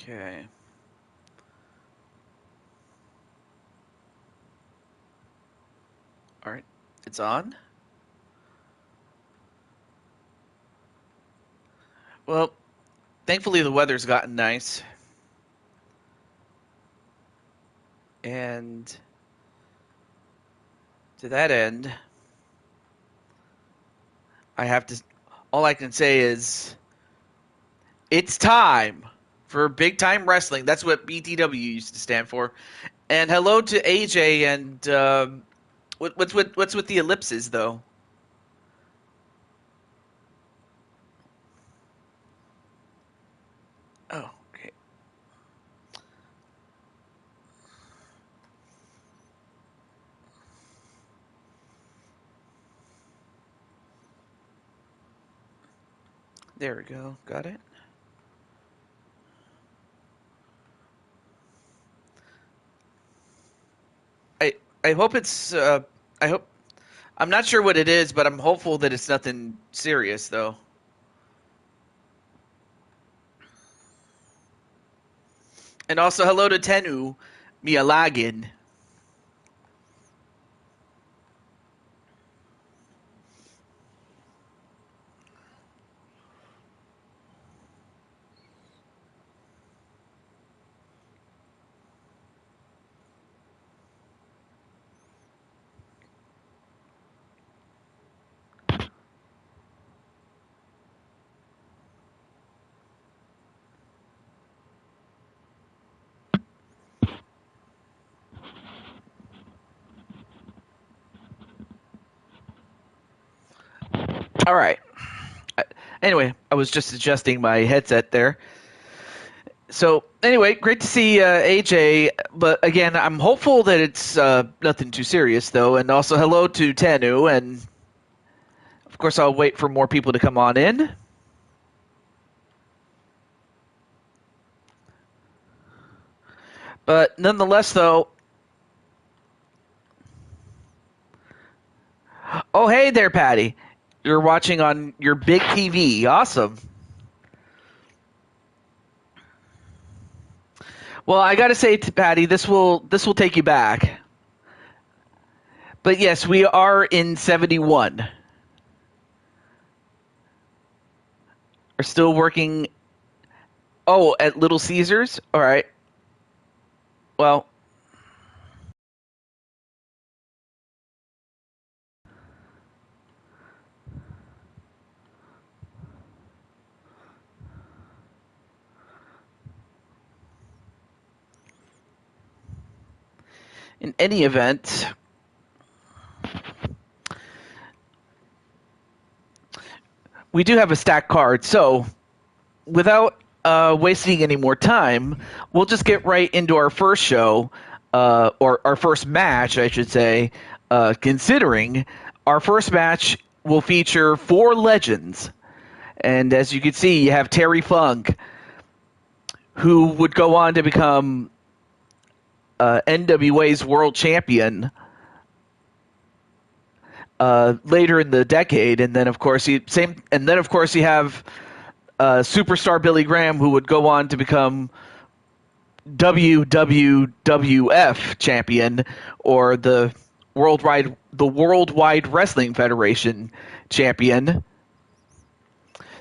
Okay. All right. It's on. Well, thankfully the weather's gotten nice. And to that end, I have to all I can say is it's time for big time wrestling. That's what BTW used to stand for. And hello to AJ and what's with the ellipses though? Oh, okay. There we go. Got it. I I hope it's I hope I'm not sure what it is, but I'm hopeful that it's nothing serious though. And also hello to Tenu Miyalagin. All right. Anyway, I was just adjusting my headset there. So anyway, great to see AJ. But again, I'm hopeful that it's nothing too serious though. And also hello to Tenu, and of course I'll wait for more people to come on in. But nonetheless, though, oh hey there, Patty. You're watching on your big TV. Awesome. Well, I got to say to Patty, this will take you back. But yes, we are in 71. Are still working. Oh, at Little Caesars. All right. Well, in any event, we do have a stack card. So, without wasting any more time, we'll just get right into our first show, or our first match, I should say. Considering our first match will feature four legends, and as you can see, you have Terry Funk, who would go on to become NWA's world champion later in the decade, and then of course you have superstar Billy Graham, who would go on to become WWWF champion, or the Worldwide Wrestling Federation champion.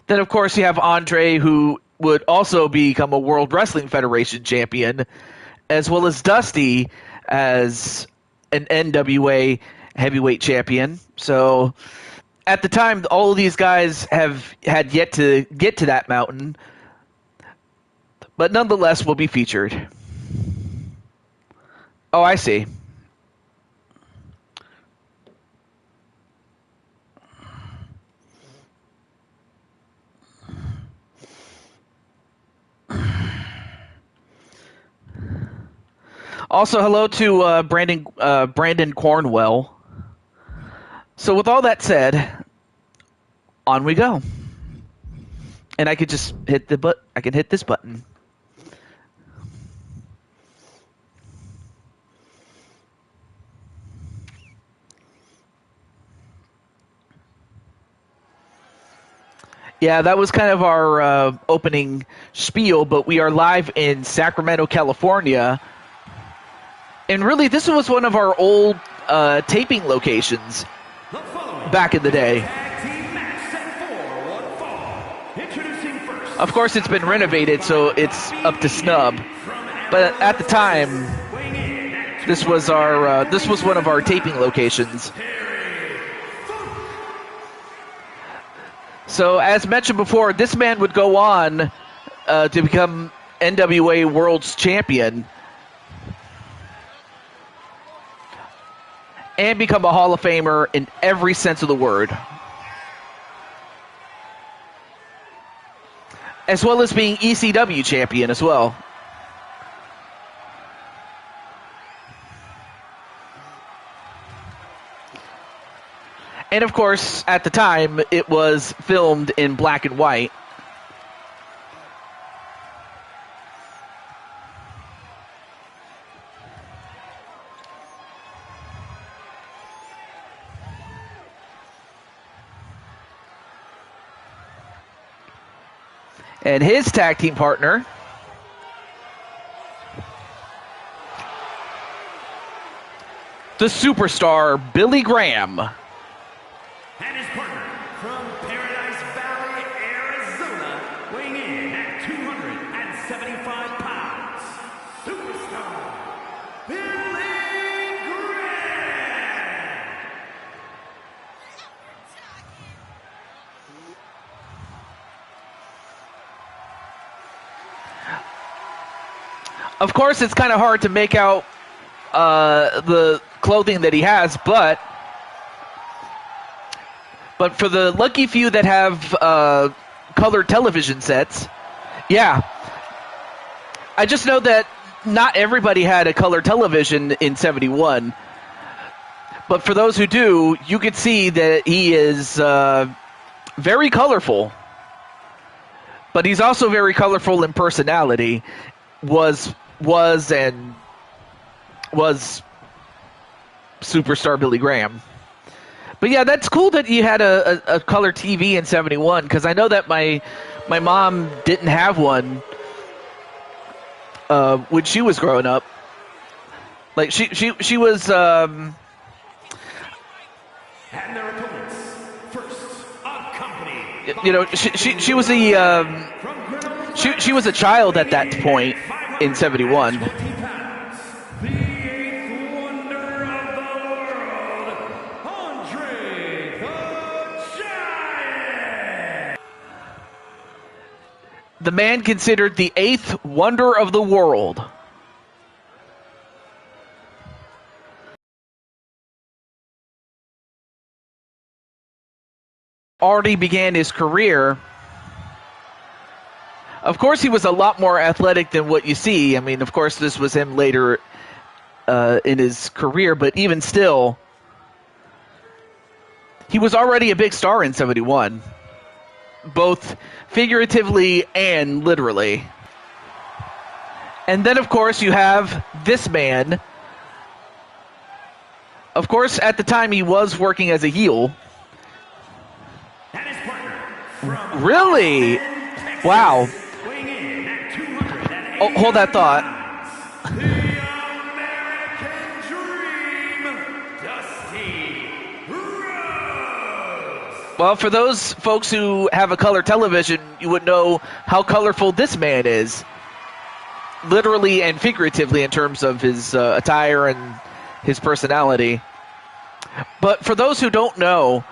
Then of course you have Andre, who would also become a World Wrestling Federation champion, as well as Dusty as an NWA heavyweight champion. So at the time, all of these guys have had yet to get to that mountain, but nonetheless will be featured. Oh, I see. Also, hello to Brandon Cornwell. So, with all that said, on we go. And I could just I can hit this button. Yeah, that was kind of our opening spiel, but we are live in Sacramento, California. And really, this was one of our old taping locations back in the day. Of course, it's been renovated, so it's up to snub. But at the time, this was one of our taping locations. So, as mentioned before, this man would go on to become NWA World's Champion and become a Hall of Famer in every sense of the word, as well as being ECW champion as well. And of course, at the time, it was filmed in black and white. And his tag team partner, the superstar Billy Graham. And his partner from Paradise Valley, Arizona, weighing in at 275 pounds, superstar Billy Graham. Of course, it's kind of hard to make out the clothing that he has, but for the lucky few that have colored television sets, yeah. I just know that not everybody had a color television in 71. But for those who do, you could see that he is very colorful. But he's also very colorful in personality. Was superstar Billy Graham. But yeah, that's cool that you had a color TV in 71, because I know that my mom didn't have one when she was growing up. Like she was And their opponents, first, accompanied. you know, she was she was a child at that point in 71. The man considered the 8th wonder of the world. Already began his career. Of course, he was a lot more athletic than what you see. I mean, of course, this was him later in his career, but even still, he was already a big star in 71. Both figuratively and literally. And then, of course, you have this man. Of course, at the time, he was working as a heel. And his partner from Really? Wow. weighing in at 280 Oh, hold that thought. the American Dream, Dusty Rhodes. Well, for those folks who have a color television, you would know how colorful this man is. Literally and figuratively in terms of his attire and his personality. But for those who don't know,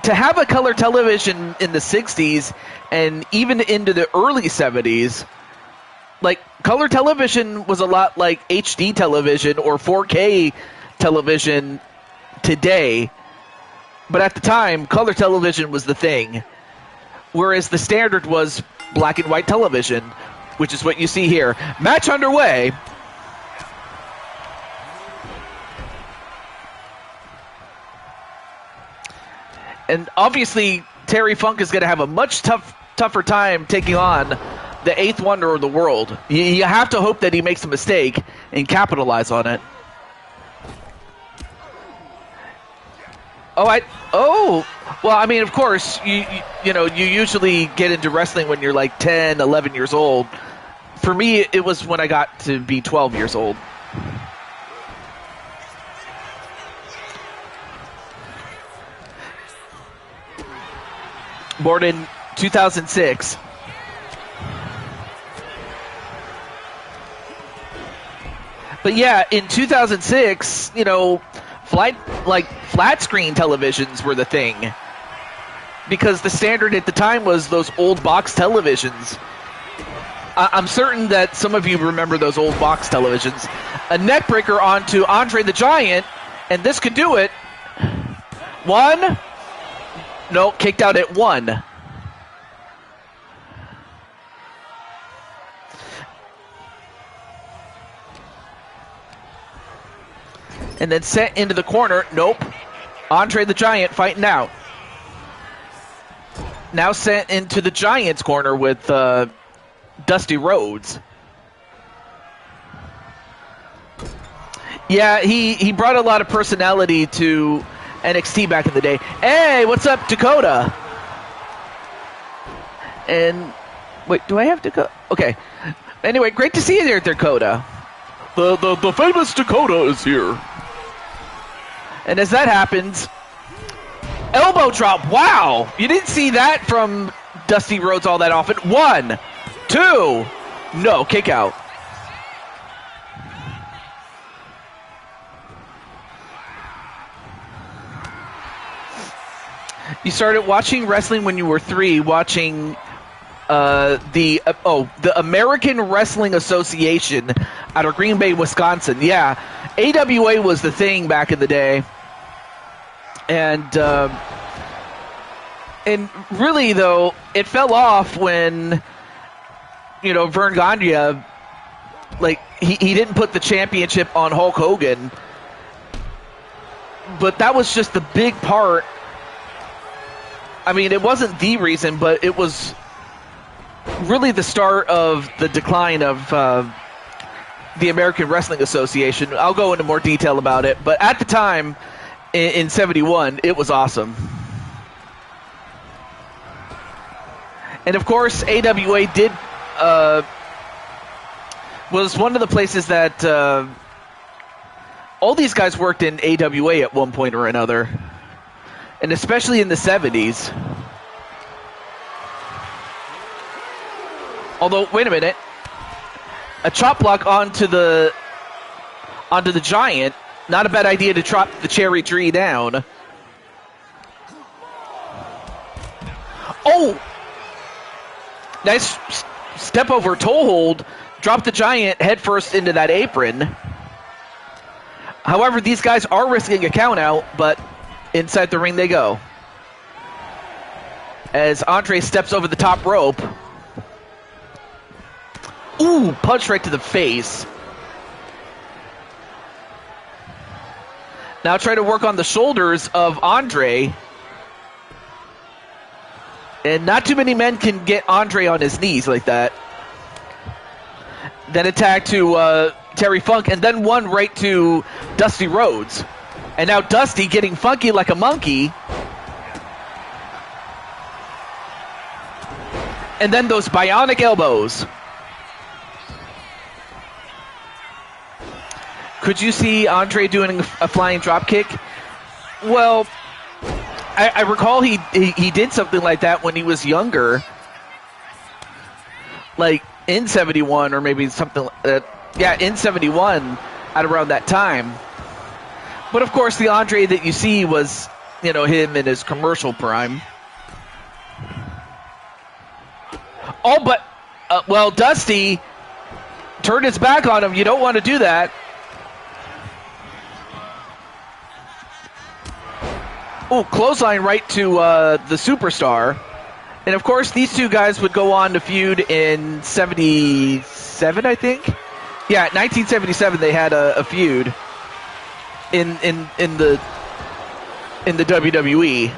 to have a color television in the 60s and even into the early 70s, like, color television was a lot like HD television or 4K television today. But at the time, color television was the thing. Whereas the standard was black and white television, which is what you see here. Match underway. And obviously, Terry Funk is going to have a much tougher time taking on the 8th wonder of the world. You have to hope that he makes a mistake and capitalize on it. Well, I mean, of course, you usually get into wrestling when you're like 10, 11 years old. For me, it was when I got to be 12 years old. Born in 2006. But yeah, in 2006, flat screen televisions were the thing. Because the standard at the time was those old box televisions. I'm certain that some of you remember those old box televisions. A neckbreaker onto Andre the Giant, and this could do it. 1. No, kicked out at 1. And then sent into the corner. Nope. Andre the Giant fighting out. Now sent into the Giants' corner with Dusty Rhodes. Yeah, he brought a lot of personality to NXT back in the day. Hey, what's up, Dakota? And wait, do I have Dakota? Okay. Anyway, great to see you there, Dakota. The famous Dakota is here. And as that happens, elbow drop. Wow, you didn't see that from Dusty Rhodes all that often. 1, 2, no, kick out. You started watching wrestling when you were 3, watching the American Wrestling Association out of Green Bay, Wisconsin. Yeah, AWA was the thing back in the day. And really, though, it fell off when, Vern Gagne, he didn't put the championship on Hulk Hogan. But that was just the big part. I mean, it wasn't the reason, but it was really the start of the decline of the American Wrestling Association. I'll go into more detail about it. But at the time, in 71, it was awesome. And of course, AWA was one of the places that all these guys worked in AWA at one point or another. And especially in the 70s. Although, wait a minute. A chop block onto the Giant. Not a bad idea to drop the Cherry Tree down. Oh! Nice step over toe hold. Drop the Giant headfirst into that apron. However, these guys are risking a count out, but inside the ring they go. As Andre steps over the top rope. Ooh, punch right to the face. Now try to work on the shoulders of Andre. And not too many men can get Andre on his knees like that. Then attack to Terry Funk, and then one right to Dusty Rhodes. And now Dusty getting funky like a monkey. And then those bionic elbows. Could you see Andre doing a flying drop kick? Well, I recall he did something like that when he was younger. Like in 71 or maybe something in 71 at around that time. But of course the Andre that you see was, him in his commercial prime. Oh, but Dusty turned his back on him. You don't want to do that. Oh, clothesline right to the Superstar. And, of course, these two guys would go on to feud in 77, I think. Yeah, 1977 they had a feud in the WWE.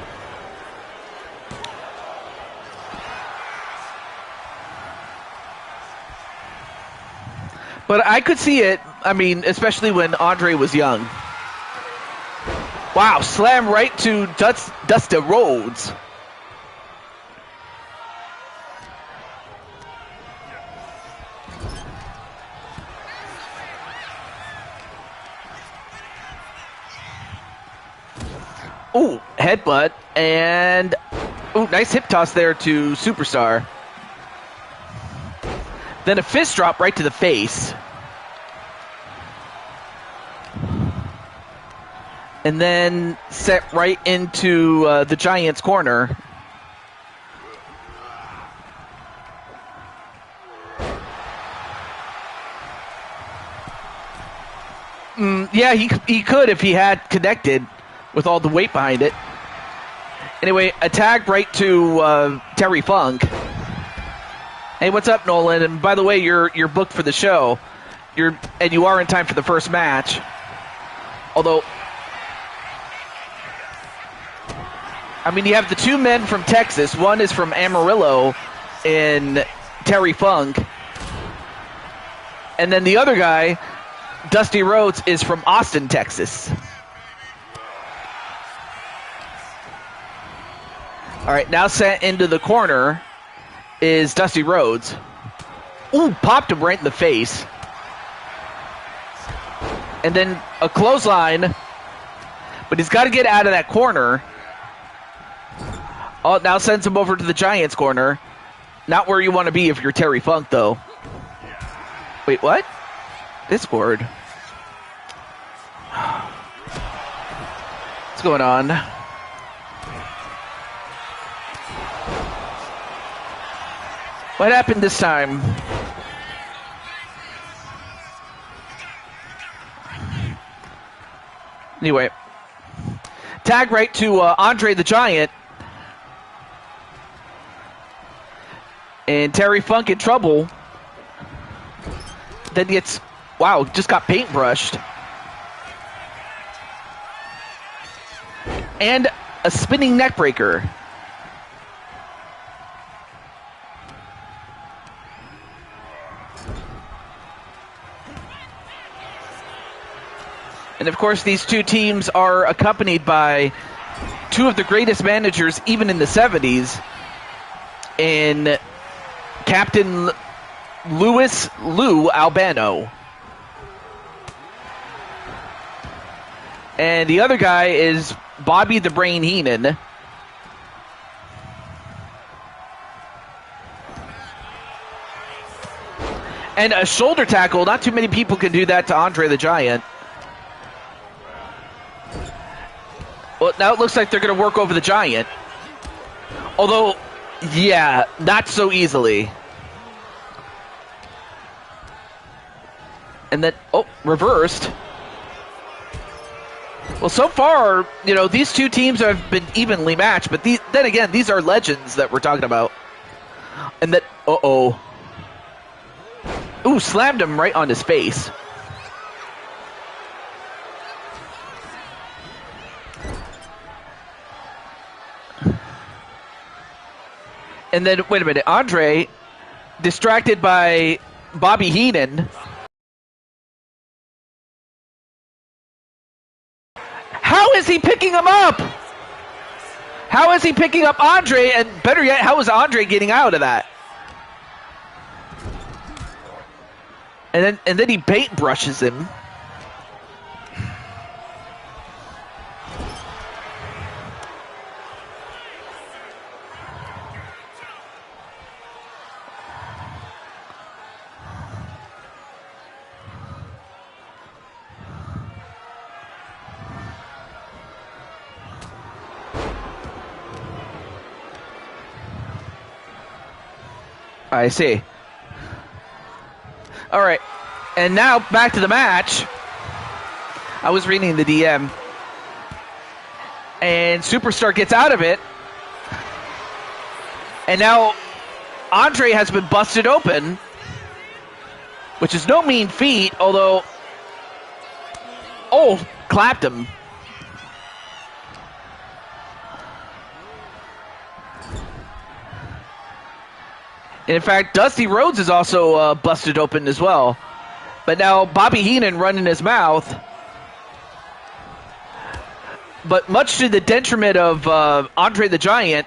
But I could see it, especially when Andre was young. Wow, slam right to Dusty Rhodes. Ooh, headbutt, and ooh, nice hip toss there to Superstar. Then a fist drop right to the face. And then set right into the Giant's corner. Yeah, he could if he had connected with all the weight behind it. Anyway, a tag right to Terry Funk. Hey, what's up, Nolan? And by the way, you're booked for the show. And you are in time for the first match. Although, I mean, you have the two men from Texas. One is from Amarillo in Terry Funk. And then the other guy, Dusty Rhodes, is from Austin, Texas. All right, now sent into the corner is Dusty Rhodes. Ooh, popped him right in the face. And then a clothesline, but he's got to get out of that corner. Oh, now sends him over to the Giants' corner. Not where you want to be if you're Terry Funk, though. Wait, what? Discord. What's going on? What happened this time? Anyway. Tag right to Andre the Giant. And Terry Funk in trouble. Then gets, wow, just got paintbrushed. And a spinning neck breaker. And of course, these two teams are accompanied by two of the greatest managers, even in the 70s, in Captain Louis Lou Albano. And the other guy is Bobby the Brain Heenan. And a shoulder tackle. Not too many people can do that to Andre the Giant. Well, now it looks like they're going to work over the Giant. Although, yeah, not so easily. And then, oh, reversed. Well, so far, you know, these two teams have been evenly matched, but then again, these are legends that we're talking about. And that, uh-oh. Ooh, slammed him right on his face. And then, wait a minute, Andre, distracted by Bobby Heenan. How is he picking him up? How is he picking up Andre? And better yet, how is Andre getting out of that? And then he paintbrushes him. I see. All right. And now back to the match. I was reading the DM. And Superstar gets out of it. And now Andre has been busted open, which is no mean feat, although... Oh, clapped him. And in fact, Dusty Rhodes is also busted open as well. But now Bobby Heenan running his mouth. but much to the detriment of Andre the Giant.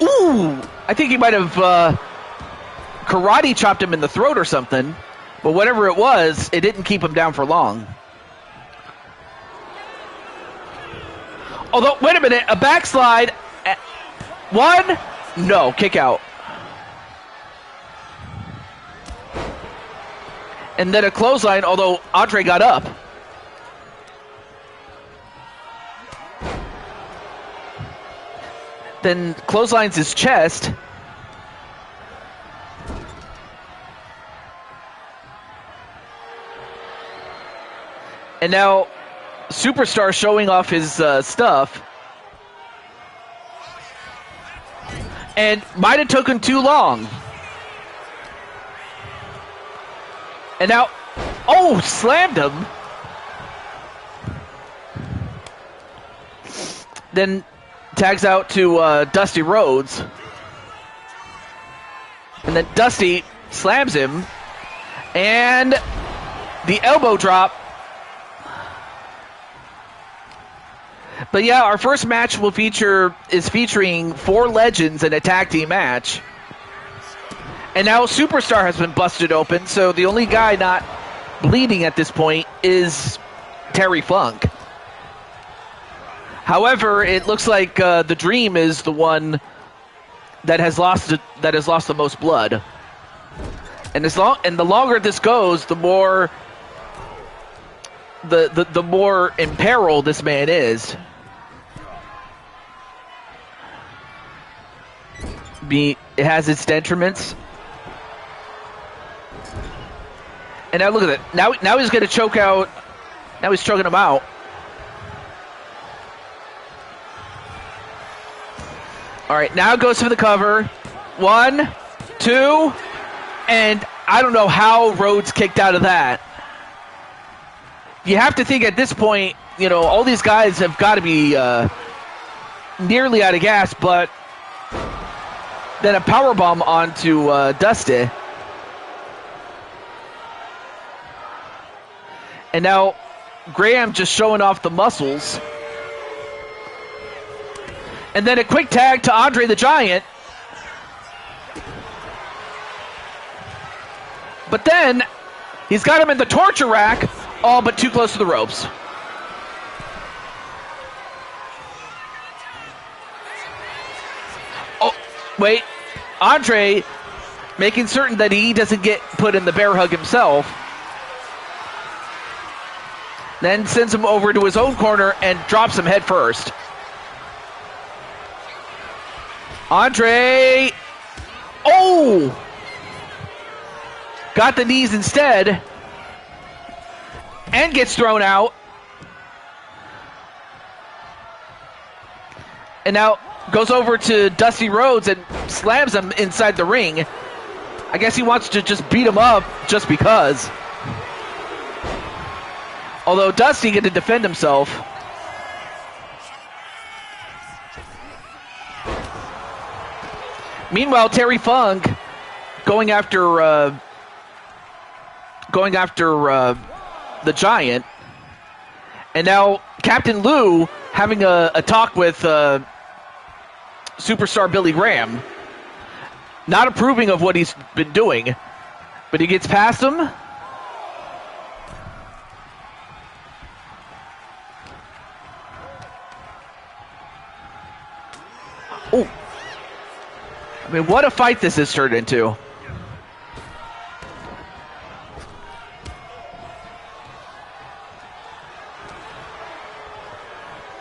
Ooh, I think he might have karate chopped him in the throat or something, but whatever it was, it didn't keep him down for long. Although, wait a minute, a backslide. One? No, kick out. And then a clothesline, although Andre got up. Then clotheslines his chest. And now Superstar showing off his stuff. And might have taken too long. And now, oh, slammed him. Then tags out to Dusty Rhodes. And then Dusty slams him. And the elbow drop. But yeah, our first match is featuring 4 legends in a tag team match. And now Superstar has been busted open, so the only guy not bleeding at this point is Terry Funk. However, it looks like the Dream is the one that has lost the most blood. And the longer this goes, the more the more in peril this man is. It has its detriments. And now look at it. Now he's going to choke out. Now he's choking him out. All right, now it goes for the cover. 1, 2, and I don't know how Rhodes kicked out of that. You have to think at this point, you know, all these guys have got to be nearly out of gas, but then a powerbomb onto Dusty. And now Graham just showing off the muscles. And then a quick tag to Andre the Giant. But then he's got him in the torture rack, all but too close to the ropes. Oh, wait. Andre making certain that he doesn't get put in the bear hug himself. Then sends him over to his own corner and drops him head first. Andre. Oh! Got the knees instead. And gets thrown out. And now goes over to Dusty Rhodes and slams him inside the ring. I guess he wants to just beat him up just because. Although Dusty get to defend himself. Meanwhile, Terry Funk going after the Giant. And now Captain Lou having a talk with Superstar Billy Graham. Not approving of what he's been doing. But he gets past him. Oh. I mean, what a fight this has turned into.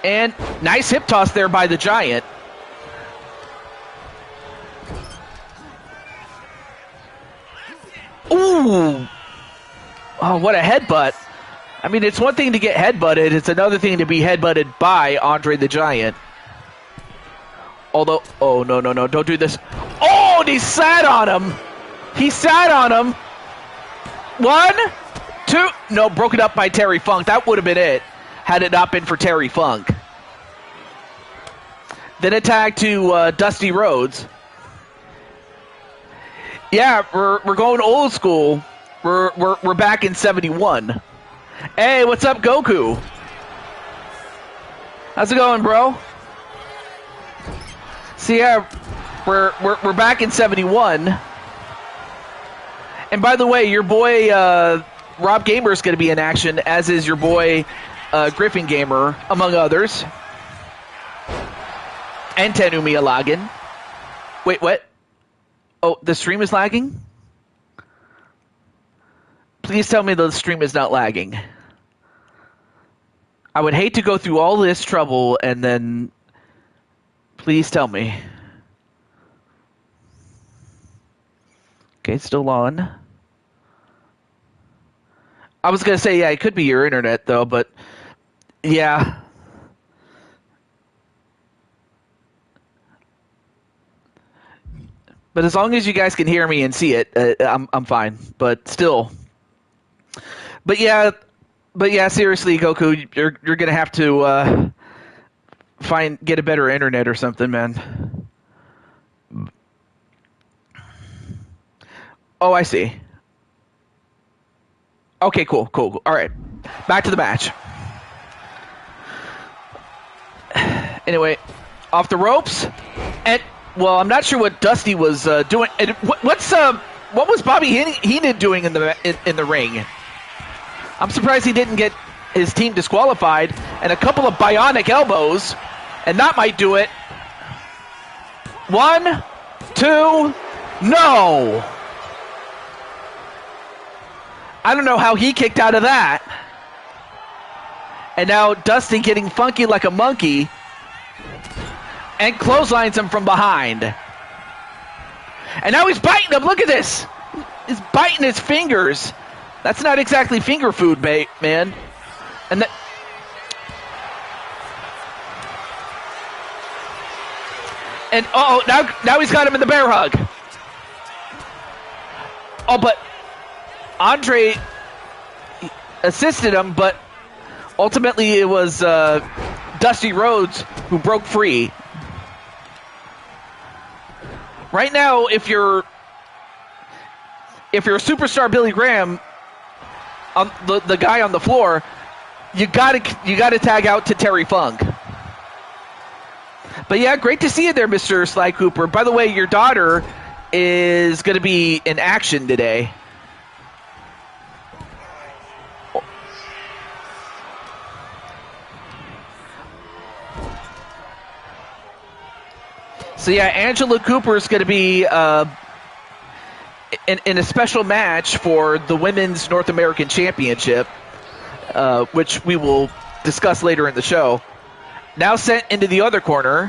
And nice hip toss there by the Giant. Ooh. Oh, what a headbutt. I mean, it's one thing to get headbutted. It's another thing to be headbutted by Andre the Giant. Although, oh, no, don't do this. Oh, and he sat on him. He sat on him. 1, 2. No, broken up by Terry Funk. That would have been it, had it not been for Terry Funk. Then a tag to Dusty Rhodes. Yeah, we're going old school. We're back in 71. Hey, what's up, Goku? How's it going, bro? So yeah, we're back in 71. And by the way, your boy Rob Gamer is going to be in action, as is your boy Griffin Gamer, among others. And Tenumi Alagan. Wait, what? Oh, the stream is lagging? Please tell me the stream is not lagging. I would hate to go through all this trouble and then... Please tell me. Okay, still on. I was going to say, yeah, it could be your internet, though, but... Yeah. But as long as you guys can hear me and see it, I'm fine. But still... But yeah, seriously, Goku, you're gonna have to get a better internet or something, man. Oh, I see. Okay, cool. All right, back to the match. Anyway, off the ropes, and well, I'm not sure what Dusty was doing. And what was Bobby Heenan doing in the ring? I'm surprised he didn't get his team disqualified, and a couple of bionic elbows, and that might do it. 1, 2, no! I don't know how he kicked out of that. And now Dusty getting funky like a monkey and clotheslines him from behind. And now he's biting him. Look at this. He's biting his fingers. That's not exactly finger food, man. And now he's got him in the bear hug. Oh, but Andre assisted him, but ultimately it was Dusty Rhodes who broke free. Right now, if you're superstar Billy Graham, the guy on the floor, you gotta tag out to Terry Funk. But yeah, great to see you there, Mr. Sly Cooper. By the way, your daughter is going to be in action today. So yeah, Angela Cooper is going to be in a special match for the Women's North American Championship, which we will discuss later in the show. Now sent into the other corner.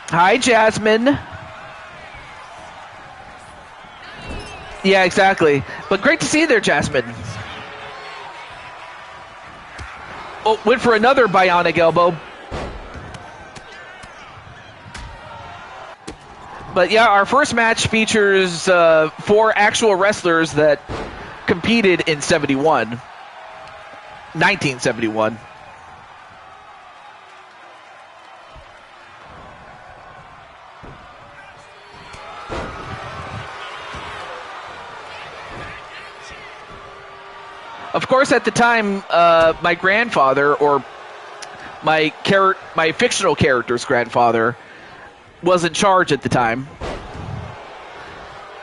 Hi, Jasmine. Yeah, exactly. But great to see you there, Jasmine. Oh, went for another bionic elbow. But yeah, our first match features 4 actual wrestlers that competed in 1971. Of course, at the time, my grandfather, or my fictional character's grandfather, was in charge at the time.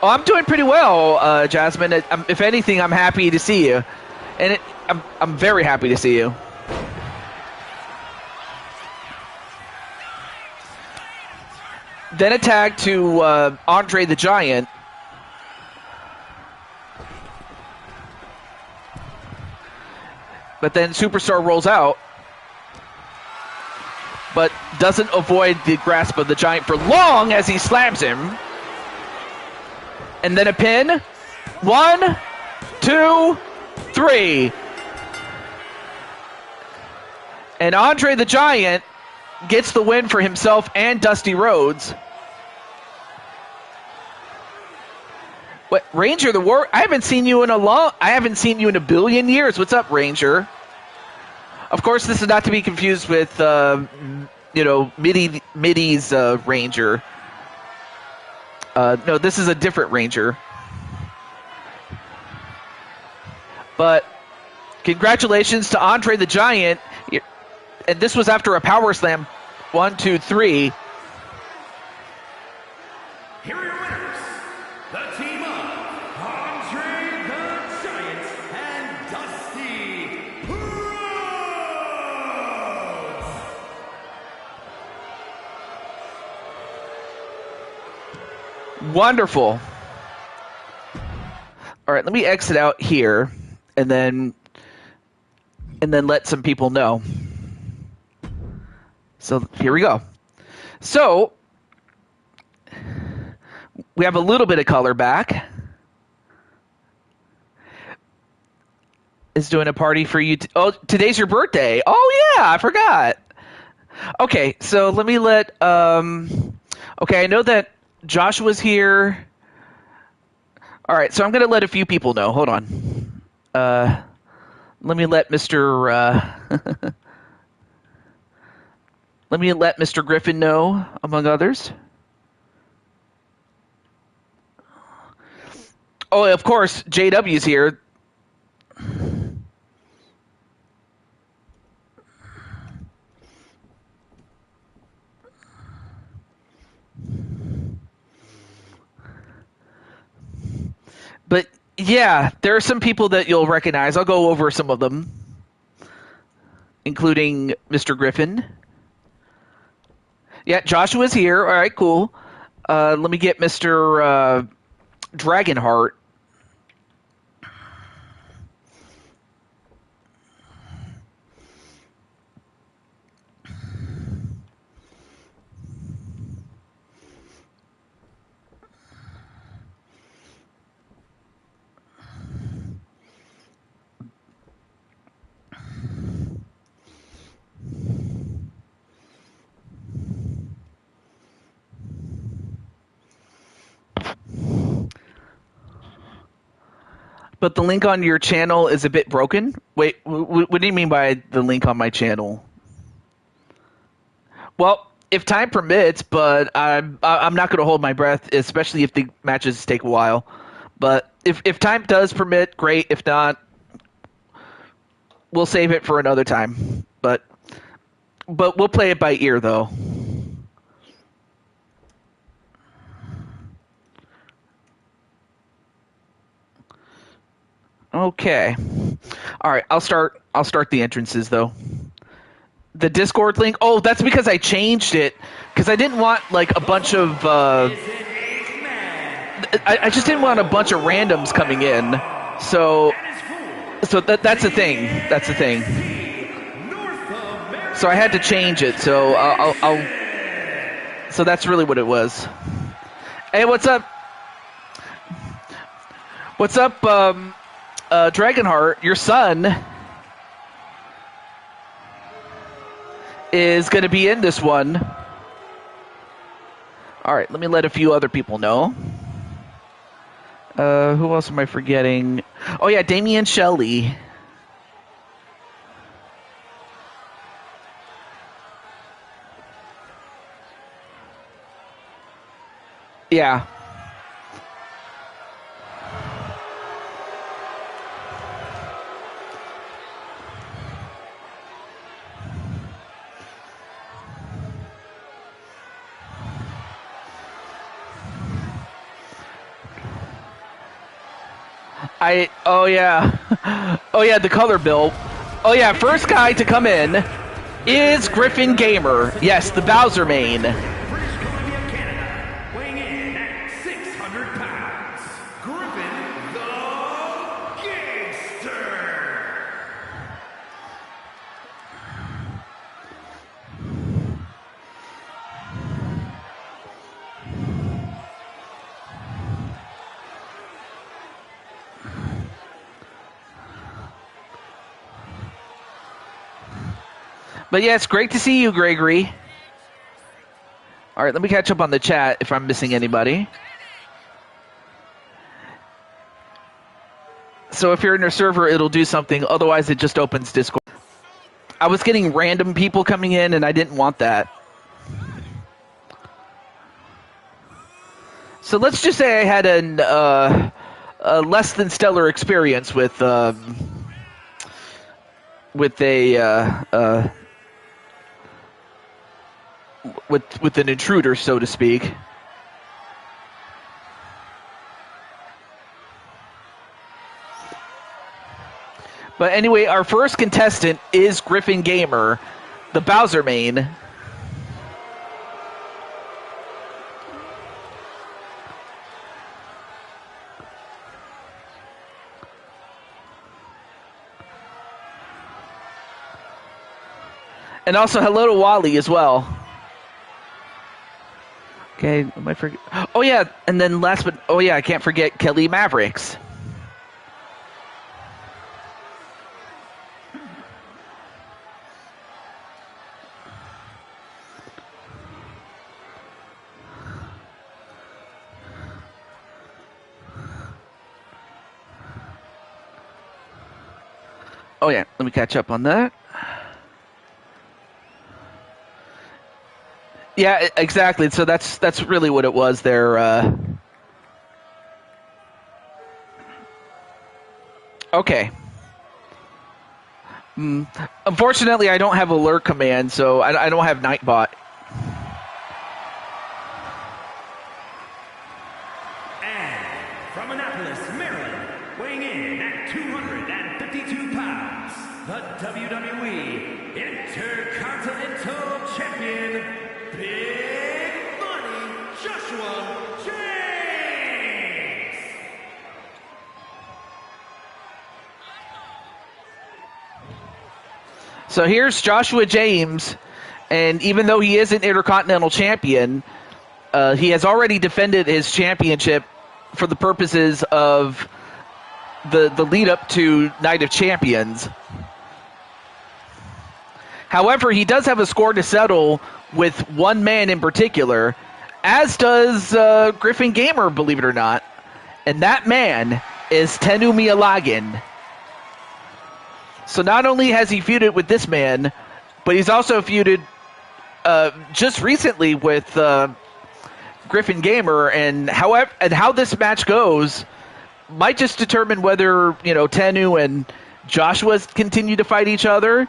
Oh, I'm doing pretty well, Jasmine. If anything, I'm happy to see you, and I'm very happy to see you. Then a tag to Andre the Giant. But then Superstar rolls out, but doesn't avoid the grasp of the Giant for long as he slams him. And then a pin. 1, 2, 3. And Andre the Giant gets the win for himself and Dusty Rhodes. What, Ranger the War? I haven't seen you in a billion years. What's up, Ranger? Of course, this is not to be confused with Midi's Ranger. No, this is a different Ranger. But congratulations to Andre the Giant. And this was after a power slam. 1, 2, 3. Here are your winners, the team of Andre the Giant and Dusty Rhodes. Wonderful. All right, let me exit out here and then let some people know. So here we go. So we have a little bit of color back. Is doing a party for you. Oh, today's your birthday. Oh yeah, I forgot. Okay, so let me let. Okay, I know that Joshua's here. All right, so I'm gonna let a few people know. Hold on. Let me let Mr. Let me let Mr. Griffin know, among others. Oh, of course, JW's here. But yeah, there are some people that you'll recognize. I'll go over some of them, including Mr. Griffin. Yeah, Joshua's here. All right, cool. Let me get Mr. Dragonheart. But the link on your channel is a bit broken. Wait, what do you mean by the link on my channel? Well, if time permits, but I'm not going to hold my breath, especially if the matches take a while. But if time does permit, great. If not, we'll save it for another time. But we'll play it by ear, though. Okay. All right, I'll start the entrances though. The Discord link. Oh, that's because I changed it because I didn't want like a bunch of I just didn't want a bunch of randoms coming in. So that's the thing. That's the thing. So I had to change it. So I'll so that's really what it was. Hey, what's up? What's up, Dragonheart? Your son is going to be in this one. All right, let me let a few other people know. Who else am I forgetting? Oh, yeah, Damian Shelley. Yeah. Oh yeah, the color bill. Oh yeah, first guy to come in is Griffin Gamer. Yes, the Bowser main. British Columbia, Canada, weighing in at 600 pounds, Griffin the Gangster. But yeah, it's great to see you, Gregory. All right, let me catch up on the chat if I'm missing anybody. So if you're in your server, it'll do something. Otherwise, it just opens Discord. I was getting random people coming in, and I didn't want that. So let's just say I had a less than stellar experience with a with an intruder, so to speak. But anyway, our first contestant is Griffin Gamer, the Bowser main. And also hello to Wally as well. Okay, am I forget? Oh yeah, and then I can't forget Kelly Mavericks. Oh yeah, let me catch up on that. Yeah, exactly. So that's really what it was there. Okay. Unfortunately, I don't have alert command, so I don't have Nightbot. And from Annapolis, Maryland, weighing in at 252 pounds, the WWE Intercontinental Champion, Big Money Joshua James. So here's Joshua James, and even though he is an Intercontinental Champion, he has already defended his championship for the purposes of the lead up to Night of Champions. However, he does have a score to settle with one man in particular, as does Griffin Gamer, believe it or not. And that man is Tenu Miyalagin. So not only has he feuded with this man, but he's also feuded just recently with Griffin Gamer, and how this match goes might just determine whether Tenu and Joshua continue to fight each other,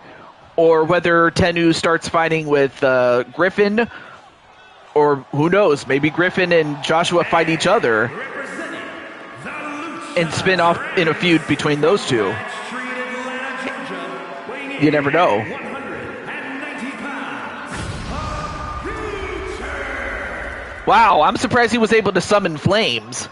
or whether Tenu starts fighting with Griffin, or who knows, maybe Griffin and Joshua fight each other and spin off in a feud between those two. You never know. Wow, I'm surprised he was able to summon flames.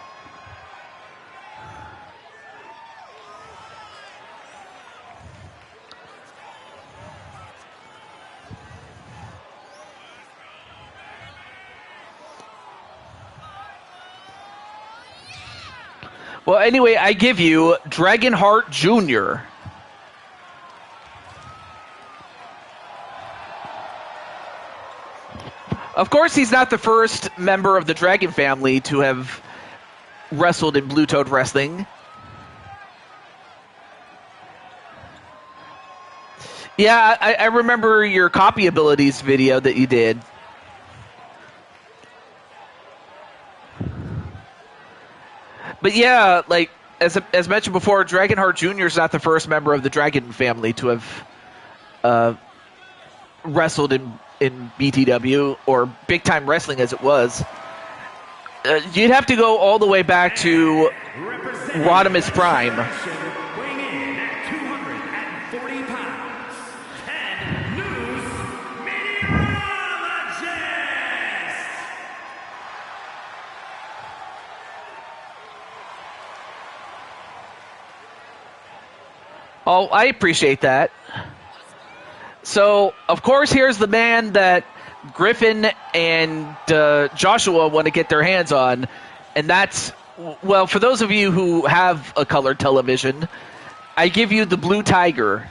Well, anyway, I give you Dragonheart Jr. Of course, he's not the first member of the Dragon family to have wrestled in Blue Toad Wrestling. Yeah, I remember your copy abilities video that you did. But yeah, like as mentioned before, Dragonheart Jr. is not the first member of the Dragon family to have wrestled in BTW, or Big Time Wrestling as it was. You'd have to go all the way back to Rodimus Prime. Weighing in at 240 pounds, Ted News Meteorologist. Oh, I appreciate that. So, of course, here's the man that Griffin and Joshua want to get their hands on, and that's, well, for those of you who have a colored television, I give you the Blue Tiger.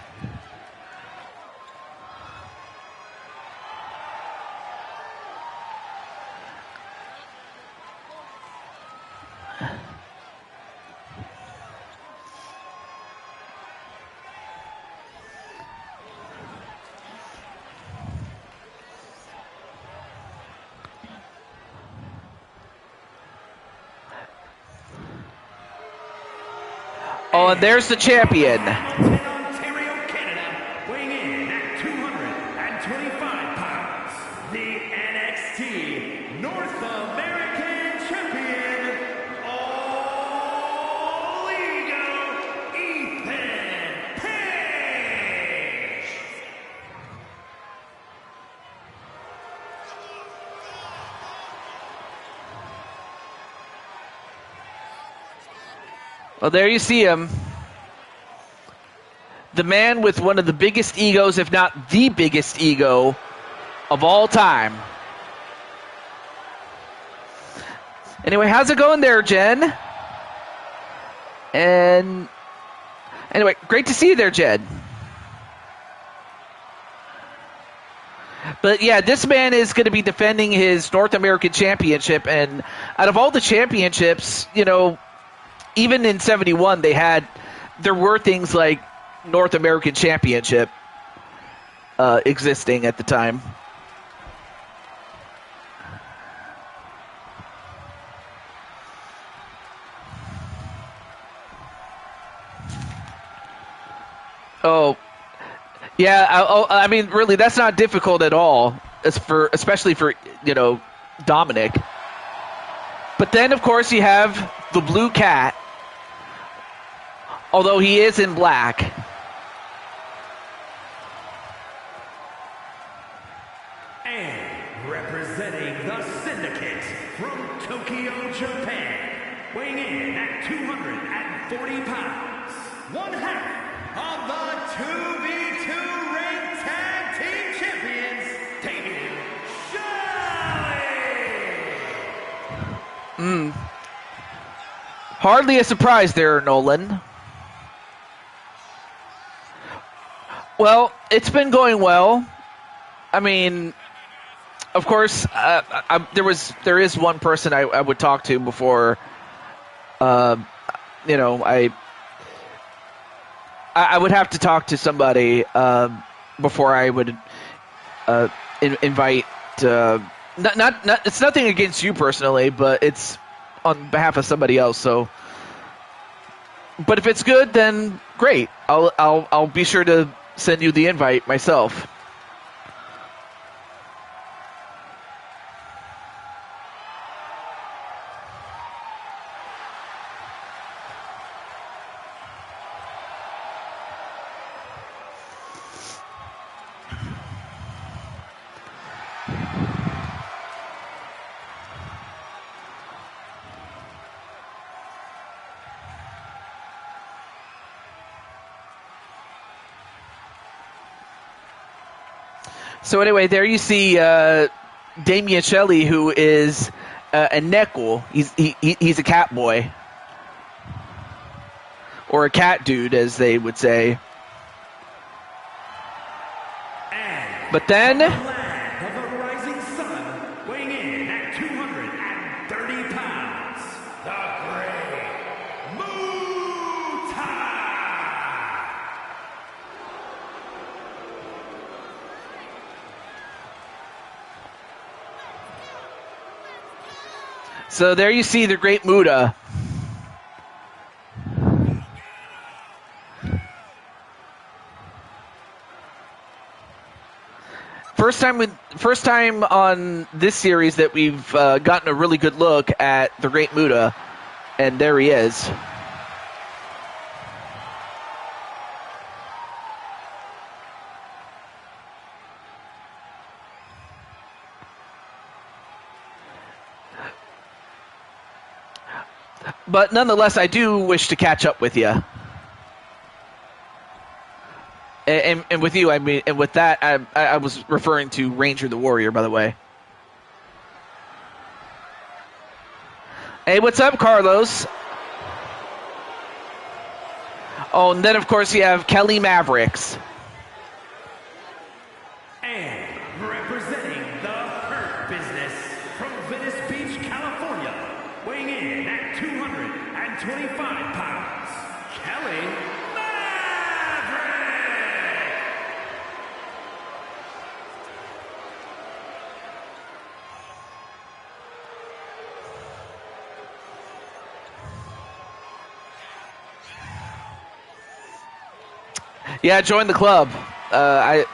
Oh, and there's the champion. Hamilton, Ontario, Canada, weighing in at 225 pounds, the NXT North American Champion, All Ego, Ethan Page. Well, there you see him. The man with one of the biggest egos, if not the biggest ego of all time. Anyway, how's it going there, Jen? And anyway, great to see you there, Jen. But yeah, this man is going to be defending his North American Championship. And out of all the championships, you know, even in 71, there were things like North American Championship existing at the time. Oh, yeah. I mean, really, that's not difficult at all, especially for, you know, Dominic. But then, of course, you have the Blue Cat, although he is in black. And representing the Syndicate from Tokyo, Japan, weighing in at 240 pounds, one half of the 2v2 Ranked Tag Team Champions, Damien Shelley. Hardly a surprise there, Nolan. Well, it's been going well. I mean, of course, there is one person I would talk to before, you know, I would have to talk to somebody before I would invite. Not it's nothing against you personally, but it's on behalf of somebody else. So, but if it's good, then great. I'll be sure to send you the invite myself. So anyway, there you see Damien Shelley, who is a Neko. He's a cat boy. Or a cat dude, as they would say. But then, Land of the Rising Sun, weighing in at 230 pounds, the Great Muta. so there you see the Great Muta. First time on this series that we've gotten a really good look at the Great Muta, and there he is. But nonetheless, I do wish to catch up with you. And with you, I mean, and with that, I was referring to Ranger the Warrior, by the way. Hey, what's up, Carlos? Oh, and then, of course, you have Kelly Mavericks. And representing the Hurt Business from Venice Beach, California, weighing in at 225 pounds, Kelly Maverick. Yeah, join the club. I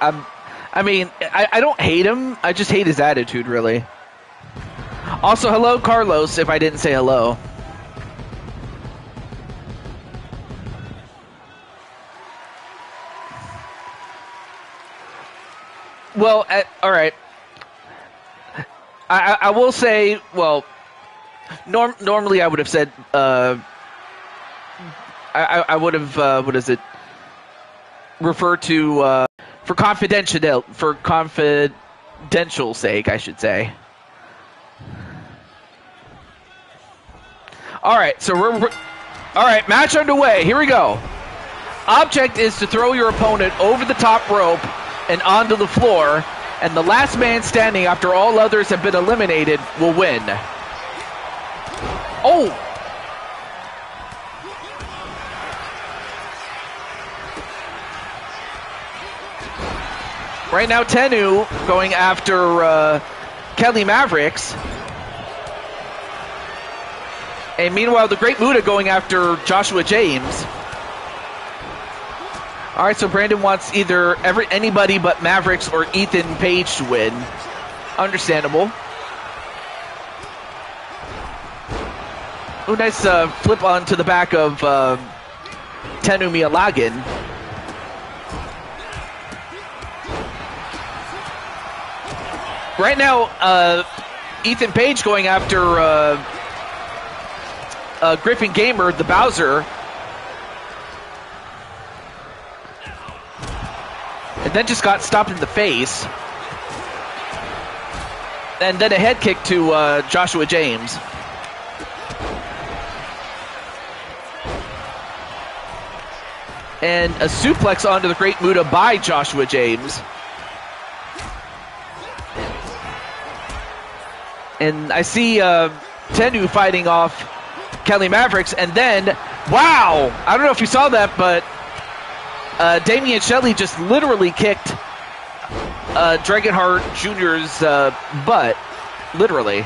don't hate him. I just hate his attitude, really. Also, hello, Carlos, if I didn't say hello. Well, all right. I will say, well, normally I would have said, I would have, what is it, referred to, for confidential sake, I should say. All right, so all right, match underway. Here we go. Object is to throw your opponent over the top rope and onto the floor, and the last man standing after all others have been eliminated will win. Oh! Right now, Tennu going after Kelly Mavericks. And meanwhile, the Great Muta going after Joshua James. All right, so Brandon wants either anybody but Mavericks or Ethan Page to win. Understandable. Oh, nice flip onto the back of Tennu Miyalagan. Right now, Ethan Page going after Griffin Gamer, the Bowser. And then just got stopped in the face. And then a head kick to Joshua James. And a suplex onto the Great Muta by Joshua James. And I see Tennu fighting off Kelly Mavericks. And then, wow! I don't know if you saw that, but Damian Shelley just literally kicked Dragonheart Jr.'s butt. Literally.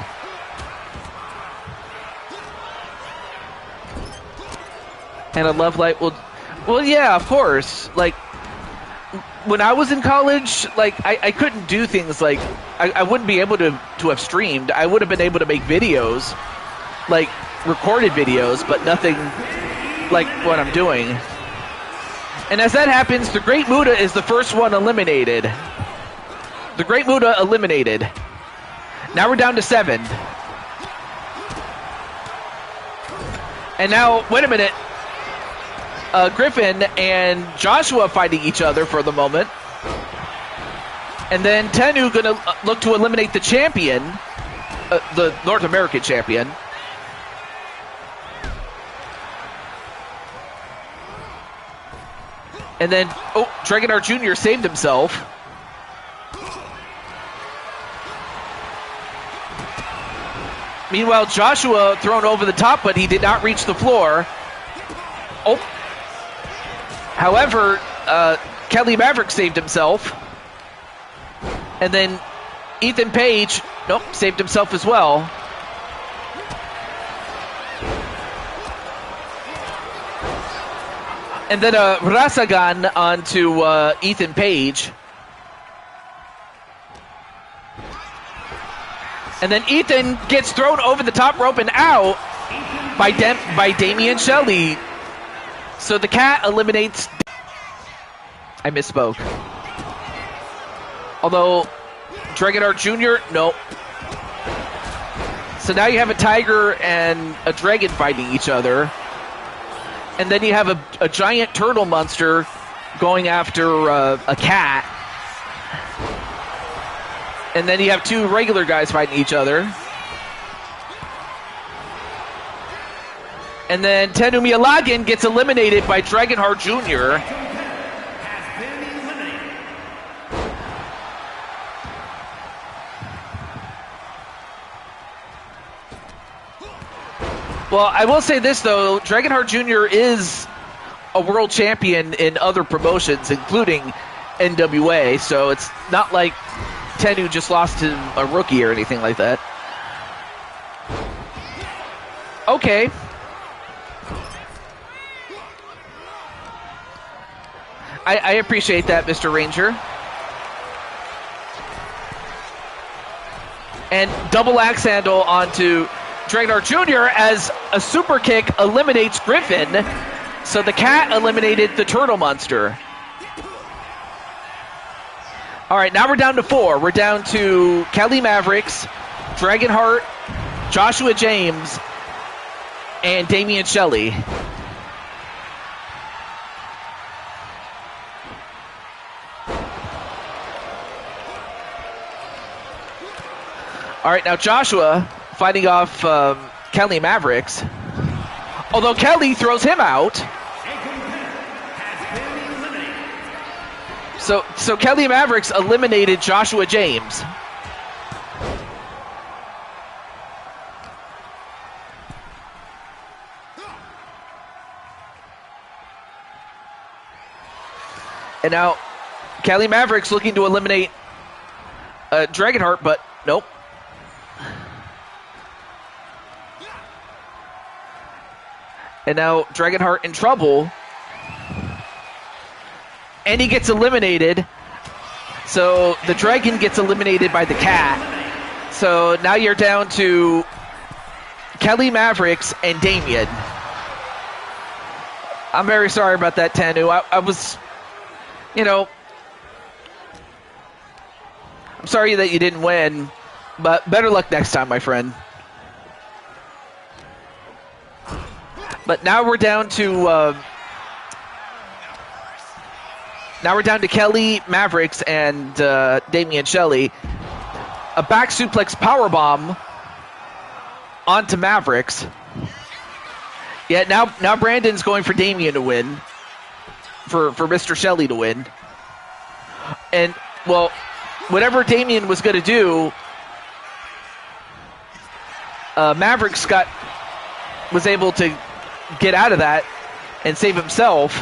And a Love Light will... Well, yeah, of course. Like, when I was in college, like, I couldn't do things like... I wouldn't be able to have streamed. I would have been able to make videos, like, recorded videos, but nothing like what I'm doing. And as that happens, the Great Muta is the first one eliminated. The Great Muta eliminated. Now we're down to 7. And now, wait a minute. Griffin and Joshua fighting each other for the moment. And then Tennu going to look to eliminate the champion, the North American champion. And then, oh, Dragonheart Jr. saved himself. Meanwhile, Joshua thrown over the top, but he did not reach the floor. Oh. However, Kelly Maverick saved himself. And then Ethan Page, nope, saved himself as well. And then Rasagan onto Ethan Page. And then Ethan gets thrown over the top rope and out by Damian Shelley. So the cat eliminates... I misspoke. Although, Dragonheart Jr., nope. So now you have a tiger and a dragon fighting each other. And then you have a giant turtle monster going after a cat. And then you have 2 regular guys fighting each other. And then Tennu Miyalagan gets eliminated by Dragonheart Jr. Well, I will say this, though. Dragonheart Jr. is a world champion in other promotions, including NWA, so it's not like Tennu just lost to a rookie or anything like that. Okay. I appreciate that, Mr. Ranger. And double axe handle onto Dragonheart Jr. as a super kick eliminates Griffin. So the cat eliminated the turtle monster. All right, now we're down to 4. We're down to Kelly Mavericks, Dragonheart, Joshua James, and Damian Shelley. All right, now Joshua fighting off Kelly Mavericks. Although Kelly throws him out. So Kelly Mavericks eliminated Joshua James. And now Kelly Mavericks looking to eliminate Dragonheart, but nope. And now Dragonheart in trouble. And he gets eliminated. So the dragon gets eliminated by the cat. So now you're down to Kelly Mavericks and Damian. I'm very sorry about that, Tanu. I was, I'm sorry that you didn't win, but better luck next time, my friend. But now we're down to Kelly Mavericks and Damian Shelley. A back suplex powerbomb onto Mavericks. Yeah, now Brandon's going for Damian to win. For Mr. Shelley to win. And, well, whatever Damian was going to do, Mavericks was able to get out of that and save himself.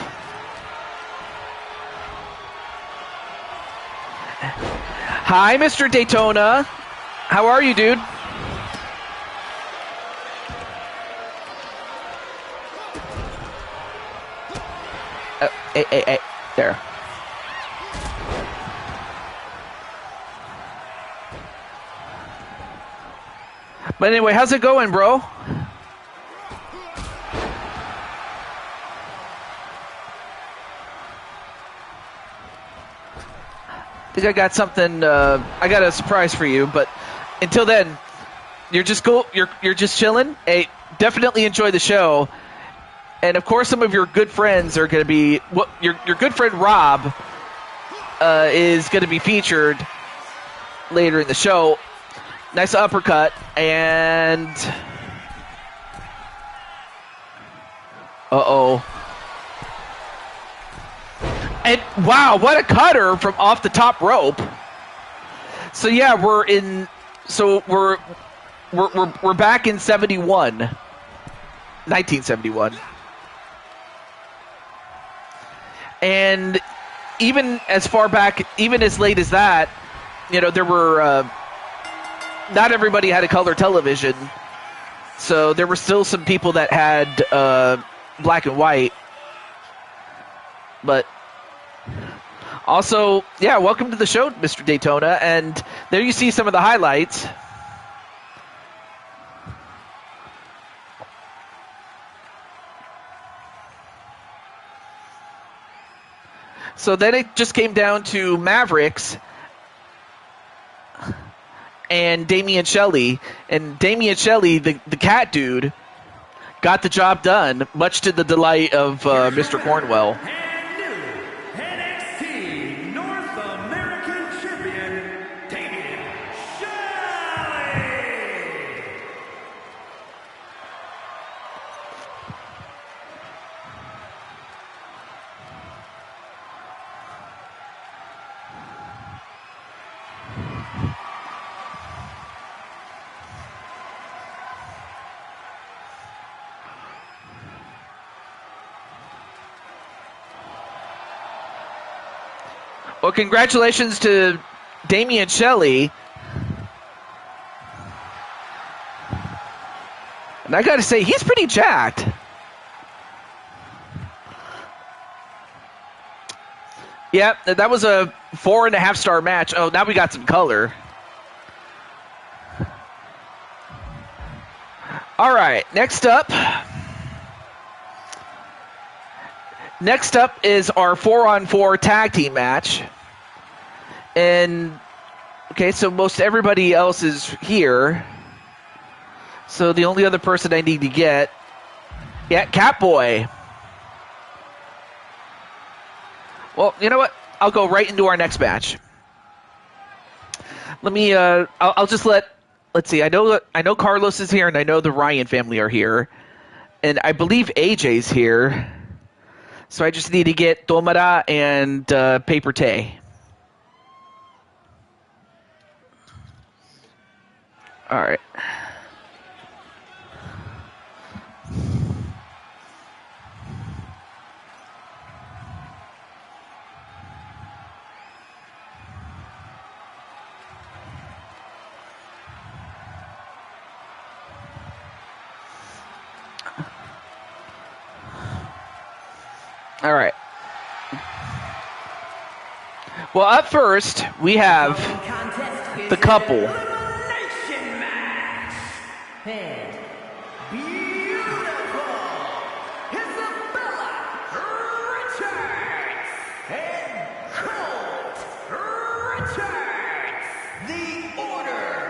Hi, Mr. Daytona. How are you, dude? Hey, there. But anyway, how's it going, bro? I think I got something. I got a surprise for you, but until then, you're just cool. You're just chilling. Hey, definitely enjoy the show, and of course, some of your good friends are going to be. Your good friend Rob is going to be featured later in the show. Nice uppercut and. Uh-oh. And wow, what a cutter from off the top rope. So yeah, we're back in 1971. And even as far back, even as late as that, there were not everybody had a color television. So there were still some people that had black and white. But also, yeah, welcome to the show, Mr. Daytona. And there you see some of the highlights. So then it just came down to Mavericks and Damian Shelley. And Damian Shelley, the cat dude, got the job done, much to the delight of Mr. Cornwell. Well, congratulations to Damian Shelley. And I got to say, he's pretty jacked. Yeah, that was a 4.5-star match. Oh, now we got some color. All right, next up is our 4-on-4 tag team match. And, okay, so most everybody else is here. So the only other person I need to get, yeah, Catboy. Well, you know what? I'll go right into our next match. Let me, I'll just let's see. I know Carlos is here, and I know the Ryan family are here. And I believe AJ's here. So I just need to get Tomara and Paper Tay. All right. All right. Well, up first, we have the couple. Elimination match. And beautiful Isabella Richards and Colt Richards. The Order.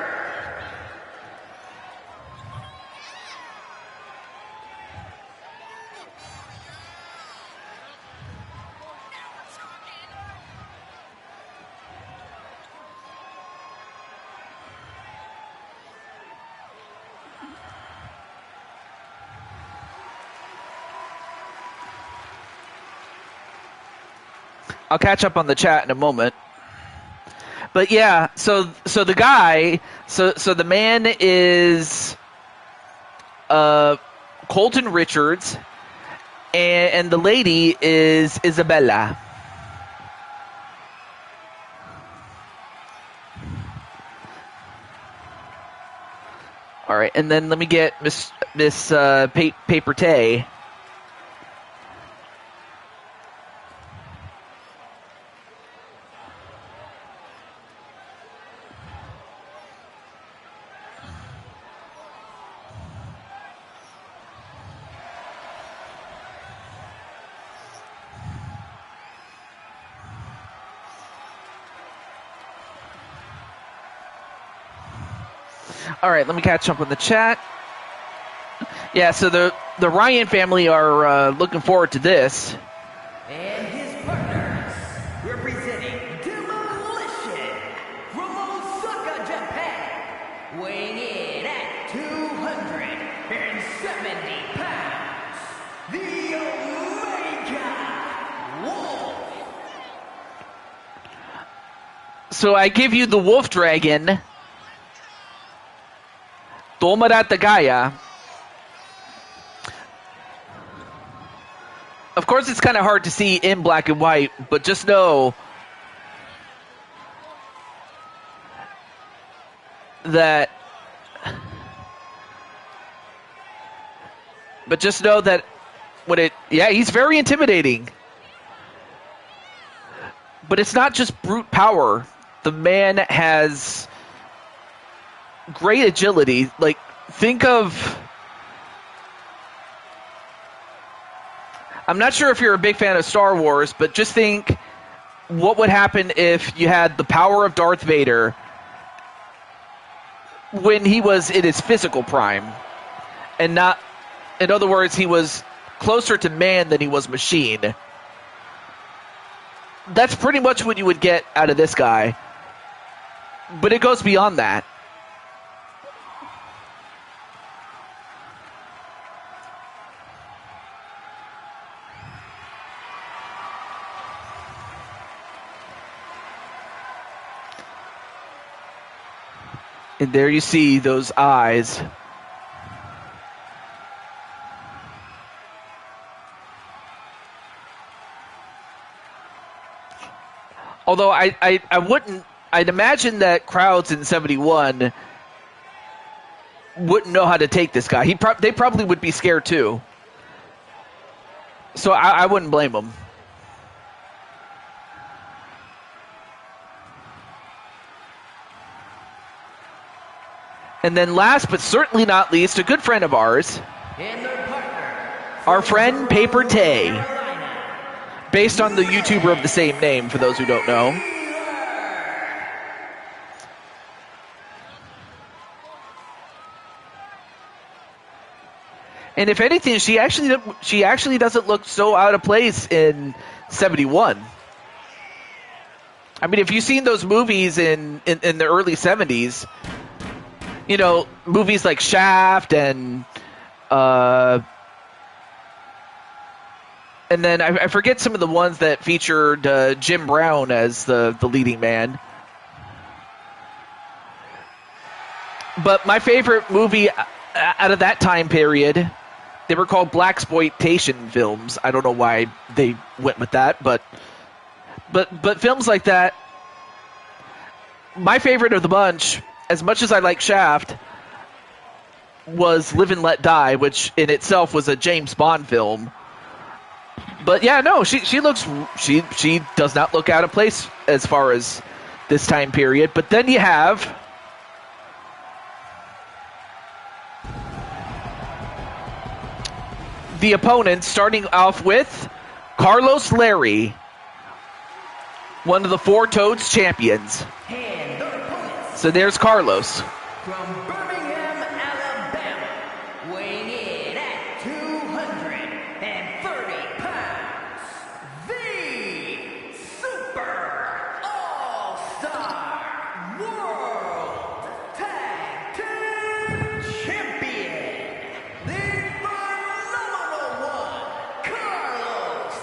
I'll catch up on the chat in a moment. But yeah, so the guy, so the man is Colton Richards, and the lady is Isabella. All right, and then let me get Miss Paper Tay. All right, let me catch up on the chat. Yeah, so the Ryan family are looking forward to this. And his partners, representing Demolition from Osaka, Japan, weighing in at 270 pounds, the Omega Wolf. So I give you the Wolf Dragon, Tomara Tagaya. Of course, it's kind of hard to see in black and white, but just know that. But just know that when it, yeah, he's very intimidating. But it's not just brute power. The man has great agility. Like, think of, I'm not sure if you're a big fan of Star Wars, but just think what would happen if you had the power of Darth Vader when he was in his physical prime, and not, in other words, he was closer to man than he was machine. That's pretty much what you would get out of this guy. But it goes beyond that. And there you see those eyes. Although I wouldn't, I'd imagine that crowds in 71 wouldn't know how to take this guy. They probably would be scared too. So I wouldn't blame them. And then last but certainly not least, a good friend of ours, And their partner, our friend Paper Tay, based on the YouTuber of the same name, for those who don't know. And if anything, she actually doesn't look so out of place in 71. I mean, if you've seen those movies in the early 70s, you know, movies like Shaft and then I forget some of the ones that featured Jim Brown as the leading man. But my favorite movie out of that time period, they were called blaxploitation films. I don't know why they went with that, but films like that. My favorite of the bunch, as much as I like Shaft, was Live and Let Die, which in itself was a James Bond film. But yeah, no, she does not look out of place as far as this time period. But then you have the opponent, starting off with Carlos Larry, one of the Four Toads champions. and their opponents, So there's Carlos. from Birmingham, Alabama, weighing in at 230 pounds, the Super All-Star World Tag Team Champion, the phenomenal one, Carlos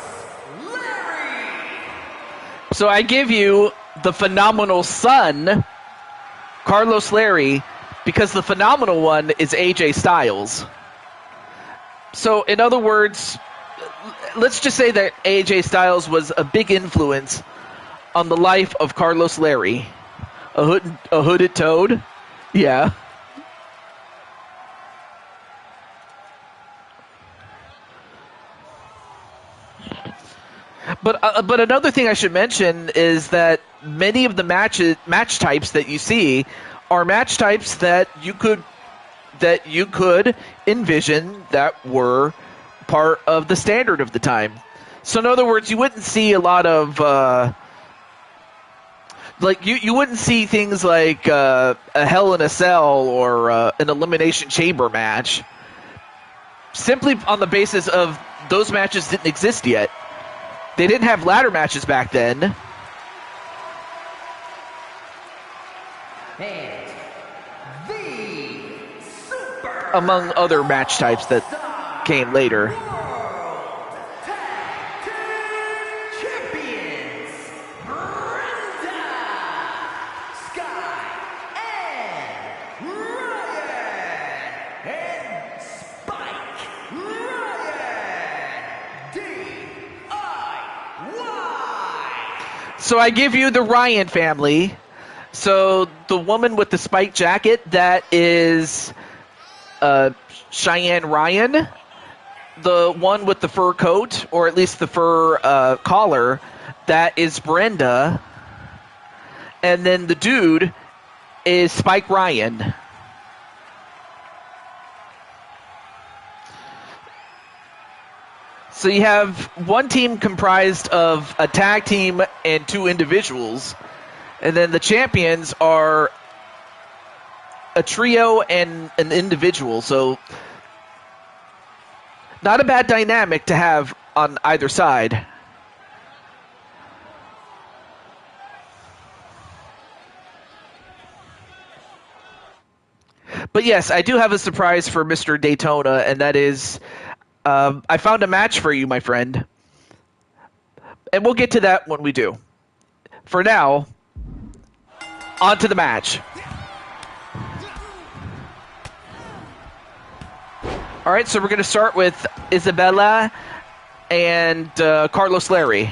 Larry. So I give you the phenomenal son, Carlos Larry, because the phenomenal one is AJ Styles. So in other words, let's just say that AJ Styles was a big influence on the life of Carlos Larry. A hooded toad? Yeah. But another thing I should mention is that many of the match types that you see are match types that you could envision that were part of the standard of the time. So in other words, you wouldn't see a lot of you wouldn't see things like a Hell in a Cell or an Elimination Chamber match, simply on the basis of those matches didn't exist yet. They didn't have ladder matches back then. And the Super Among other match types that came later. World Tag Team Champions, Brenda, Sky, and Ryan, and Spike Ryan, D-I-Y. So I give you the Ryan family. So the woman with the spiked jacket, that is Cheyenne Ryan. The one with the fur coat, or at least the fur collar, that is Brenda. And then the dude is Spike Ryan. So you have one team comprised of a tag team and two individuals. And then the champions are a trio and an individual. So not a bad dynamic to have on either side. But yes, I do have a surprise for Mr. Daytona, and that is I found a match for you, my friend. And we'll get to that when we do. For now, on to the match. All right, so we're going to start with Isabella and Carlos Larry.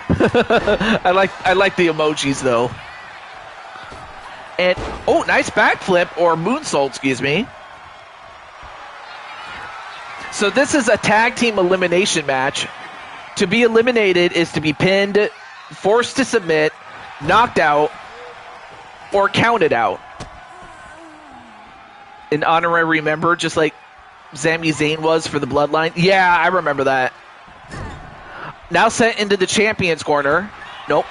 I like the emojis, though. And, oh, nice backflip, or moonsault, excuse me. So this is a tag team elimination match. To be eliminated is to be pinned, forced to submit, knocked out, or counted out. An honorary member, just like Sami Zayn was for the Bloodline. Yeah, I remember that. Now sent into the Champions Corner. Nope.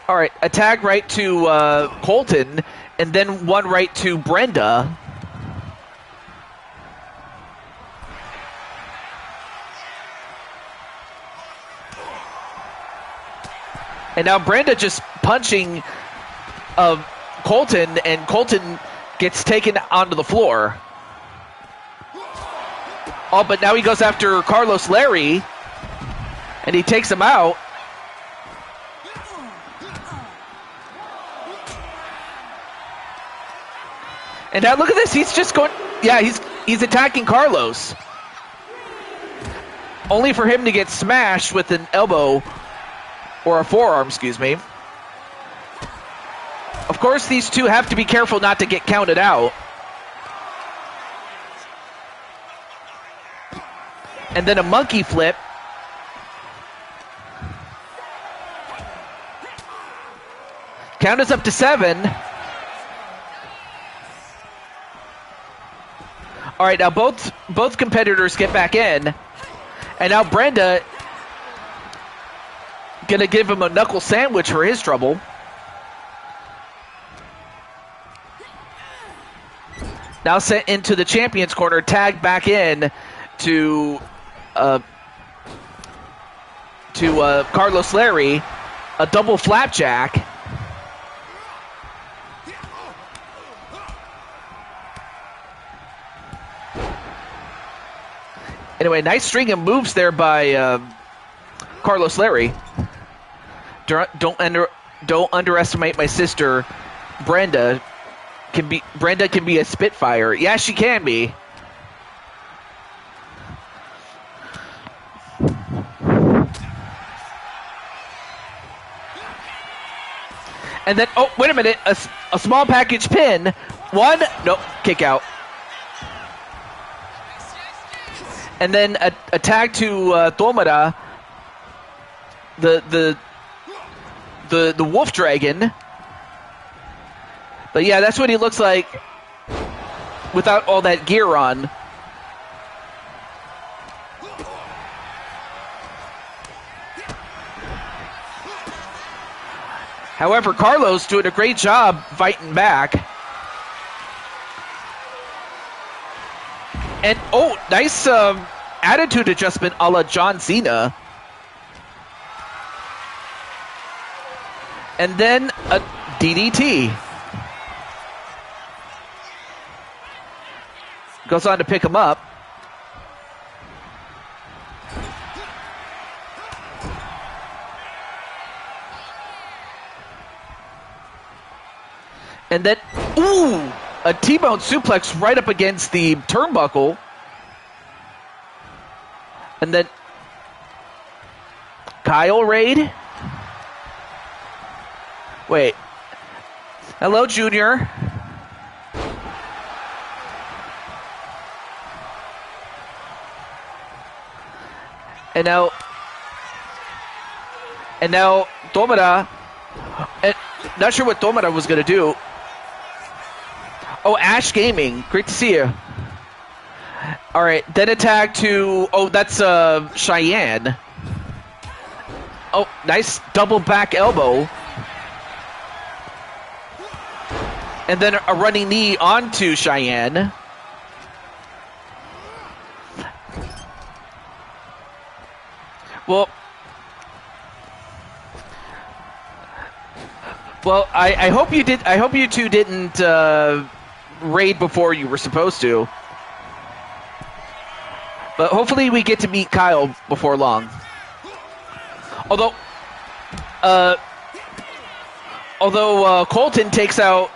All right, a tag right to Colton, and then one right to Brenda. And now Brenda just punching Colton, and Colton gets taken onto the floor. Oh, but now he goes after Carlos Larry, and he takes him out. And now look at this. He's just going. Yeah, he's attacking Carlos. Only for him to get smashed with an elbow or a forearm, excuse me. Of course, these two have to be careful not to get counted out. And then a monkey flip. Count is up to 7. All right, now both competitors get back in, and now Brenda gonna give him a knuckle sandwich for his trouble. Now sent into the Champions Corner, tagged back in to Carlos Larry, a double flapjack. Anyway, nice string of moves there by Carlos Larry. Don't underestimate my sister, Brenda. Brenda can be a spitfire. Yeah, she can be. And then, oh, wait a minute, a small package pin. One, no, kick out. And then a tag to Tomura, the Wolf Dragon. But yeah, that's what he looks like without all that gear on. However, Carlos doing a great job fighting back. And, oh, nice attitude adjustment a la John Cena. And then a DDT. Goes on to pick him up. And then, ooh, a T-bone suplex right up against the turnbuckle. And then Kyle Raid. Wait. Hello, Junior. And now Tomura. And not sure what Tomura was going to do. Oh, Ash Gaming. Great to see you. All right, then a tag to... Oh, that's Cheyenne. Oh, nice double back elbow. And then a running knee onto Cheyenne. Well, I hope you did. I hope you two didn't raid before you were supposed to. But hopefully we get to meet Kyle before long. Although Colton takes out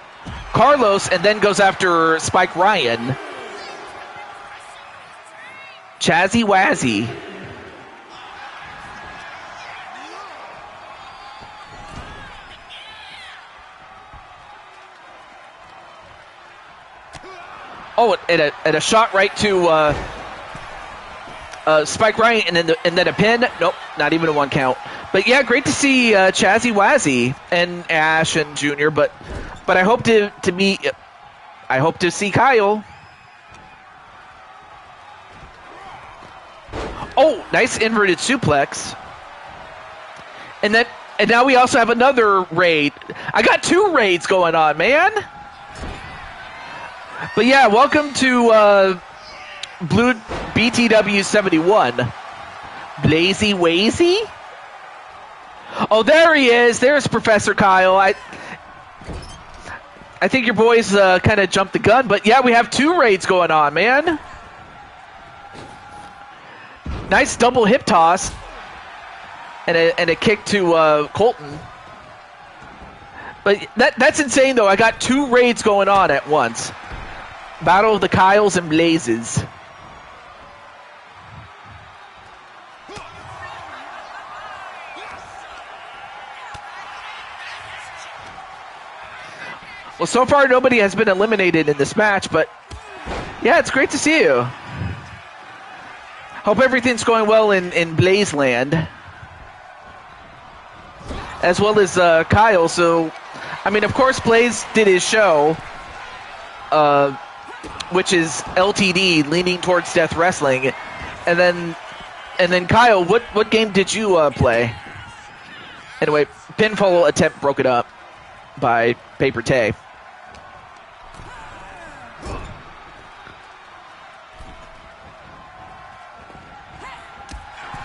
Carlos and then goes after Spike Ryan. Chazzy Wazzy. Oh, and a shot right to Spike Ryan, and then a pin. Nope, not even a 1 count. But yeah, great to see Chazzy Wazzy and Ash and Junior. But I hope to see Kyle. Oh, nice inverted suplex. And now we also have another raid. I got 2 raids going on, man. But yeah, welcome to Blue BTW 71. Blazy Wazy? Oh, there he is. There's Professor Kyle. I think your boys kind of jumped the gun, but yeah, we have 2 raids going on, man. Nice double hip toss and a kick to Colton. But that's insane, though. I got 2 raids going on at once. Battle of the Kyles and Blazes. Well, so far nobody has been eliminated in this match, but yeah, it's great to see you. Hope everything's going well in Blaze Land, as well as Kyle. So, I mean, of course, Blaze did his show, which is LTD, Leaning Towards Death Wrestling, and then Kyle, what game did you play? Anyway, pinfall attempt broke it up by Paper Tay.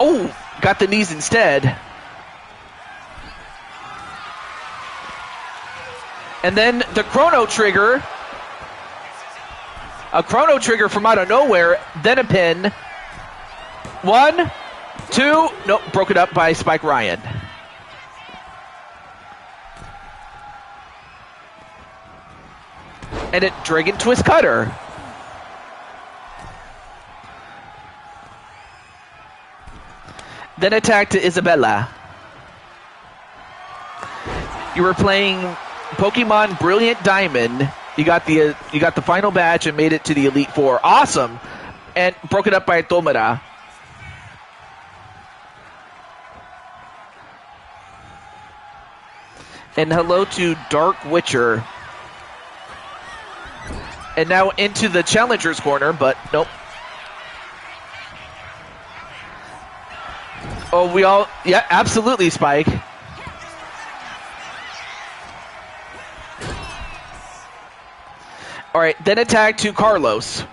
Oh, got the knees instead. And then the chrono trigger. A chrono trigger from out of nowhere. Then a pin. 1, 2. Nope, broke it up by Spike Ryan. And a Dragon Twist Cutter. Then attack to Isabella. You were playing Pokemon Brilliant Diamond. You got the final badge and made it to the Elite Four. Awesome. And broke it up by Tomura. And hello to Dark Witcher. And now into the Challenger's Corner, but nope. Oh, yeah, absolutely, Spike. All right, then attack to Carlos.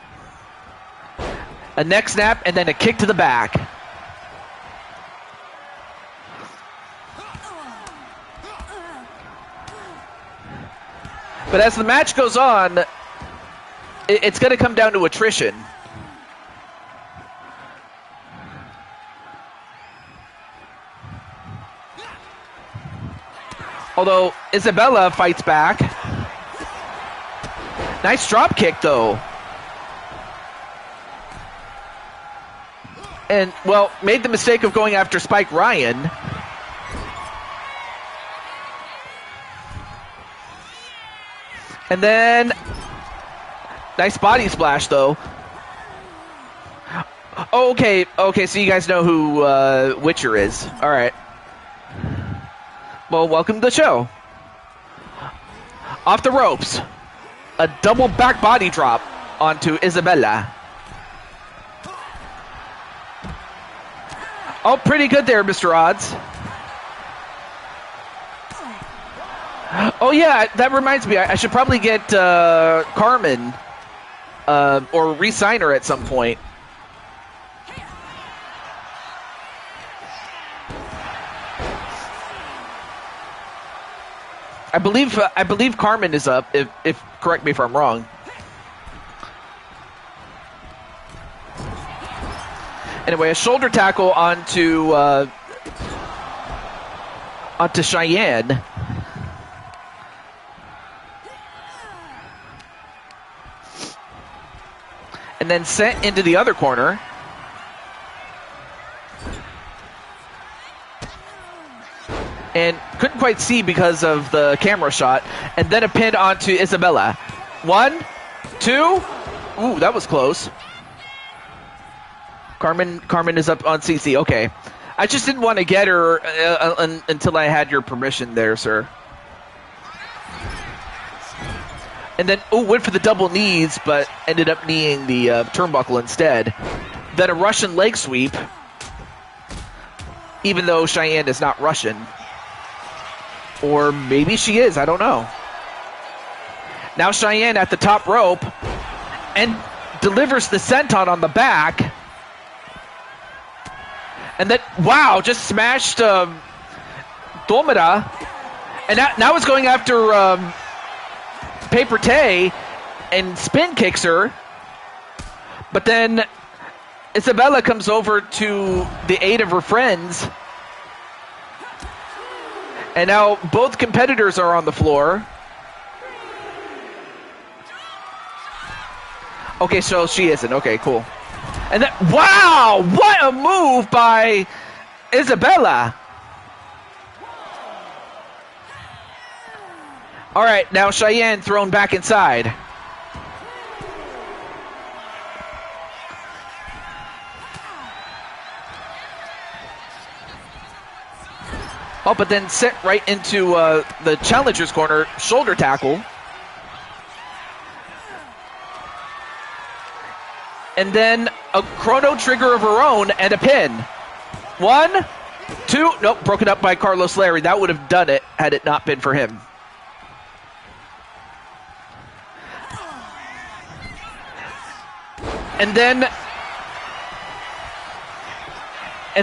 A neck snap and then a kick to the back. But as the match goes on, it's going to come down to attrition. Although Isabella fights back. Nice drop kick, though. And, well, made the mistake of going after Spike Ryan. And then, nice body splash, though. Okay, so you guys know who Witcher is. All right. Well, welcome to the show. Off the ropes. A double back body drop onto Isabella. Oh, pretty good there, Mr. Odds. Oh, yeah, that reminds me. I should probably get Carmen or re-sign her at some point. I believe Carmen is up. If correct me if I'm wrong. Anyway, a shoulder tackle onto Cheyenne. And then sent into the other corner. And couldn't quite see because of the camera shot. And then a pin onto Isabella. 1, 2. Ooh, that was close. Carmen is up on CC. Okay. I just didn't want to get her until I had your permission there, sir. And then, went for the double knees, but ended up kneeing the turnbuckle instead. Then a Russian leg sweep, even though Cheyenne is not Russian. Or maybe she is, I don't know. Now Cheyenne at the top rope and delivers the senton on the back. And then, wow, just smashed Tomura. And now it's going after Paper Tay and spin kicks her. But then Isabella comes over to the aid of her friends. And now both competitors are on the floor. Okay, so she isn't. Okay, cool. And then, wow, what a move by Isabella. All right, now Cheyenne thrown back inside. Oh, but then sent right into the challenger's corner, shoulder tackle. And then a chrono trigger of her own and a pin. 1, 2, nope, broken up by Carlos Larry. That would have done it had it not been for him. And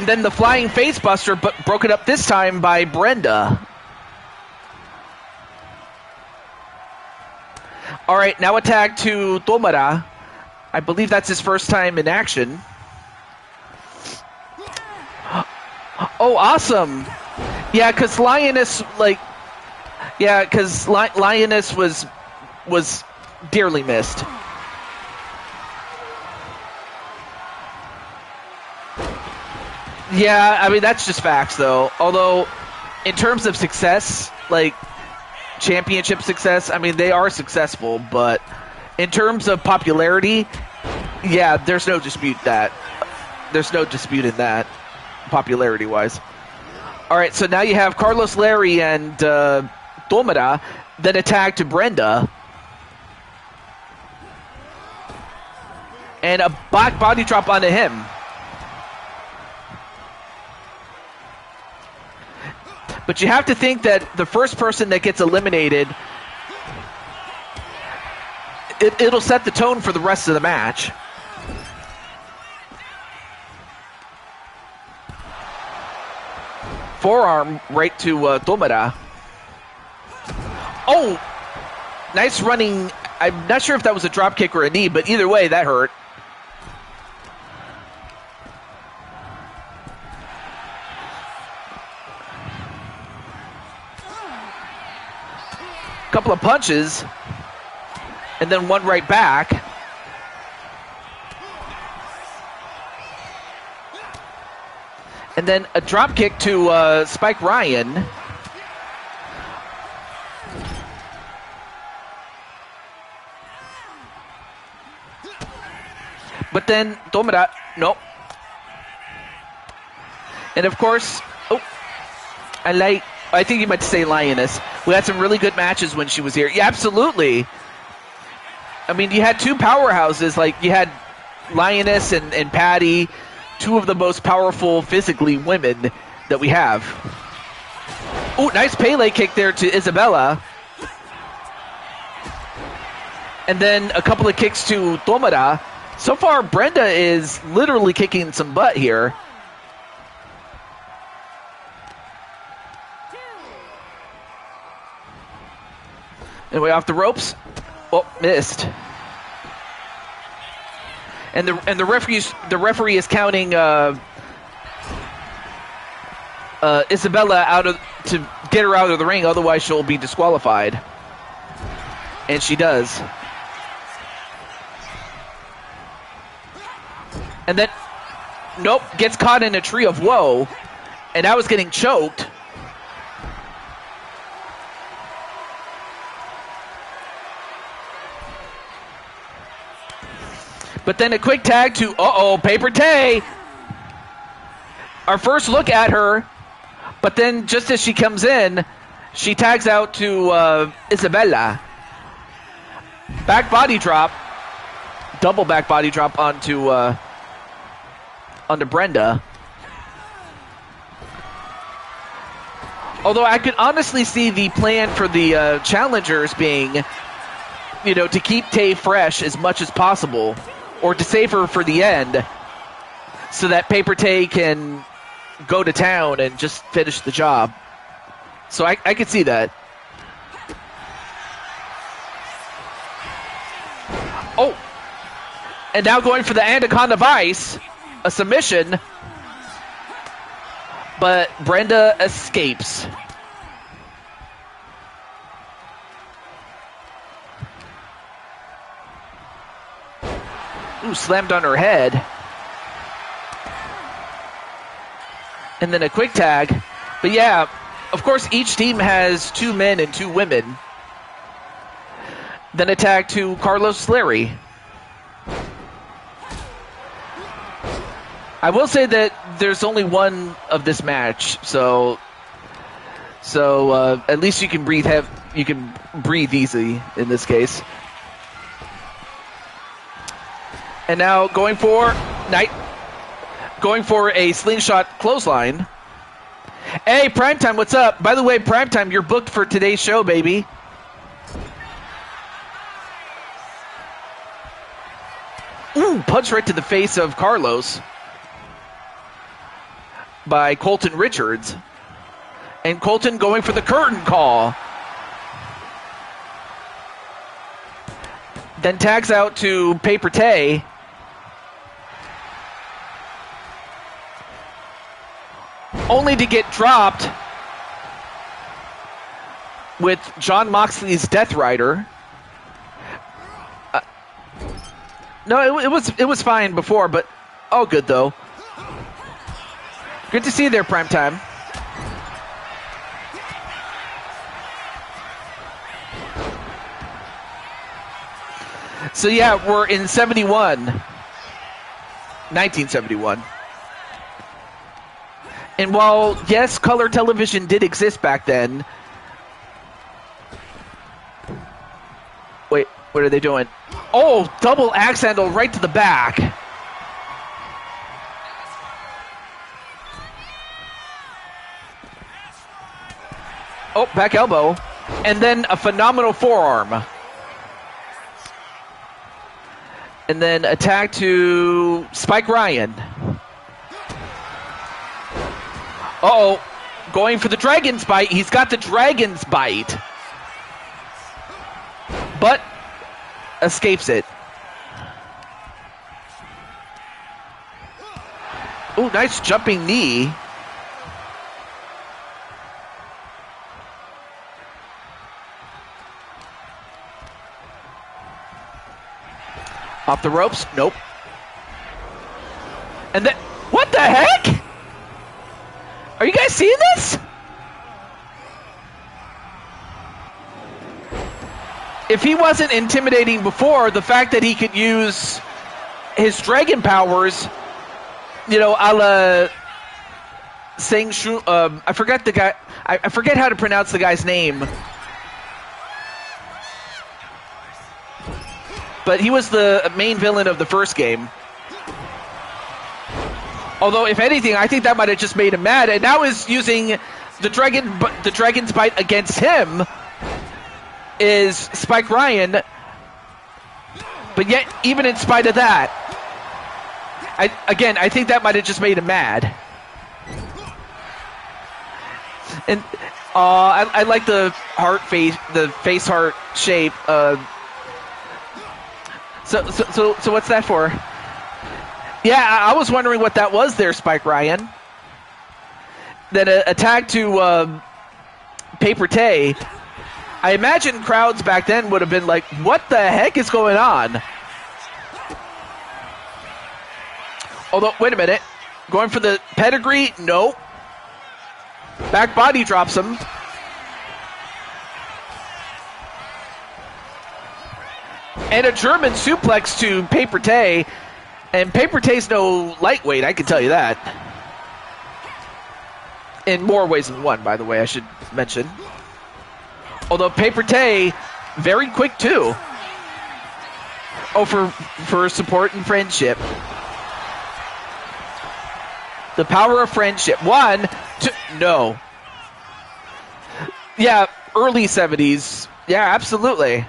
then the flying face buster, but broken up this time by Brenda. All right, now a tag to Tomura. I believe that's his first time in action. Oh, awesome. Yeah, because Lioness, Lioness was dearly missed. Yeah, I mean, that's just facts, though. Although, in terms of success, like championship success, I mean, they are successful, but in terms of popularity, yeah, there's no dispute in that, popularity-wise. All right, so now you have Carlos Larry and Tomura, then a tag to Brenda. And a back body drop onto him. But you have to think that the first person that gets eliminated, it'll set the tone for the rest of the match. Forearm right to Tomura. Oh, nice running. I'm not sure if that was a drop kick or a knee, but either way, that hurt. Couple of punches, and then one right back. And then a drop kick to Spike Ryan. But then Tomura, nope. And of course, I think you might say Lioness. We had some really good matches when she was here. Yeah, absolutely. I mean, you had two powerhouses. Like, you had Lioness and Patty, two of the most powerful physically women that we have. Oh, nice Pele kick there to Isabella. And then a couple of kicks to Tomura. So far, Brenda is literally kicking some butt here. Anyway, off the ropes. Oh, missed. And the referee is counting Isabella out of to get her out of the ring, otherwise she'll be disqualified. And she does. And then, nope, gets caught in a tree of woe, and now is getting choked. But then a quick tag to, Paper Tay. Our first look at her, but then just as she comes in, she tags out to Isabella. Back body drop. Double back body drop onto Brenda. Although I could honestly see the plan for the challengers being, to keep Tay fresh as much as possible, or to save her for the end, so that Paper Tay can go to town and just finish the job. So I could see that. Oh! And now going for the Anaconda Vice, a submission, but Brenda escapes. Ooh, slammed on her head. And then a quick tag. But yeah, of course each team has 2 men and 2 women. Then a tag to Carlos Sleri. I will say that there's only one of this match, so at least you can breathe easy in this case. And now going for a slingshot clothesline. Hey, Primetime, what's up? By the way, Primetime, you're booked for today's show, baby. Ooh, punch right to the face of Carlos by Colton Richards. And Colton going for the curtain call. Then tags out to Paper Tay. Only to get dropped with Jon Moxley's Death Rider. No, it was fine before, but all good though. Good to see you there, Primetime. So yeah, we're in 1971. And while, yes, color television did exist back then. Wait, what are they doing? Oh, double axe handle right to the back. Oh, back elbow. And then a phenomenal forearm. And then attack to Spike Ryan. Uh-oh. Going for the Dragon's Bite. He's got the Dragon's Bite. But escapes it. Ooh, nice jumping knee. Off the ropes? Nope. And then, what the heck? Are you guys seeing this? If he wasn't intimidating before, the fact that he could use his dragon powers, a la Sang Shu, I forgot the guy, I forget how to pronounce the guy's name. But he was the main villain of the first game. Although, if anything, I think that might have just made him mad. And now is using the Dragon's Bite against him is Spike Ryan. But yet, even in spite of that, I think that might have just made him mad. And I like the face heart shape. So what's that for? Yeah, I was wondering what that was there, Spike Ryan. Then a tag to Paper Tay. I imagine crowds back then would have been like, what the heck is going on? Although, wait a minute. Going for the pedigree? Nope. Back body drops him. And a German suplex to Paper Tay. And Paper Tay's no lightweight, I can tell you that. In more ways than one, by the way, I should mention. Although Paper Tay, very quick too. Oh, for support and friendship. The power of friendship. 1, 2, no. Yeah, early 70s. Yeah, absolutely.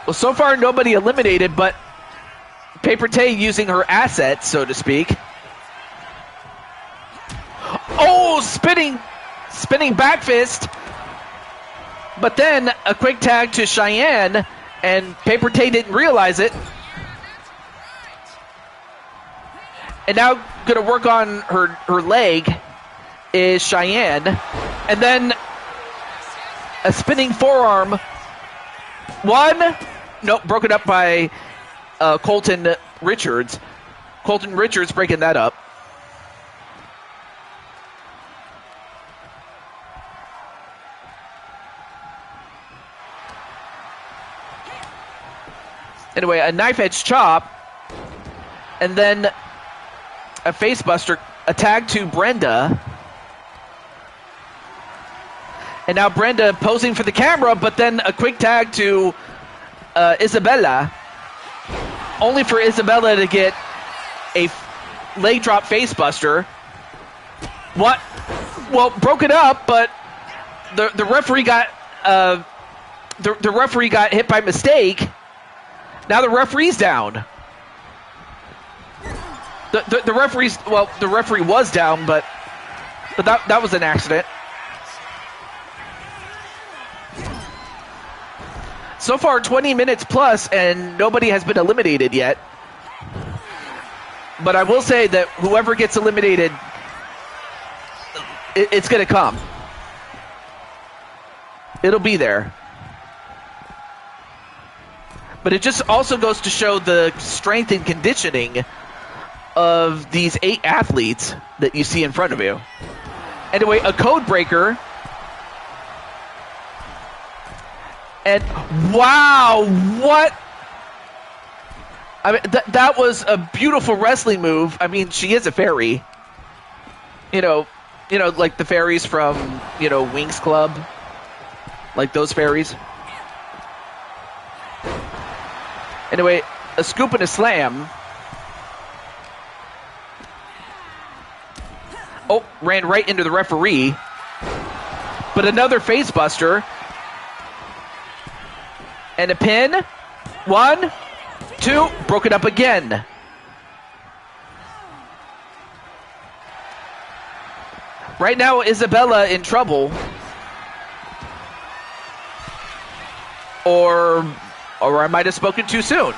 Well, so far nobody eliminated, but Paper Tay using her assets, so to speak. Oh, spinning back fist. But then a quick tag to Cheyenne, and Paper Tay didn't realize it. And now going to work on her leg is Cheyenne. And then a spinning forearm. 1. Nope, broken up by Colton Richards. Colton Richards breaking that up. Anyway, a knife edge chop. And then a face buster, a tag to Brenda. And now Brenda posing for the camera, but then a quick tag to Isabella. Only for Isabella to get a leg drop face buster. What? Well, broke it up, but the referee got the referee got hit by mistake. Now the referee's down. The referee's, well, the referee was down, but that was an accident. So far, 20 minutes plus, and nobody has been eliminated yet. But I will say that whoever gets eliminated, it's going to come. It'll be there. But it just also goes to show the strength and conditioning of these 8 athletes that you see in front of you. Anyway, a code breaker. And wow, what? I mean, that was a beautiful wrestling move. I mean, she is a fairy. You know, like the fairies from, Winx Club. Like those fairies. Anyway, a scoop and a slam. Oh, ran right into the referee. But another face buster. And a pin. 1, 2, broke it up again. Right now, Isabella in trouble. Or I might have spoken too soon.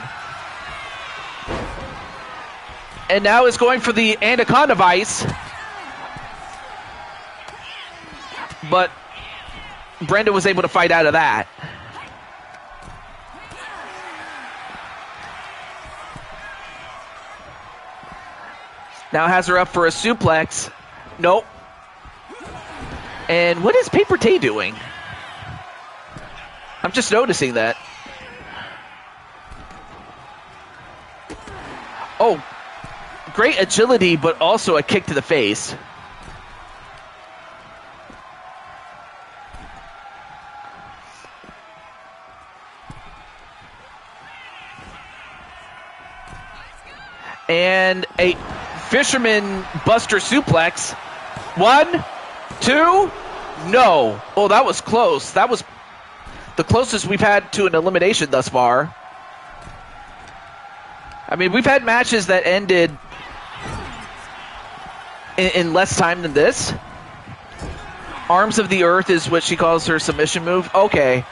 And now is going for the Anaconda Vice. But Brenda was able to fight out of that. Now has her up for a suplex. Nope. And what is Paper Tay doing? I'm just noticing that. Oh, great agility, but also a kick to the face. And a Fisherman Buster suplex. 1, 2, no. Oh, that was close. That was the closest we've had to an elimination thus far. I mean, we've had matches that ended in less time than this. Arms of the Earth is what she calls her submission move. Okay.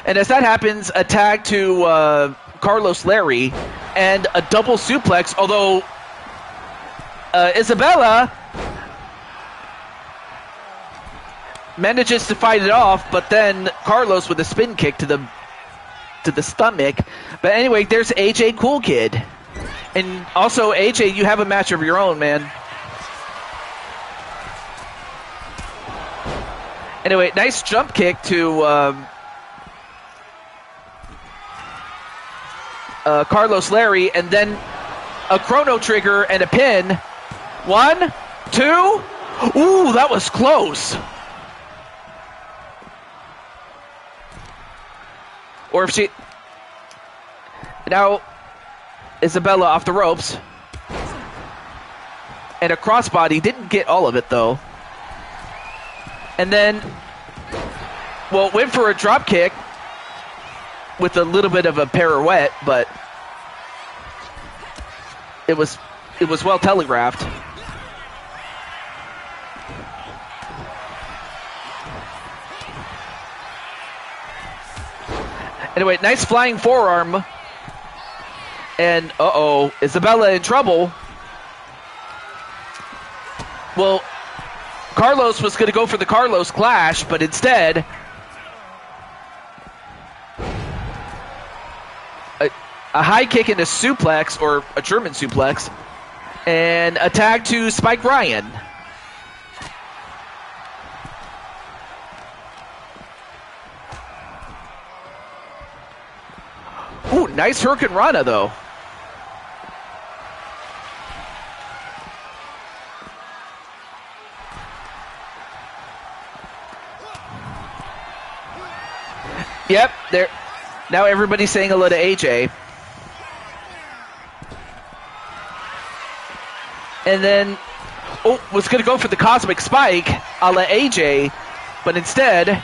And as that happens, a tag to Carlos Larry and a double suplex, although Isabella manages to fight it off, but then Carlos with a spin kick to the stomach. But anyway, there's AJ Cool Kid. And also, AJ, you have a match of your own, man. Anyway, nice jump kick to Carlos Larry, and then a chrono trigger and a pin. 1, 2. Ooh, that was close. Or if she... Now, Isabella off the ropes. And a crossbody. Didn't get all of it, though. And then, well, went for a drop kick with a little bit of a pirouette, but it was well telegraphed. Anyway, nice flying forearm. And, uh-oh, Isabella in trouble. Well, Carlos was going to go for the Carlos Clash, but instead, a high kick and a suplex, or a German suplex, and a tag to Spike Ryan. Ooh, nice Hurricane Rana, though. Yep, there. Now everybody's saying hello to AJ. And then, was going to go for the Cosmic Spike a la AJ, but instead,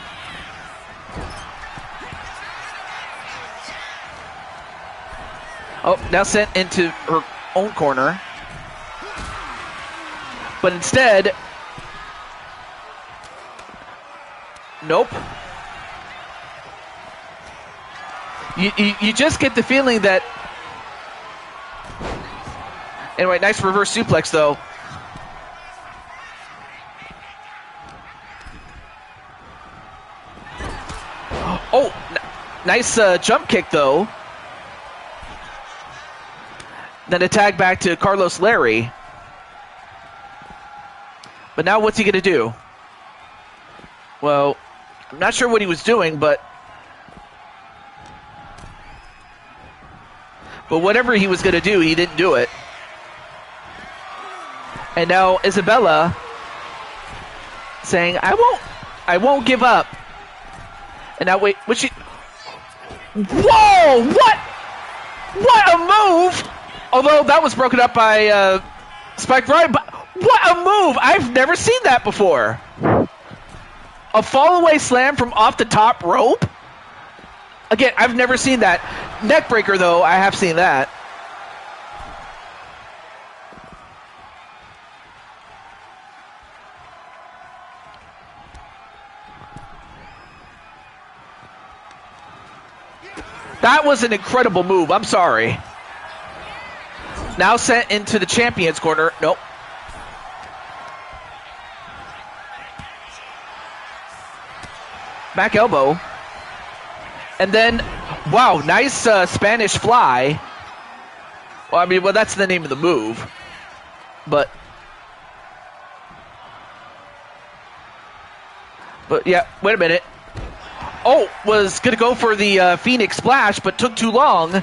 now sent into her own corner. But instead, nope. You just get the feeling that... Anyway, nice reverse suplex, though. Oh, nice jump kick, though. Then a tag back to Carlos Larry. But now what's he going to do? Well, I'm not sure what he was doing, but whatever he was going to do, he didn't do it. And now Isabella saying, I won't give up. And now wait, what's she? Whoa! What a move! Although that was broken up by Spike Ryan, but what a move! I've never seen that before. A fall-away slam from off the top rope? Again, I've never seen that. Neckbreaker, though, I have seen that. That was an incredible move. I'm sorry. Now sent into the champion's corner. Nope. Back elbow. And then, wow, nice Spanish fly. Well, I mean, that's the name of the move. But yeah, wait a minute. Oh, was going to go for the Phoenix Splash, but took too long.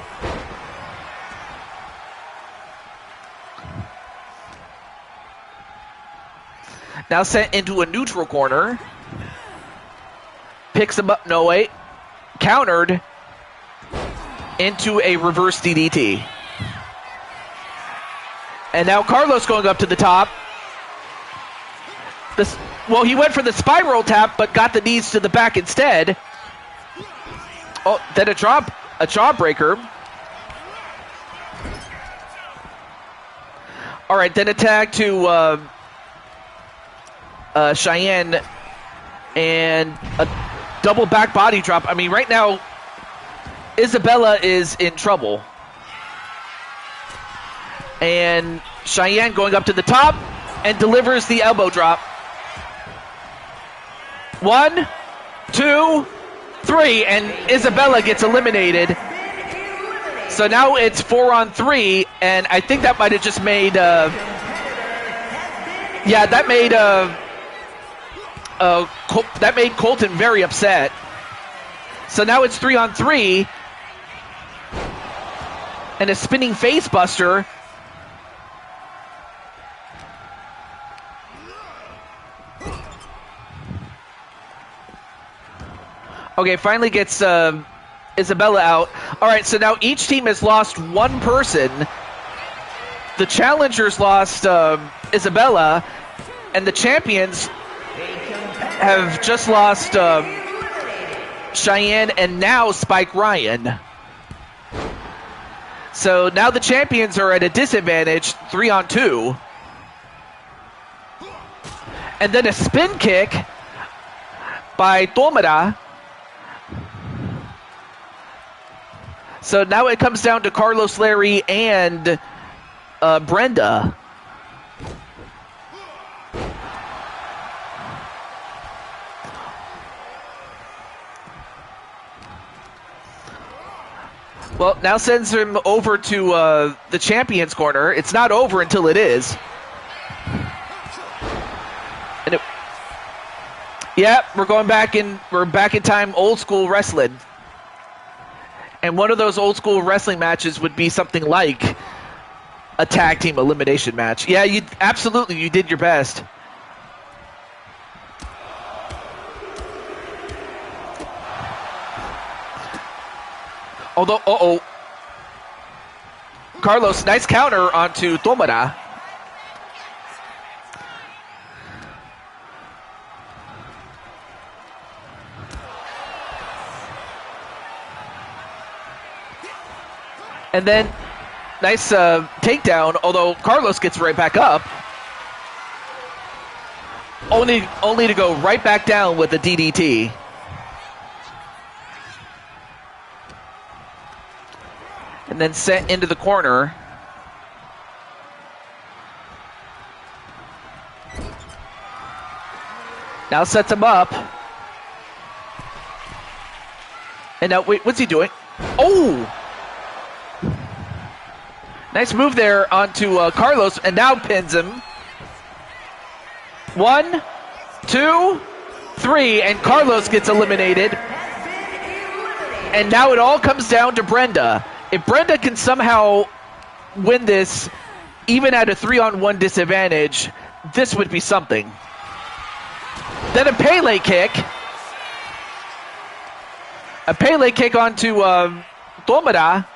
Now sent into a neutral corner. Picks him up, no wait. Countered into a reverse DDT. And now Carlos going up to the top. Well, he went for the spiral tap, but got the knees to the back instead. Oh, then a jawbreaker. All right, then a tag to Cheyenne and a double back body drop. I mean, right now, Isabella is in trouble. And Cheyenne going up to the top and delivers the elbow drop. 1, 2, 3, and Isabella gets eliminated. So now it's 4-on-3, and I think that might have just made, that made that made Colton very upset. So now it's 3-on-3. And a spinning face buster. Okay, finally gets Isabella out. All right, so now each team has lost one person. The challengers lost Isabella, and the champions have just lost Cheyenne and now Spike Ryan. So now the champions are at a disadvantage, 3-on-2. And then a spin kick by Tomura. So now it comes down to Carlos, Larry, and Brenda. Well, now sends him over to the champions corner. It's not over until it is. And we're back in time, old school wrestling. And one of those old school wrestling matches would be something like a tag team elimination match. Yeah, you did your best. Although, Carlos, nice counter onto Tomura. And then, nice takedown, although Carlos gets right back up. Only to go right back down with a DDT. And then sent into the corner. Now sets him up. And now, wait, what's he doing? Oh! Nice move there onto Carlos, and now pins him. 1, 2, 3, and Carlos gets eliminated. And now it all comes down to Brenda. If Brenda can somehow win this, even at a 3-on-1 disadvantage, this would be something. Then a Pele kick. A Pele kick onto Tomura.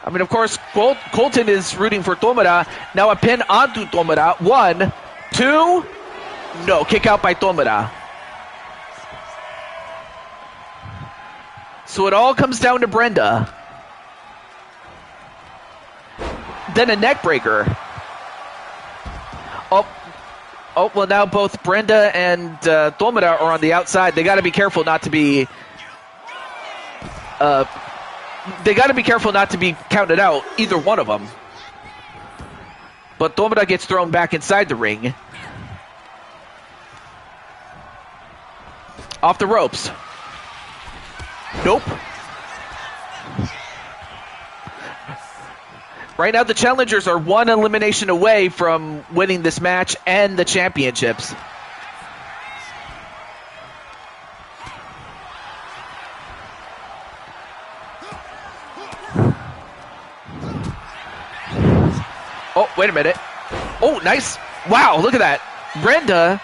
I mean, of course, Colton is rooting for Tomura. Now a pin onto Tomura. 1, 2. No, kick out by Tomura. So it all comes down to Brenda. Then a neck breaker. Oh, well, now both Brenda and Tomura are on the outside. They got to be careful not to be... They got to be careful not to be counted out, either one of them. But Tomura gets thrown back inside the ring. Off the ropes. Nope. Right now, the challengers are one elimination away from winning this match and the championships. Oh, wait a minute. Oh, nice. Wow, look at that. Brenda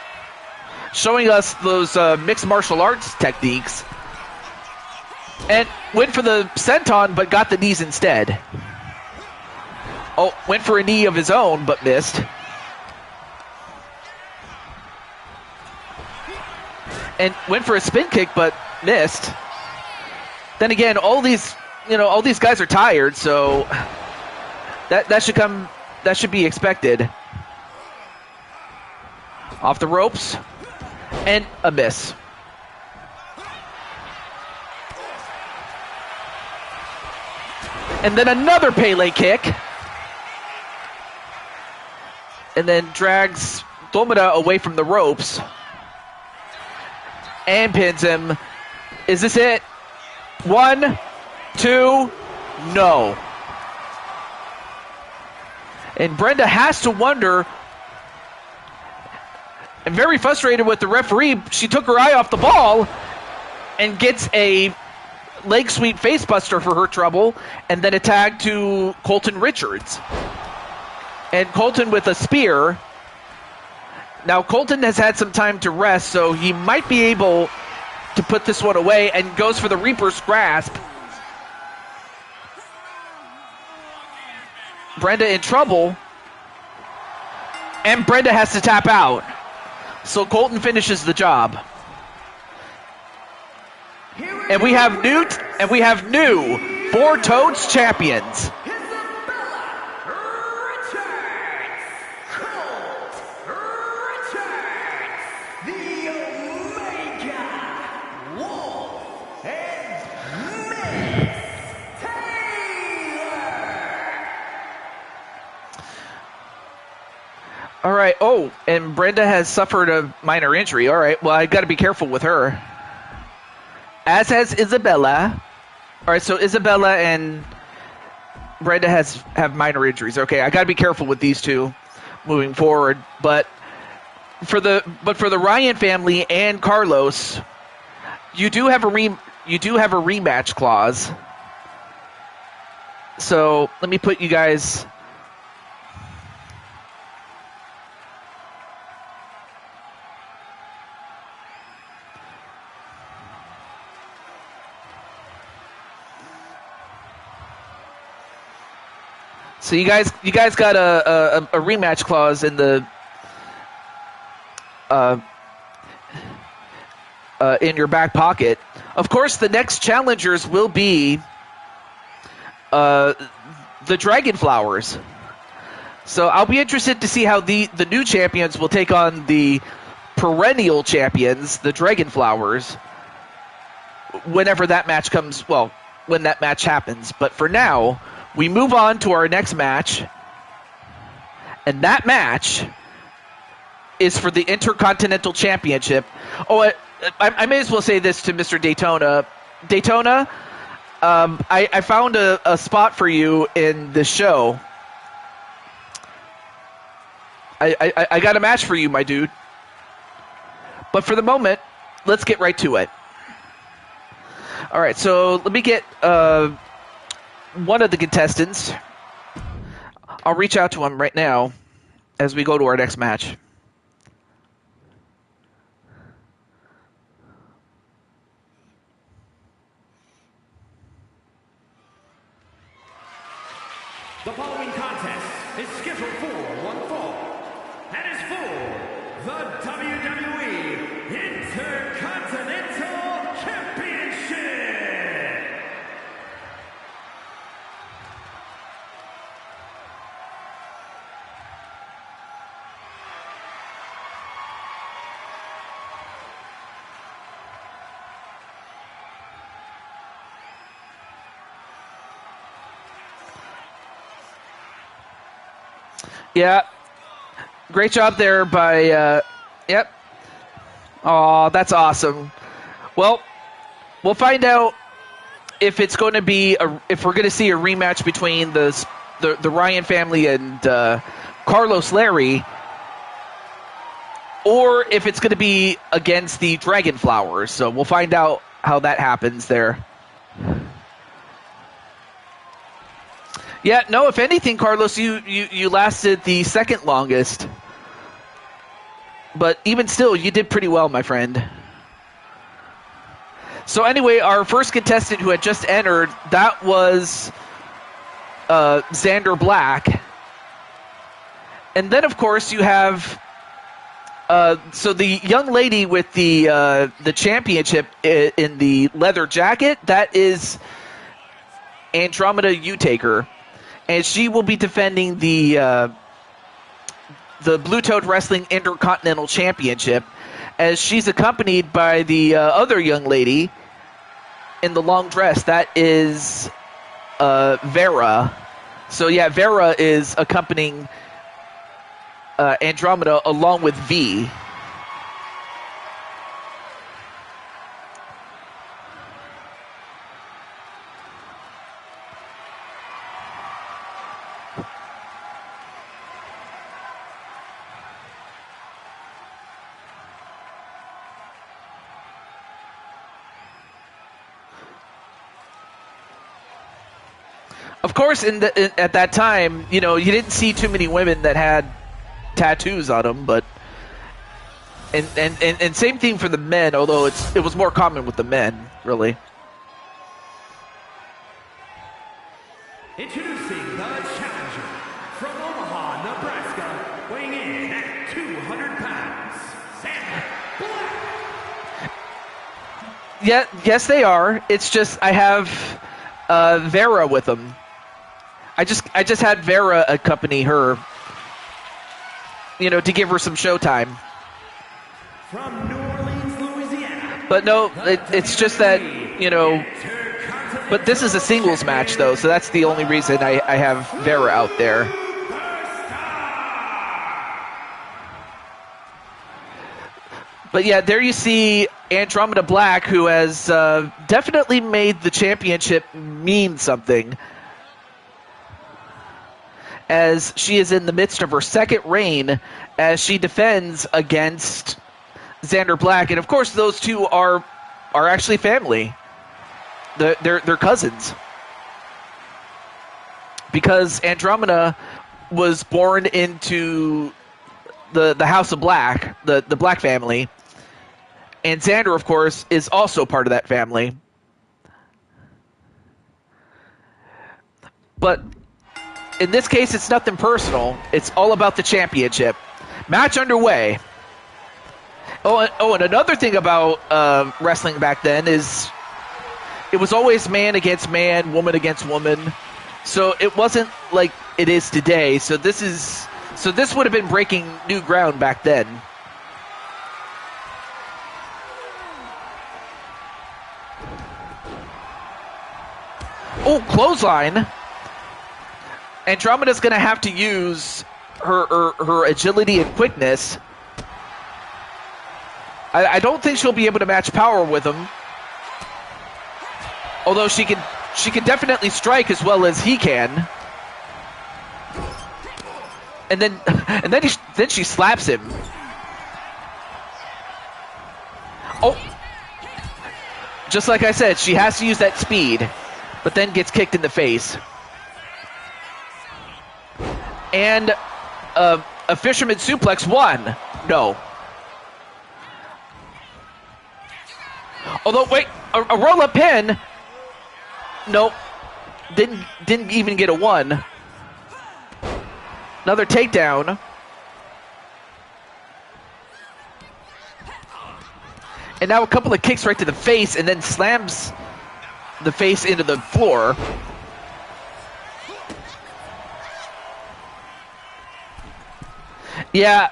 showing us those mixed martial arts techniques. And went for the senton, but got the knees instead. Oh, went for a knee of his own, but missed. And went for a spin kick, but missed. Then again, all these guys are tired, so that should be expected. Off the ropes, and a miss. And then another Pele kick. And then drags Tomura away from the ropes. And pins him. Is this it? 1, 2, no. And Brenda has to wonder. very frustrated with the referee. She took her eye off the ball and gets a leg sweep facebuster for her trouble, and then a tag to Colton Richards. And Colton with a spear. Now, Colton has had some time to rest, so he might be able to put this one away, and goes for the Reaper's Grasp. Brenda in trouble, and Brenda has to tap out. So Colton finishes the job. And we have new Four Toads champions. All right. Oh, and Brenda has suffered a minor injury. All right. Well, I got to be careful with her. As has Isabella. All right. So Isabella and Brenda have minor injuries. Okay. I got to be careful with these two moving forward. But for the Ryan family and Carlos, you do have a rematch clause. So let me put you guys. So you guys got a rematch clause in the in your back pocket. Of course, the next challengers will be the Dragon Flowers. So I'll be interested to see how the new champions will take on the perennial champions, the Dragon Flowers, whenever that match comes. Well, when that match happens. But for now, we move on to our next match, and that match is for the Intercontinental Championship. Oh, I may as well say this to Mr. Daytona. Daytona, I found a spot for you in the show. I got a match for you, my dude. But for the moment, let's get right to it. All right, so let me get one of the contestants. I'll reach out to him right now as we go to our next match. The following contest is scheduled for one fall and is for the WWE Intercontinental Championship. Yeah, great job there by, yep. Oh, that's awesome. Well, we'll find out if it's going to be, if we're going to see a rematch between the Ryan family and Carlos Larry, or if it's going to be against the Dragon Flowers. So we'll find out how that happens there. Yeah, no, if anything, Carlos, you lasted the second longest. But even still, you did pretty well, my friend. So anyway, our first contestant who had just entered, that was Xander Black. And then, of course, you have... so the young lady with the championship in the leather jacket, that is Andromeda Utaker. And she will be defending the Blue Toad Wrestling Intercontinental Championship, as she's accompanied by the other young lady in the long dress. That is Vera. So yeah, Vera is accompanying Andromeda along with V. Of course, at that time, you didn't see too many women that had tattoos on them, but and same thing for the men, although it was more common with the men, really. Introducing the challenger from Omaha, Nebraska, weighing in at 200 pounds, Xander Black. Yes, they are. It's just I have Vera with them. I just had Vera accompany her, to give her some showtime. From New Orleans, Louisiana. But no, it's just that, but this is a singles match, though, so that's the only reason I have Vera out there. But yeah, there you see Andromeda Black, who has definitely made the championship mean something, as she is in the midst of her second reign as she defends against Xander Black. And of course, those two are actually family. They're cousins. Because Andromeda was born into the House of Black, the Black family. And Xander, of course, is also part of that family. But in this case, it's nothing personal. It's all about the championship. Match underway. Oh, and another thing about wrestling back then is it was always man against man, woman against woman. So it wasn't like it is today. So this would have been breaking new ground back then. Oh, clothesline. Andromeda's going to have to use her agility and quickness. I don't think she'll be able to match power with him. Although she can definitely strike as well as he can. And then she slaps him. Oh. Just like I said, she has to use that speed, but then gets kicked in the face. And a fisherman suplex, one. No. Although, wait, a roll-up pin. Nope. Didn't even get a one. Another takedown. And now a couple of kicks right to the face, and then slams the face into the floor. Yeah,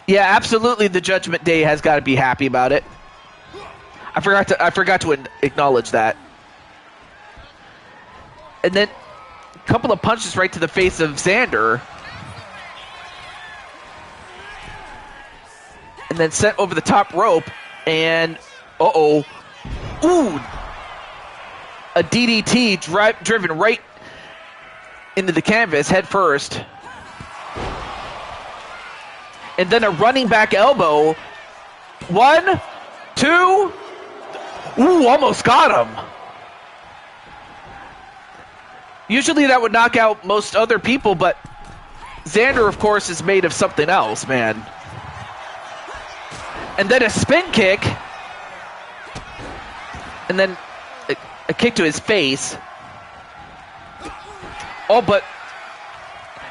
absolutely. The Judgment Day has got to be happy about it. I forgot to acknowledge that. And then a couple of punches right to the face of Xander. And then sent over the top rope. And, ooh. A DDT driven right into the canvas, head first. And then a running back elbow. 1, 2. Ooh, almost got him. Usually that would knock out most other people, but Xander, of course, is made of something else, man. And then a spin kick. And then a kick to his face. Oh, but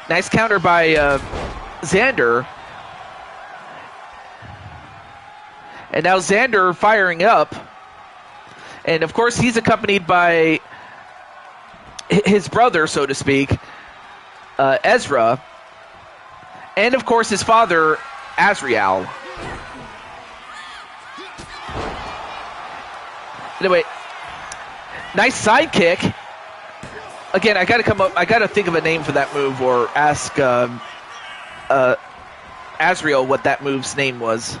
nice counter by Xander. And now Xander firing up. And, of course, he's accompanied by his brother, so to speak, Ezra. And, of course, his father, Azrael. Anyway, nice side kick. Again, I gotta think of a name for that move, or ask Azrael what that move's name was.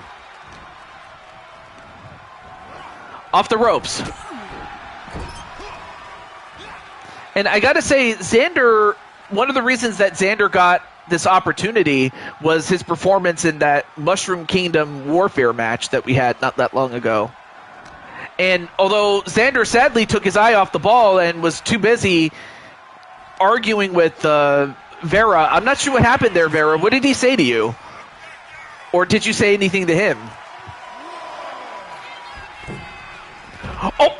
Off the ropes. And I gotta say, Xander, one of the reasons that Xander got this opportunity was his performance in that Mushroom Kingdom Warfare match that we had not that long ago. And although Xander sadly took his eye off the ball and was too busy arguing with Vera. I'm not sure what happened there, Vera. What did he say to you? Or did you say anything to him? Oh!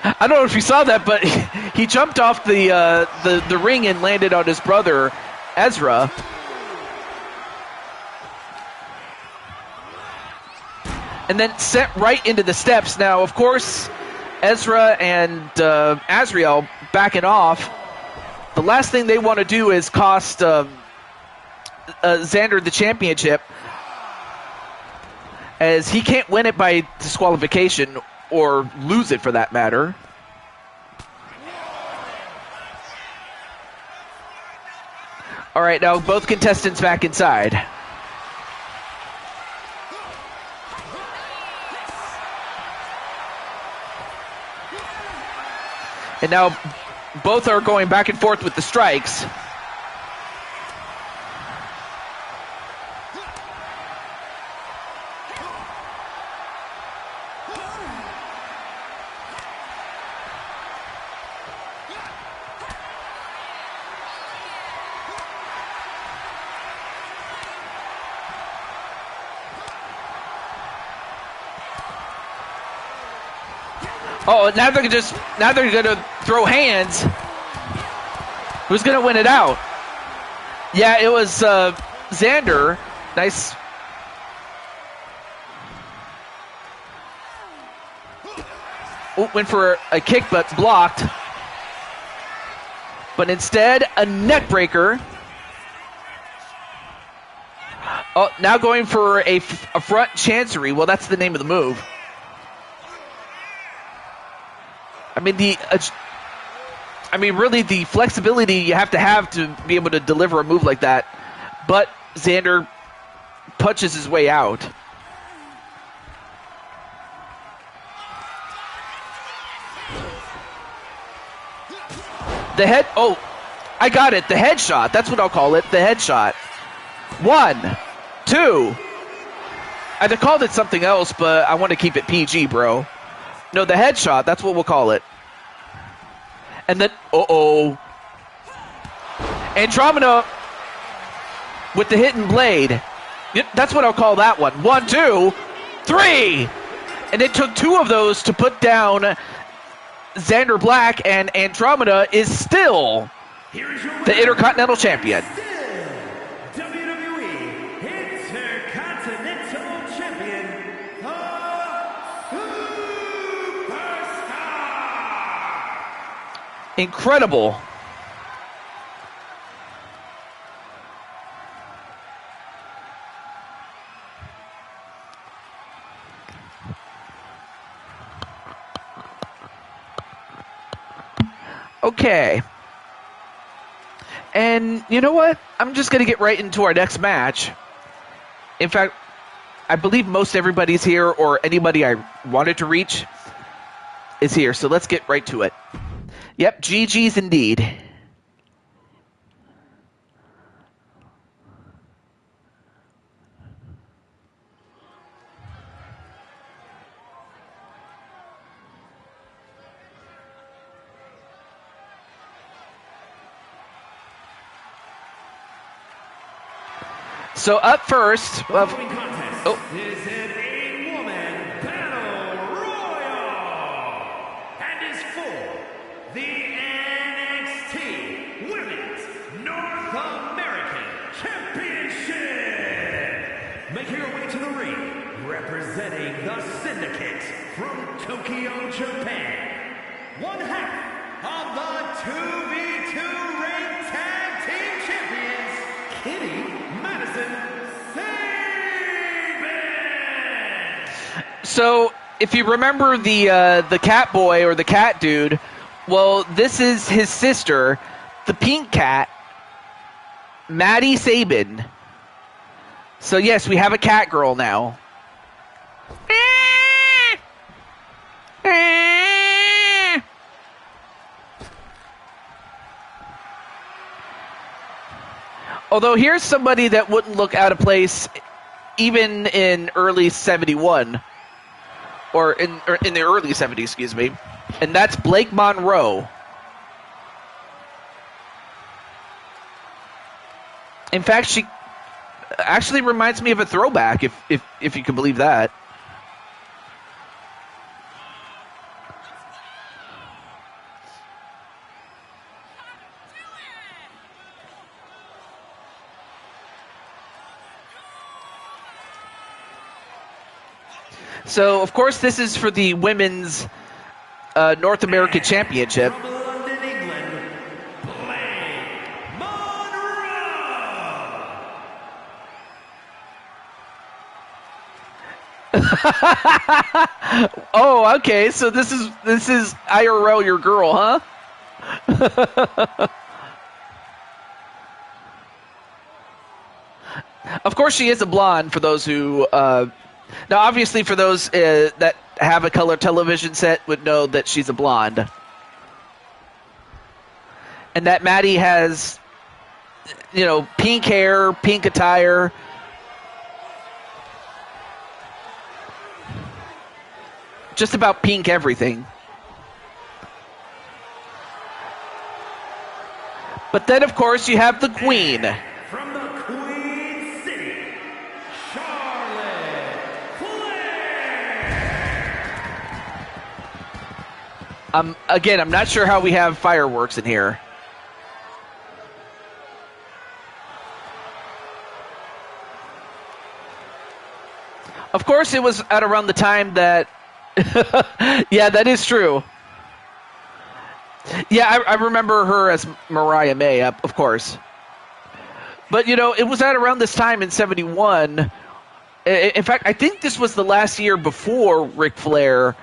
I don't know if you saw that, but he jumped off the ring and landed on his brother, Ezra. And then sent right into the steps. Now, of course, Ezra and Azrael backing off. The last thing they want to do is cost Xander the championship, as he can't win it by disqualification, or lose it for that matter. All right, now both contestants back inside. And now both are going back and forth with the strikes. Oh, now they're gonna throw hands. Who's gonna win it out? Yeah, it was Xander. Nice. Went for a kick, but blocked. But instead, a neck breaker. Oh, now going for a front chancery. Well, that's the name of the move. Really, the flexibility you have to be able to deliver a move like that. But Xander punches his way out. The head. Oh, I got it. The headshot. That's what I'll call it. The headshot. 1, 2. I'd have called it something else, but I want to keep it PG, bro. No, the headshot. That's what we'll call it. And then, Andromeda with the hidden blade. Yep, that's what I'll call that one. 1, 2, 3. And it took 2 of those to put down Xander Black, and Andromeda is still the Intercontinental Champion. WWE Intercontinental Champion, the Superstar. Incredible. Okay. And you know what? I'm just going to get right into our next match. In fact, I believe most everybody's here, or anybody I wanted to reach is here. So let's get right to it. Yep, GG's indeed. So up first, The following contest is an 8-woman battle royal and is for the NXT Women's North American Championship. Making her way to the ring, representing the Syndicate from Tokyo, Japan, one half of the 2v2 Ring Tag Team Champions, Kitty Madison Sabin. So if you remember the cat boy or the cat dude, well, this is his sister, the pink cat, Maddie Sabin. So yes, we have a cat girl now. Although here's somebody that wouldn't look out of place even in early 71. Or in the early 70s, excuse me. and that's Blake Monroe. In fact, she actually reminds me of a throwback, if you can believe that. So, of course, this is for the Women's North American Championship. From London, England, Blake Monroe. Oh, okay. So this is IRL your girl, huh? Of course, she is a blonde. For those who now, obviously, for those that have a color television set, would know that she's a blonde, and that Maddie has, pink hair, pink attire. Just about pink everything. But then, of course, you have the Queen. From the Queen City, Charlotte Flair. Again, I'm not sure how we have fireworks in here. Of course, it was at around the time that... Yeah, that is true. Yeah, I remember her as Mariah May, of course. But, it was at around this time in 71. In fact, I think this was the last year before Ric Flair,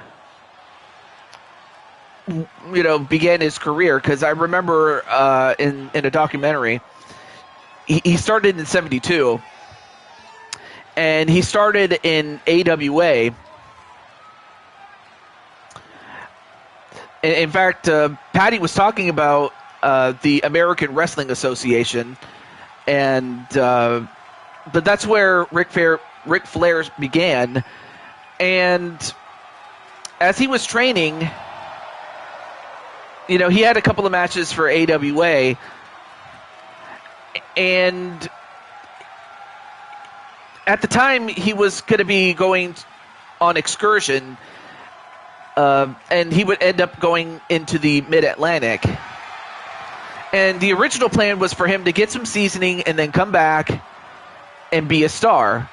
began his career. Because I remember in a documentary, he started in 72. And he started in AWA. In fact, Patty was talking about the American Wrestling Association, but that's where Ric Flair began. And as he was training, he had a couple of matches for AWA, and at the time he was going to be going on excursion. And he would end up going into the Mid-Atlantic. And the original plan was for him to get some seasoning and then come back and be a star.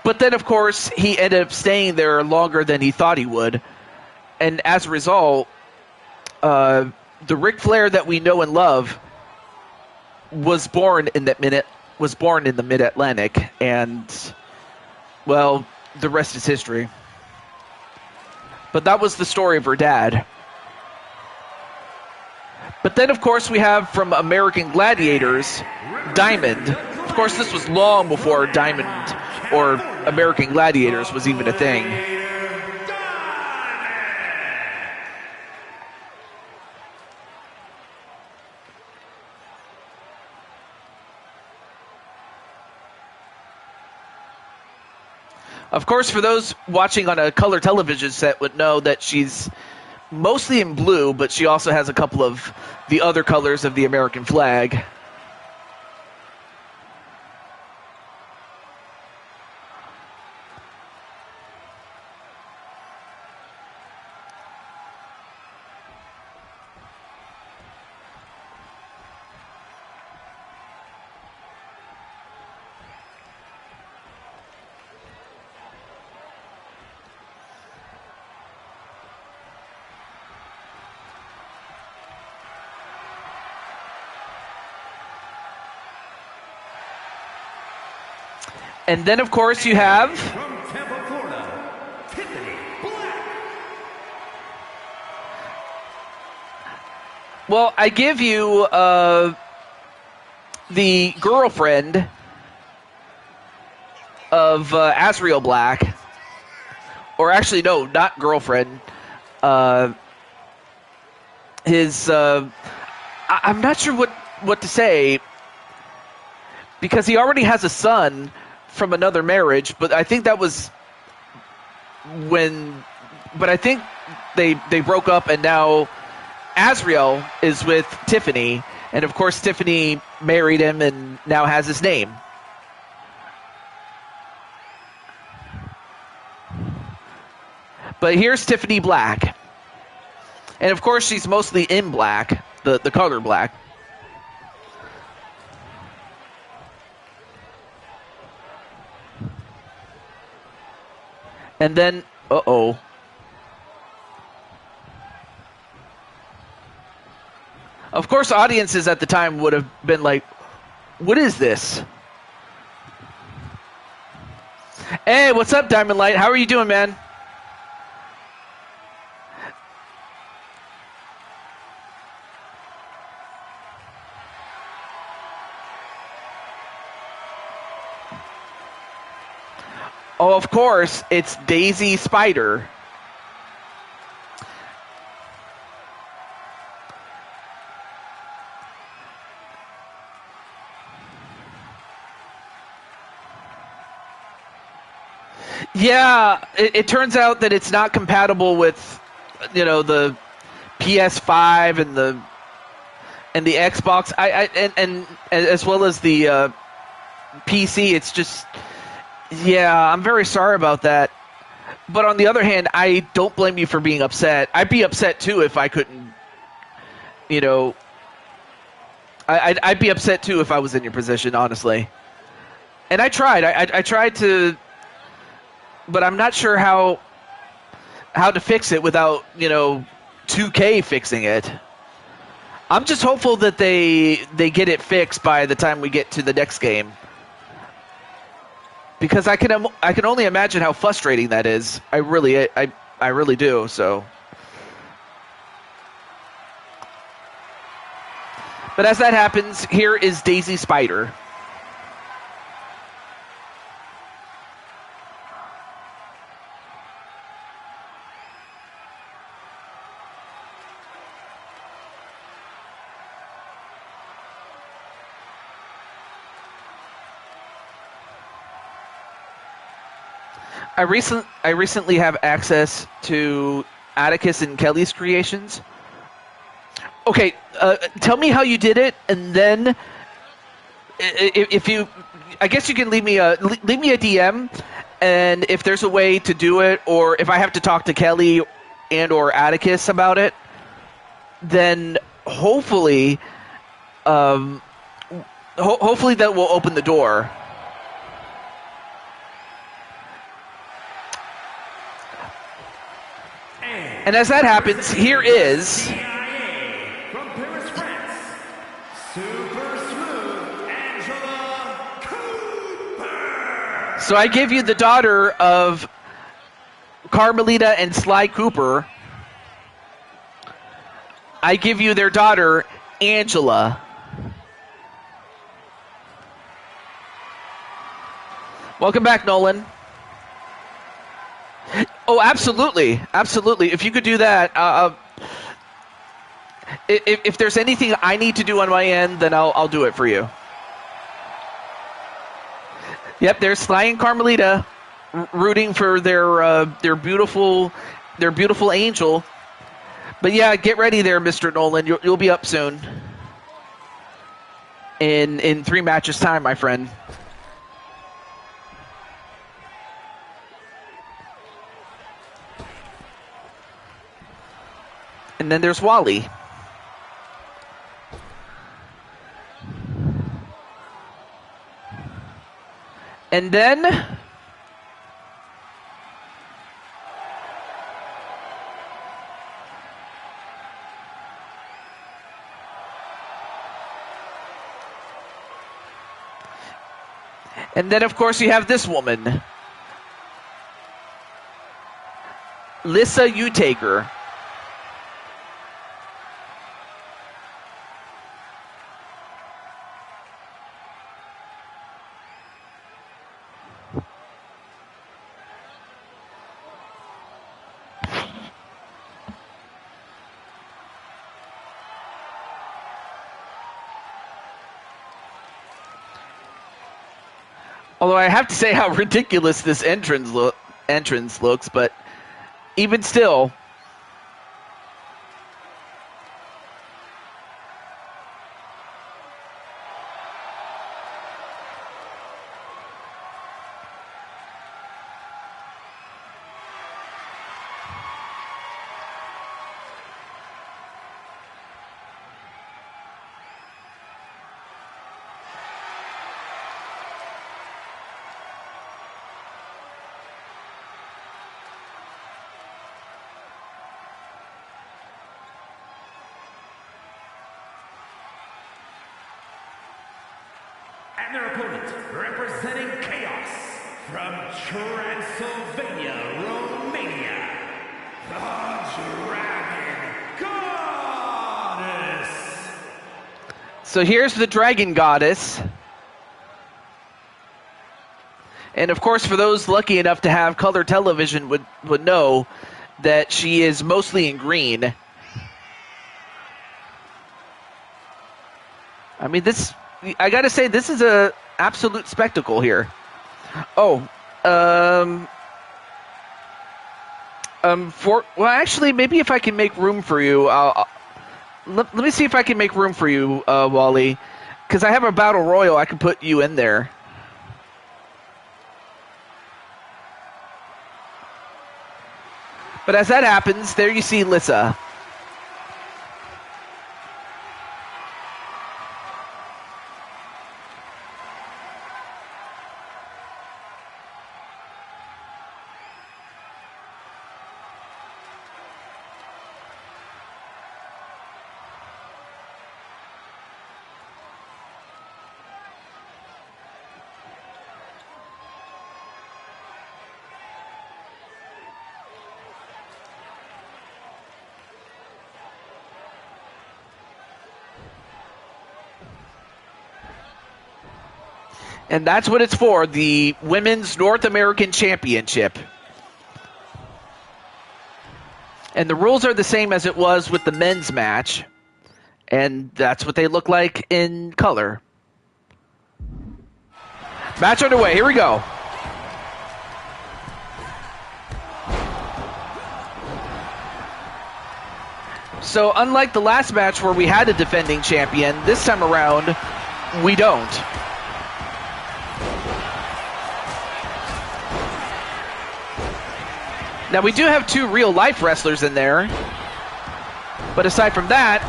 But then, of course, he ended up staying there longer than he thought he would. And as a result, the Ric Flair that we know and love was born in the Mid-Atlantic. And, well, the rest is history. But that was the story of her dad. But then, of course, we have from American Gladiators, Diamond. Of course, this was long before Diamond or American Gladiators was even a thing. Of course, for those watching on a color television set would know that she's mostly in blue, but she also has a couple of the other colors of the American flag. And then, of course, you have... From Tampa, Florida, Tiffany Black. Well, I give you the girlfriend of Azriel Black. Or actually, no, not girlfriend. His... I'm not sure what to say. Because he already has a son from another marriage, but I think that was when... But I think they broke up, and now Azrael is with Tiffany, and of course Tiffany married him and now has his name. But here's Tiffany Black. And of course she's mostly in black, the color black. And then, uh-oh. Of course, audiences at the time would have been like, what is this? Hey, what's up, Diamond Light? How are you doing, man? Oh, of course, it's Daisy Spider. Yeah, it turns out that it's not compatible with, the PS5 and the Xbox. And as well as the PC. It's just, yeah, I'm very sorry about that. But on the other hand, I don't blame you for being upset. I'd be upset too if I couldn't, I'd be upset too if I was in your position, honestly. And I tried. I tried to. But I'm not sure how to fix it without, 2K fixing it. I'm just hopeful that they get it fixed by the time we get to the next game. Because I can only imagine how frustrating that is. I really do, so. But as that happens, here is Daisy Spider. I recently have access to Atticus and Kelly's creations. Okay, tell me how you did it, and then if you, I guess you can leave me a DM, and if there's a way to do it, or if I have to talk to Kelly and or Atticus about it, then hopefully, hopefully that will open the door. And as that happens, here is from Paris, France, Super Smooth Angela Cooper. So I give you the daughter of Carmelita and Sly Cooper. I give you their daughter, Angela. Welcome back, Nolan. Oh, absolutely. Absolutely. If you could do that, if there's anything I need to do on my end, then I'll do it for you. Yep, there's Sly and Carmelita rooting for their beautiful angel. But yeah, get ready there, Mr. Nolan. You'll be up soon. In 3 matches time, my friend. And then there's Wally. And then of course you have this woman, Lissa Utaker. Although I have to say how ridiculous this entrance looks, but even still, And their opponent, representing Chaos from Transylvania, Romania, the Dragon Goddess. So here's the Dragon Goddess. And of course, for those lucky enough to have color television would know that she is mostly in green. I mean, I gotta say, this is a absolute spectacle here. Oh, actually, maybe if I can make room for you, let me see if I can make room for you, Wally, because I have a battle royal. I can put you in there. But as that happens, there you see Lissa. And that's what it's for, the Women's North American Championship. And the rules are the same as it was with the men's match. And that's what they look like in color. Match underway. Here we go. So unlike the last match where we had a defending champion, this time around, we don't. Now, we do have two real-life wrestlers in there. But aside from that,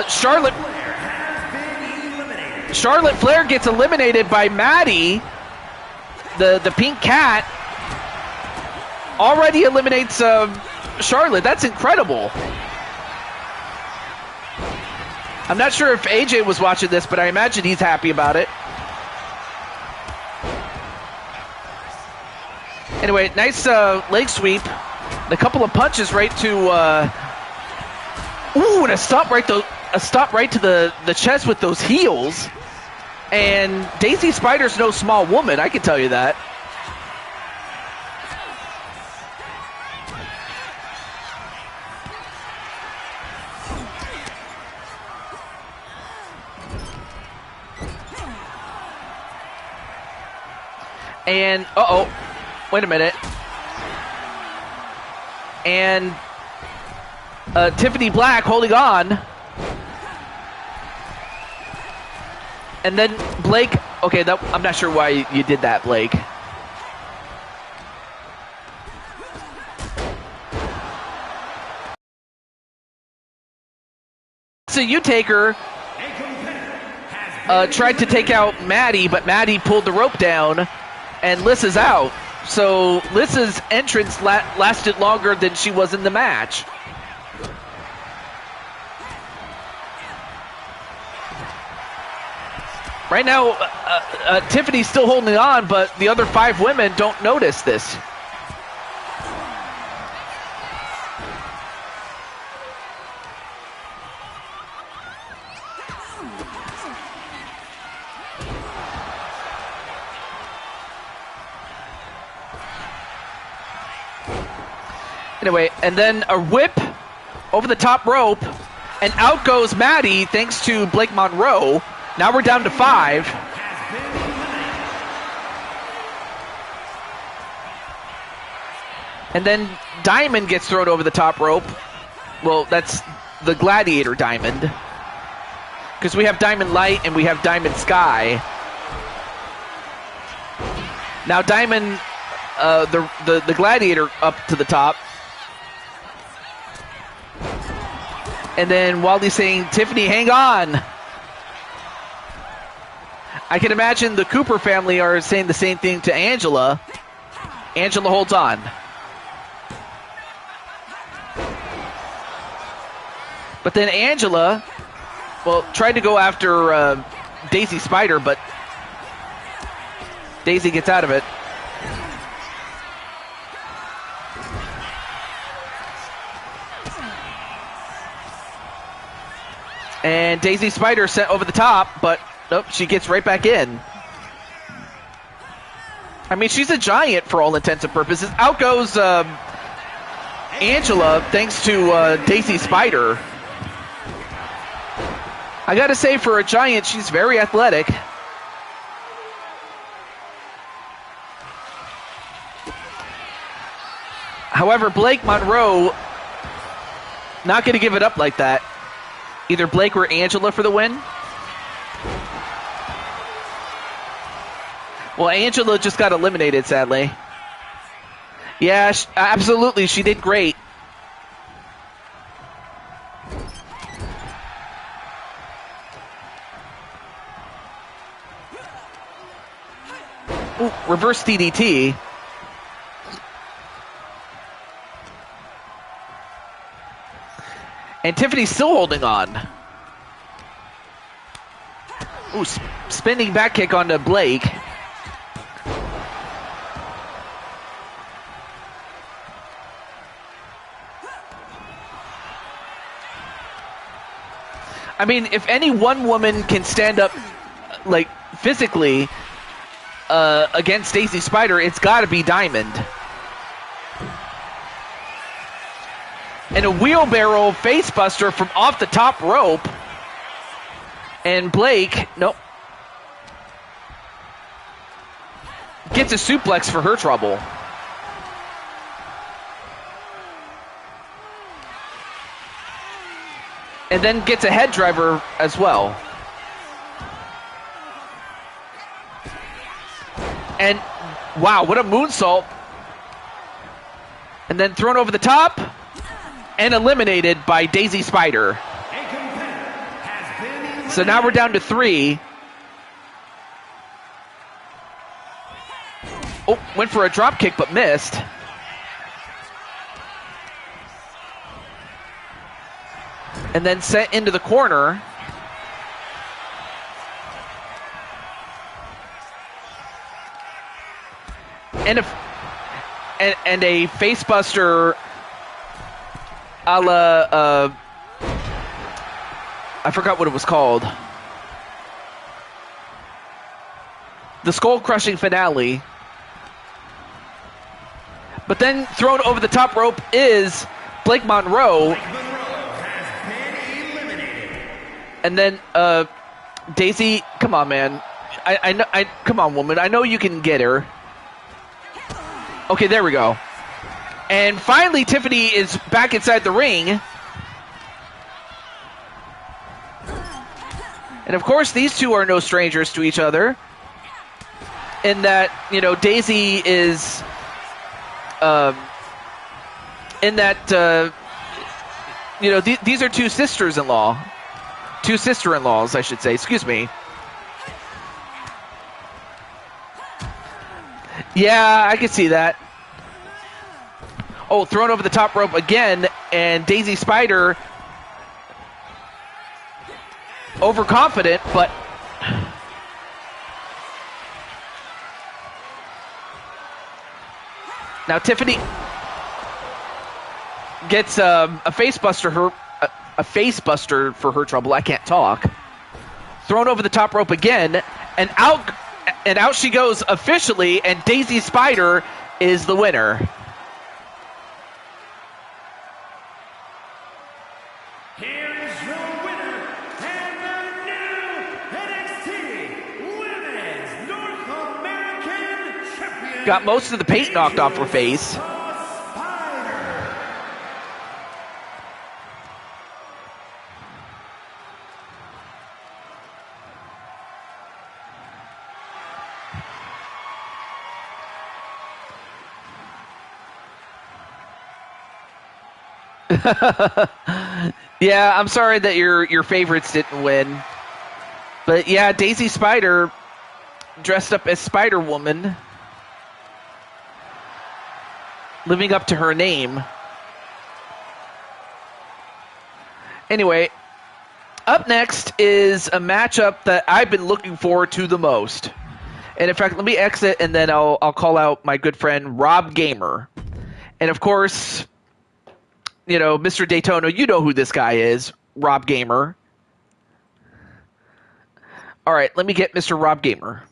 Charlotte Flair gets eliminated by Maddie. The pink cat already eliminates Charlotte. That's incredible. I'm not sure if AJ was watching this, but I imagine he's happy about it. Anyway, nice leg sweep. A couple of punches right to... and a stop right to the chest with those heels. And Daisy Spider's no small woman, I can tell you that. And, wait a minute. And Tiffany Black holding on. And then Blake, okay, I'm not sure why you did that, Blake. So you take her, tried to take out Maddie, but Maddie pulled the rope down, and Liz is out. So Liz's entrance lasted longer than she was in the match. Right now, Tiffany's still holding on, but the other 5 women don't notice this. Anyway, and then a whip over the top rope, and out goes Maddie thanks to Blake Monroe. Now we're down to 5. And then Diamond gets thrown over the top rope. Well, that's the Gladiator Diamond. Because we have Diamond Light and we have Diamond Sky. Now Diamond, the Gladiator up to the top. And then Waldy's saying, Tiffany, hang on. I can imagine the Cooper family are saying the same thing to Angela. Angela holds on. But then Angela, tried to go after Daisy Spider, but Daisy gets out of it. And Daisy Spider sent over the top, but nope, she gets right back in. I mean, she's a giant for all intents and purposes. Out goes Angela, thanks to Daisy Spider. I gotta say, for a giant, she's very athletic. However, Blake Monroe not gonna give it up like that. Either Blake or Angela for the win. Well, Angela just got eliminated, sadly. Yeah, absolutely, she did great. Ooh, reverse DDT. And Tiffany's still holding on. Ooh, spinning back kick onto Blake. I mean, if any one woman can stand up, like, physically against Daisy Spider, it's got to be Diamond. And a wheelbarrow facebuster from off the top rope. And Blake, nope, gets a suplex for her trouble. And then gets a head driver as well. And wow, what a moonsault. And then thrown over the top and eliminated by Daisy Spider. So now we're down to 3. Oh, went for a drop kick but missed. And then sent into the corner. And a facebuster a la I forgot what it was called. The skull crushing finale. But then thrown over the top rope is Blake Monroe. And then Daisy, come on, man. I come on, woman. I know you can get her. Okay, there we go. And finally, Tiffany is back inside the ring. And of course, these two are no strangers to each other. In that, you know, Daisy is, in that, you know, these are two sisters-in-law. Two sister-in-laws, I should say. Excuse me. Yeah, I can see that. Oh, thrown over the top rope again, and Daisy Spider overconfident, but now Tiffany gets a facebuster for her trouble. I can't talk. Thrown over the top rope again, and out she goes officially, and Daisy Spider is the winner. Here is your winner and the new NXT Women's North American Champion. Got most of the paint knocked off her face. Yeah, I'm sorry that your favorites didn't win. But yeah, Daisy Spider dressed up as Spider-Woman, living up to her name. Anyway, Up next is a matchup that I've been looking forward to the most. And in fact, let me exit and then I'll call out my good friend Rob Gamer. And of course, you know, Mr. Daytona, you know who this guy is, Rob Gamer. All right, let me get Mr. Rob Gamer.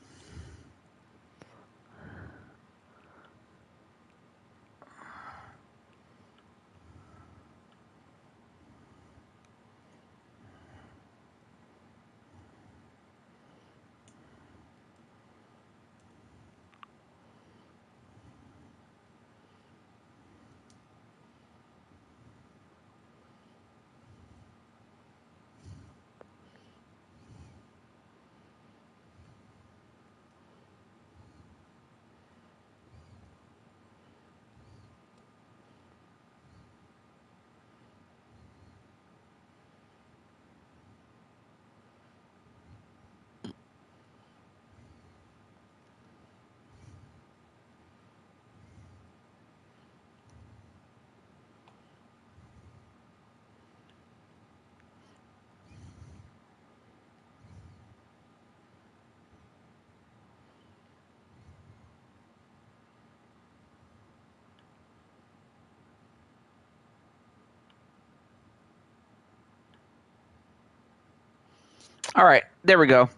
All right, there we go.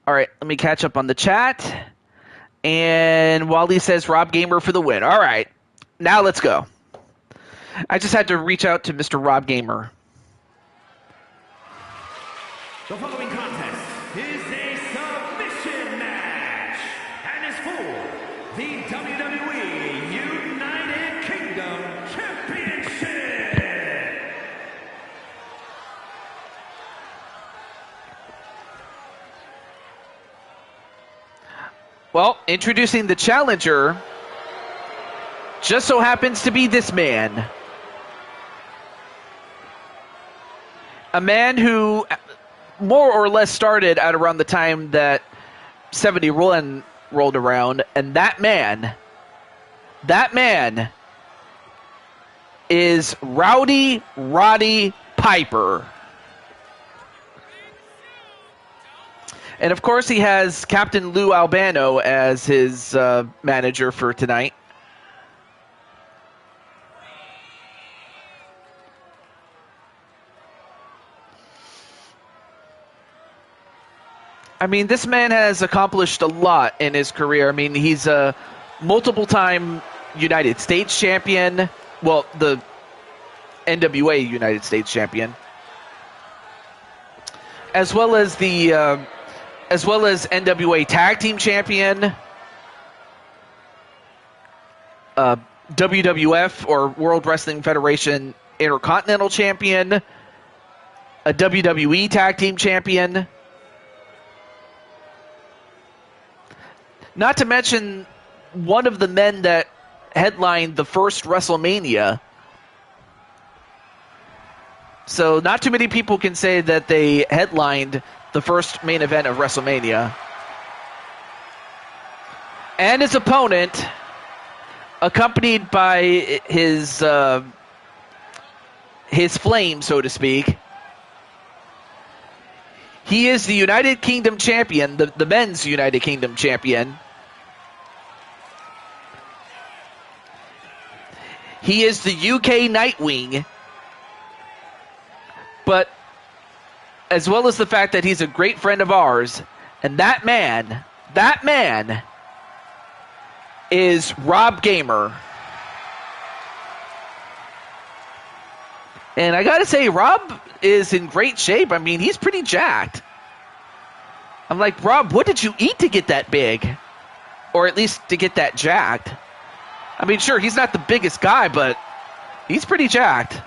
All right, let me catch up on the chat. And Wally says Rob Gamer for the win. All right, now let's go. I just had to reach out to Mr. Rob Gamer. The following contest is a submission match and is for the WWE United Kingdom Championship. Well, introducing the challenger just so happens to be this man. A man who more or less started at around the time that 71 rolled around, and that man is Rowdy Roddy Piper. And of course, he has Captain Lou Albano as his manager for tonight. I mean, this man has accomplished a lot in his career. I mean, he's a multiple-time United States champion. Well, the NWA United States champion, as well as NWA Tag Team Champion, WWF or World Wrestling Federation Intercontinental Champion, a WWE Tag Team Champion. Not to mention one of the men that headlined the first WrestleMania. So not too many people can say that they headlined the first main event of WrestleMania. And his opponent, accompanied by his flame, so to speak. He is the United Kingdom champion, the men's United Kingdom champion. He is the UK Nightwing. But as well as the fact that he's a great friend of ours, and that man is Rob Gamer. And I gotta say, Rob is in great shape. I mean, he's pretty jacked. I'm like, Rob, what did you eat to get that big? Or at least to get that jacked? I mean, sure, he's not the biggest guy, but he's pretty jacked.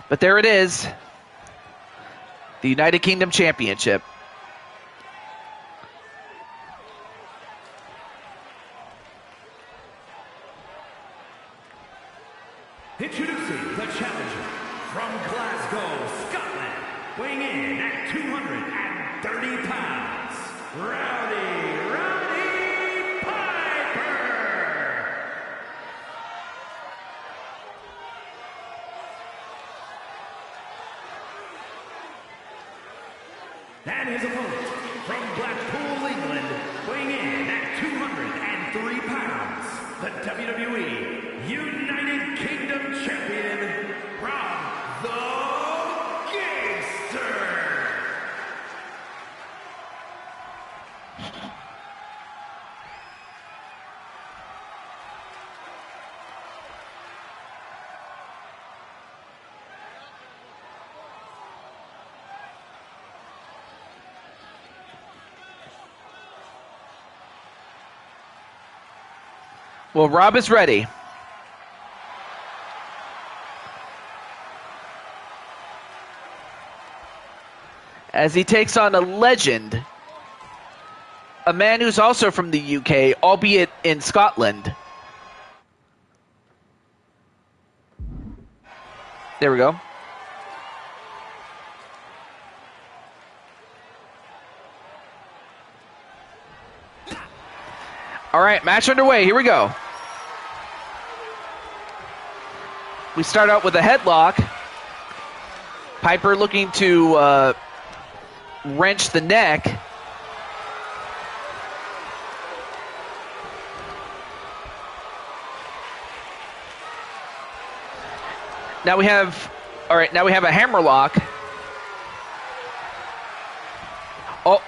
But there it is. The United Kingdom Championship. Introducing the challenger from Glasgow, Scotland, weighing in at 230 pounds, Roddy Piper. And his opponent from Blackpool, England, weighing in at 203 pounds, the WWE United Kingdom Champion, Rob the Gangster. Well, Rob is ready. As he takes on a legend, a man who's also from the UK, albeit in Scotland. There we go. All right, match underway. Here we go. We start out with a headlock. Piper looking to wrench the neck. Now we have a hammerlock. Oh,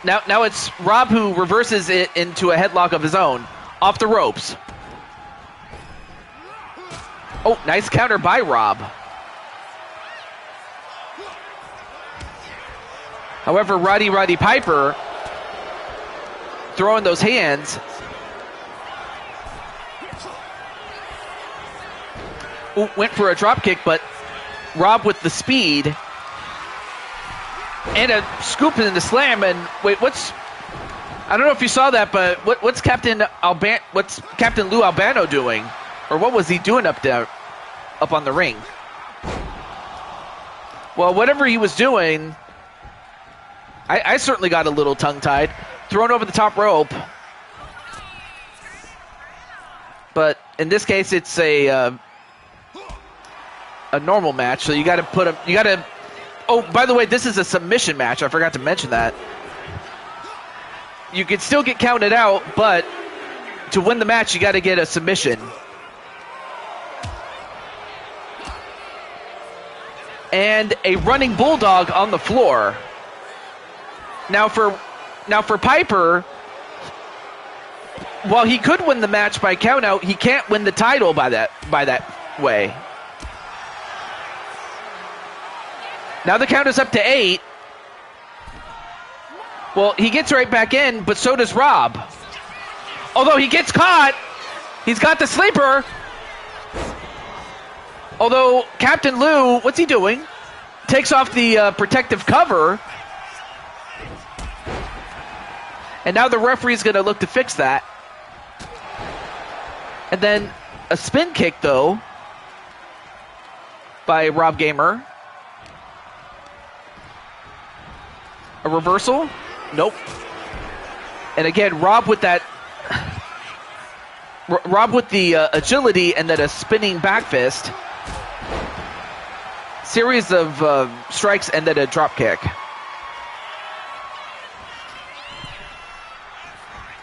now it's Rob who reverses it into a headlock of his own, off the ropes. Oh, nice counter by Rob. However, Roddy Piper throwing those hands. Ooh, went for a drop kick, but Rob with the speed and a scoop in the slam. And wait, I don't know if you saw that, but what's Captain Lou Albano doing, or what was he doing up there, up on the ring? Well, whatever he was doing, I certainly got a little tongue-tied. Thrown over the top rope. But in this case, it's a normal match, so you got to oh, by the way, this is a submission match. I forgot to mention that. You can still get counted out, but to win the match, you got to get a submission. And a running bulldog on the floor. Now for Piper, while he could win the match by countout, he can't win the title by that way. Now the count is up to 8. Well, he gets right back in, but so does Rob. Although he gets caught, he's got the sleeper. Although Captain Lou, what's he doing? Takes off the protective cover. And now the referee's going to look to fix that. And then a spin kick, though, by Rob Gamer. A reversal? Nope. And again, Rob with the agility and then a spinning back fist. Series of strikes and then a drop kick.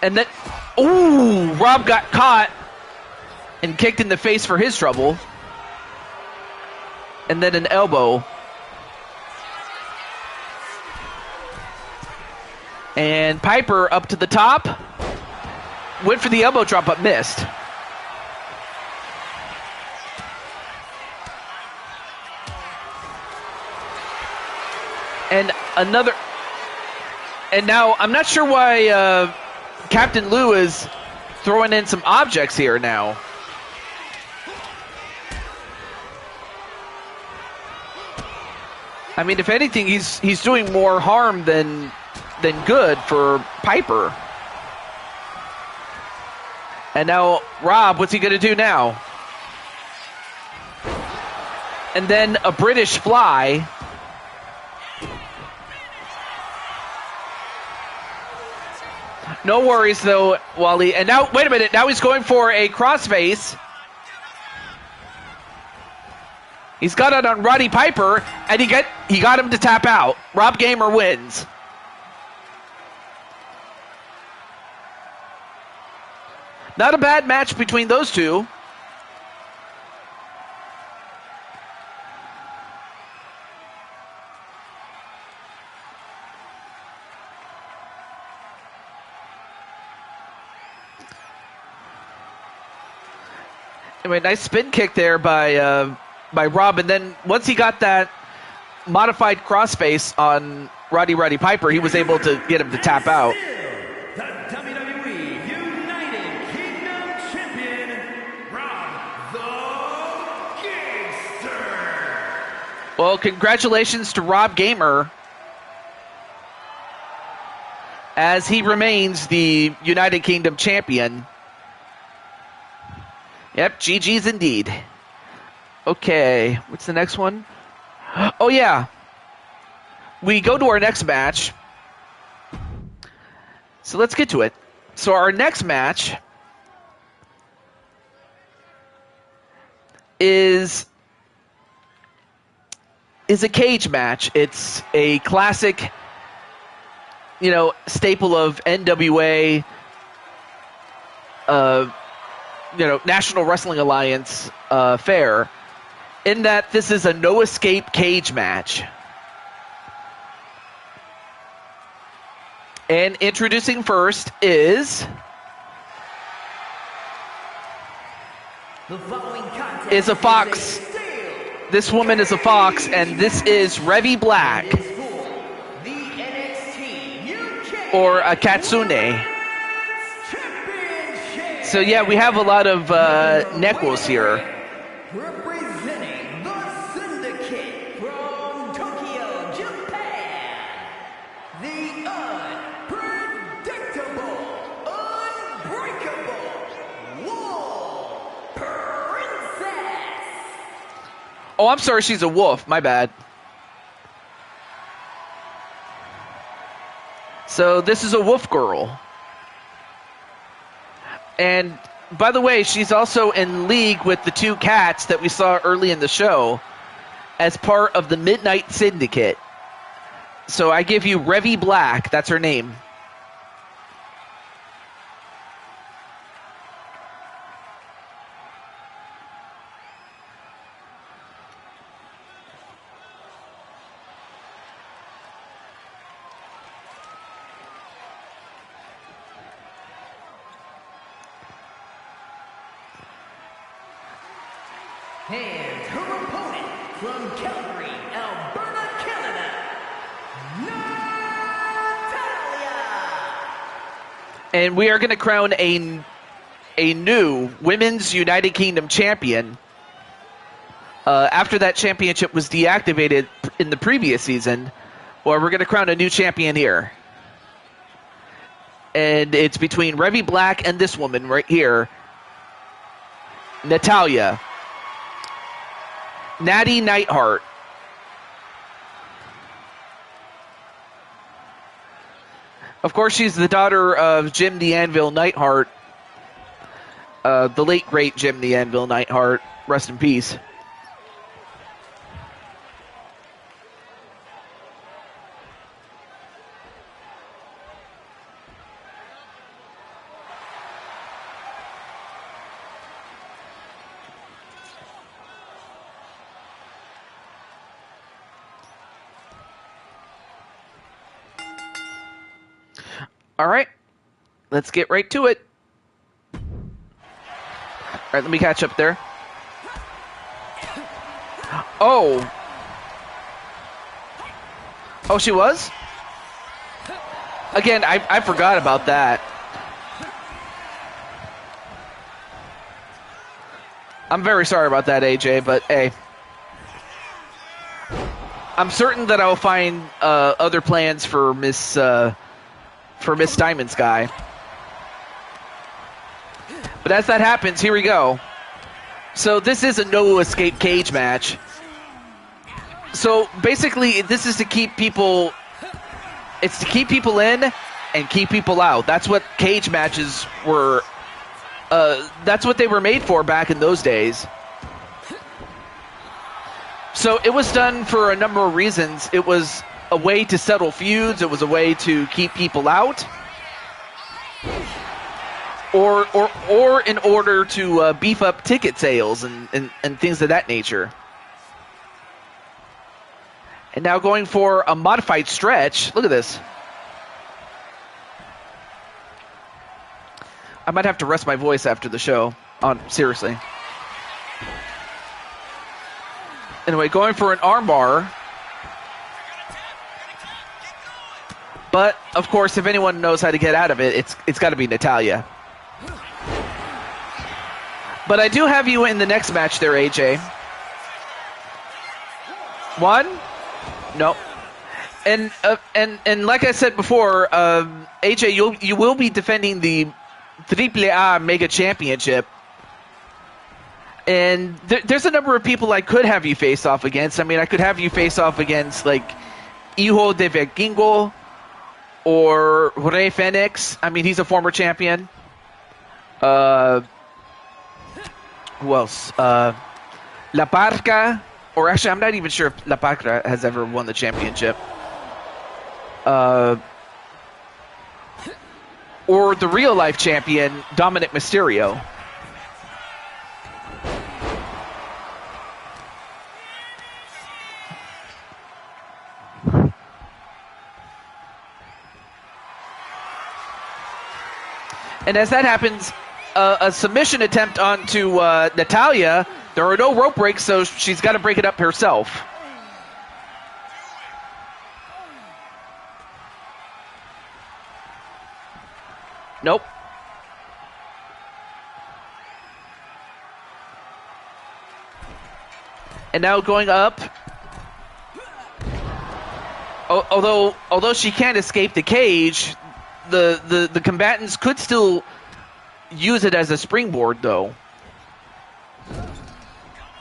And then, ooh, Rob got caught and kicked in the face for his trouble. And then an elbow. And Piper up to the top. Went for the elbow drop, but missed. And another. And now, I'm not sure why Captain Lou is throwing in some objects here now. I mean, if anything, he's doing more harm than good for Piper. And now, Rob, what's he going to do now? And then a British fly. No worries, though, Wally. And now, wait a minute. Now he's going for a crossface. He's got it on Roddy Piper, and he got him to tap out. Rob Gamer wins. Not a bad match between those two. Anyway, nice spin kick there by Rob, and then once he got that modified crossface on Roddy Piper, he was able to get him to tap out. The WWE United Kingdom Champion, Rob the Gangster. Well, congratulations to Rob Gamer, as he remains the United Kingdom Champion. Yep, GG's indeed. Okay, what's the next one? Oh, yeah. We go to our next match. So let's get to it. So our next match is a cage match. It's a classic, staple of NWA, National Wrestling Alliance fare, in that this is a no-escape cage match. And introducing first is a Fox. This woman is a Fox, and this is Revy Black, or a Katsune. So yeah, we have a lot of Nequos here. Representing the Syndicate from Tokyo, Japan, the unpredictable, unbreakable Wolf Princess. Oh, I'm sorry, she's a wolf. My bad. So this is a wolf girl. And by the way, she's also in league with the two cats that we saw early in the show as part of the Midnight Syndicate. So I give you Revy Black. That's her name. And her opponent from Calgary, Alberta, Canada, Natalya. And we are going to crown a new Women's United Kingdom champion. After that championship was deactivated in the previous season, well, we're going to crown a new champion here. And it's between Revy Black and this woman right here, Natalya. Natty Neidhart. Of course, she's the daughter of Jim the Anvil Neidhart, the late, great Jim the Anvil Neidhart. Rest in peace. All right, let's get right to it. All right, let me catch up there. Oh, she was? Again, I forgot about that. I'm very sorry about that, AJ, but hey. I'm certain that I'll find other plans for Miss Diamond Sky. But as that happens, here we go. So this is a no escape cage match. So basically, this is to keep people. It's to keep people in and keep people out. That's what cage matches were. That's what they were made for back in those days. So it was done for a number of reasons. It was a way to settle feuds. It was a way to keep people out. Or in order to beef up ticket sales and things of that nature. And now going for a modified stretch. Look at this. I might have to rest my voice after the show. Seriously. Anyway, going for an armbar. But, of course, if anyone knows how to get out of it, it's got to be Natalya. But I do have you in the next match there, AJ. 1? No. And like I said before, AJ, you will be defending the AAA Mega Championship. And there's a number of people I could have you face off against. I mean, I could have you face off against, like, Hijo de Vikingo or Rey Fenix. I mean, he's a former champion. Who else? La Parca. Or actually, I'm not even sure if La Parca has ever won the championship. Or the real-life champion, Dominic Mysterio. And as that happens, a submission attempt onto Natalya. There are no rope breaks, so she's got to break it up herself. Nope. And now going up. Although she can't escape the cage, the combatants could still use it as a springboard, though.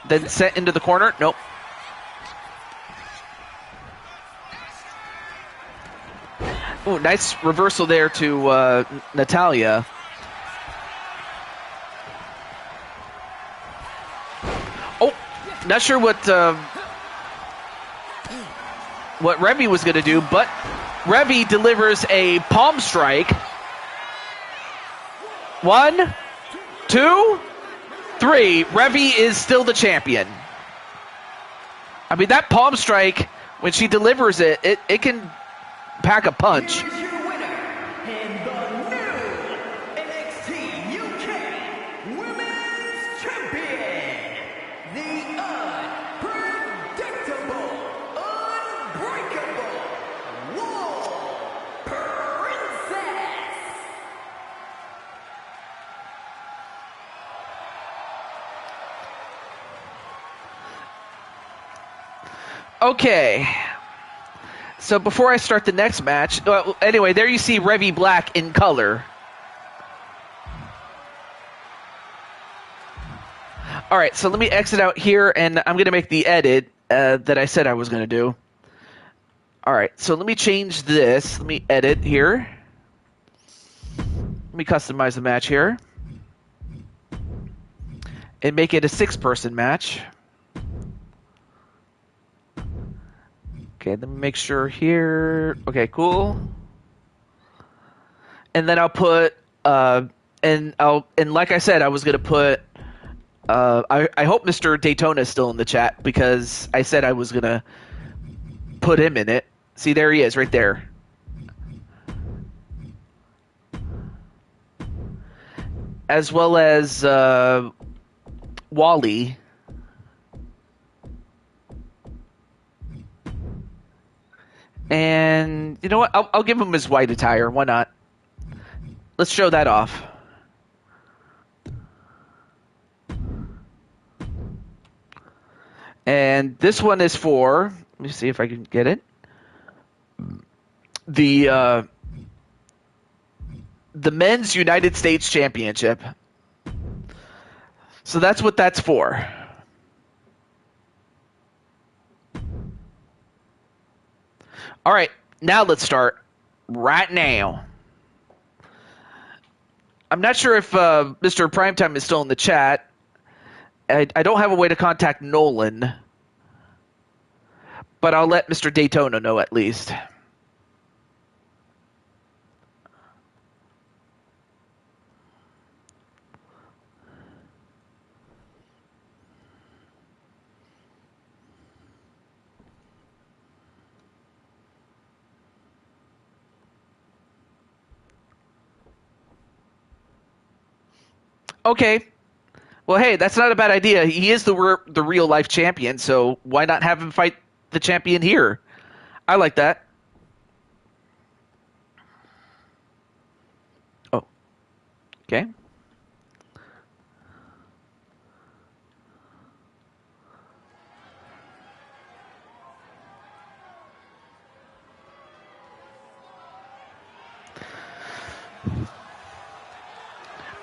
Then set into the corner. Nope. Ooh, nice reversal there to Natalya. Oh, not sure what Reby was going to do, but Reby delivers a palm strike. 1, 2, 3. Reby is still the champion. I mean, that palm strike, when she delivers it, it can pack a punch. Here is your winner, and the new NXT UK Women's Champion, the unpredictable, unbreakable War Princess. Okay. So before I start the next match, anyway, there you see Reby Black in color. All right, so let me exit out here, and I'm going to make the edit that I said I was going to do. All right, so let me change this. Let me edit here. Let me customize the match here. And make it a 6-person match. Okay, let me make sure here. Okay, cool. And then I'll put and like I said, I was gonna put I hope Mr. Daytona is still in the chat because I said I was gonna put him in it. See, there he is, right there. As well as Wally. And you know what? I'll give him his white attire. Why not? Let's show that off. And this one is for, let me see if I can get it. The Men's United States Championship. So that's what that's for. All right, now let's start right now. I'm not sure if Mr. Primetime is still in the chat. I don't have a way to contact Nolan, but I'll let Mr. Daytona know at least. Okay. Well, hey, that's not a bad idea. He is the real life champion, so why not have him fight the champion here? I like that. Oh, okay.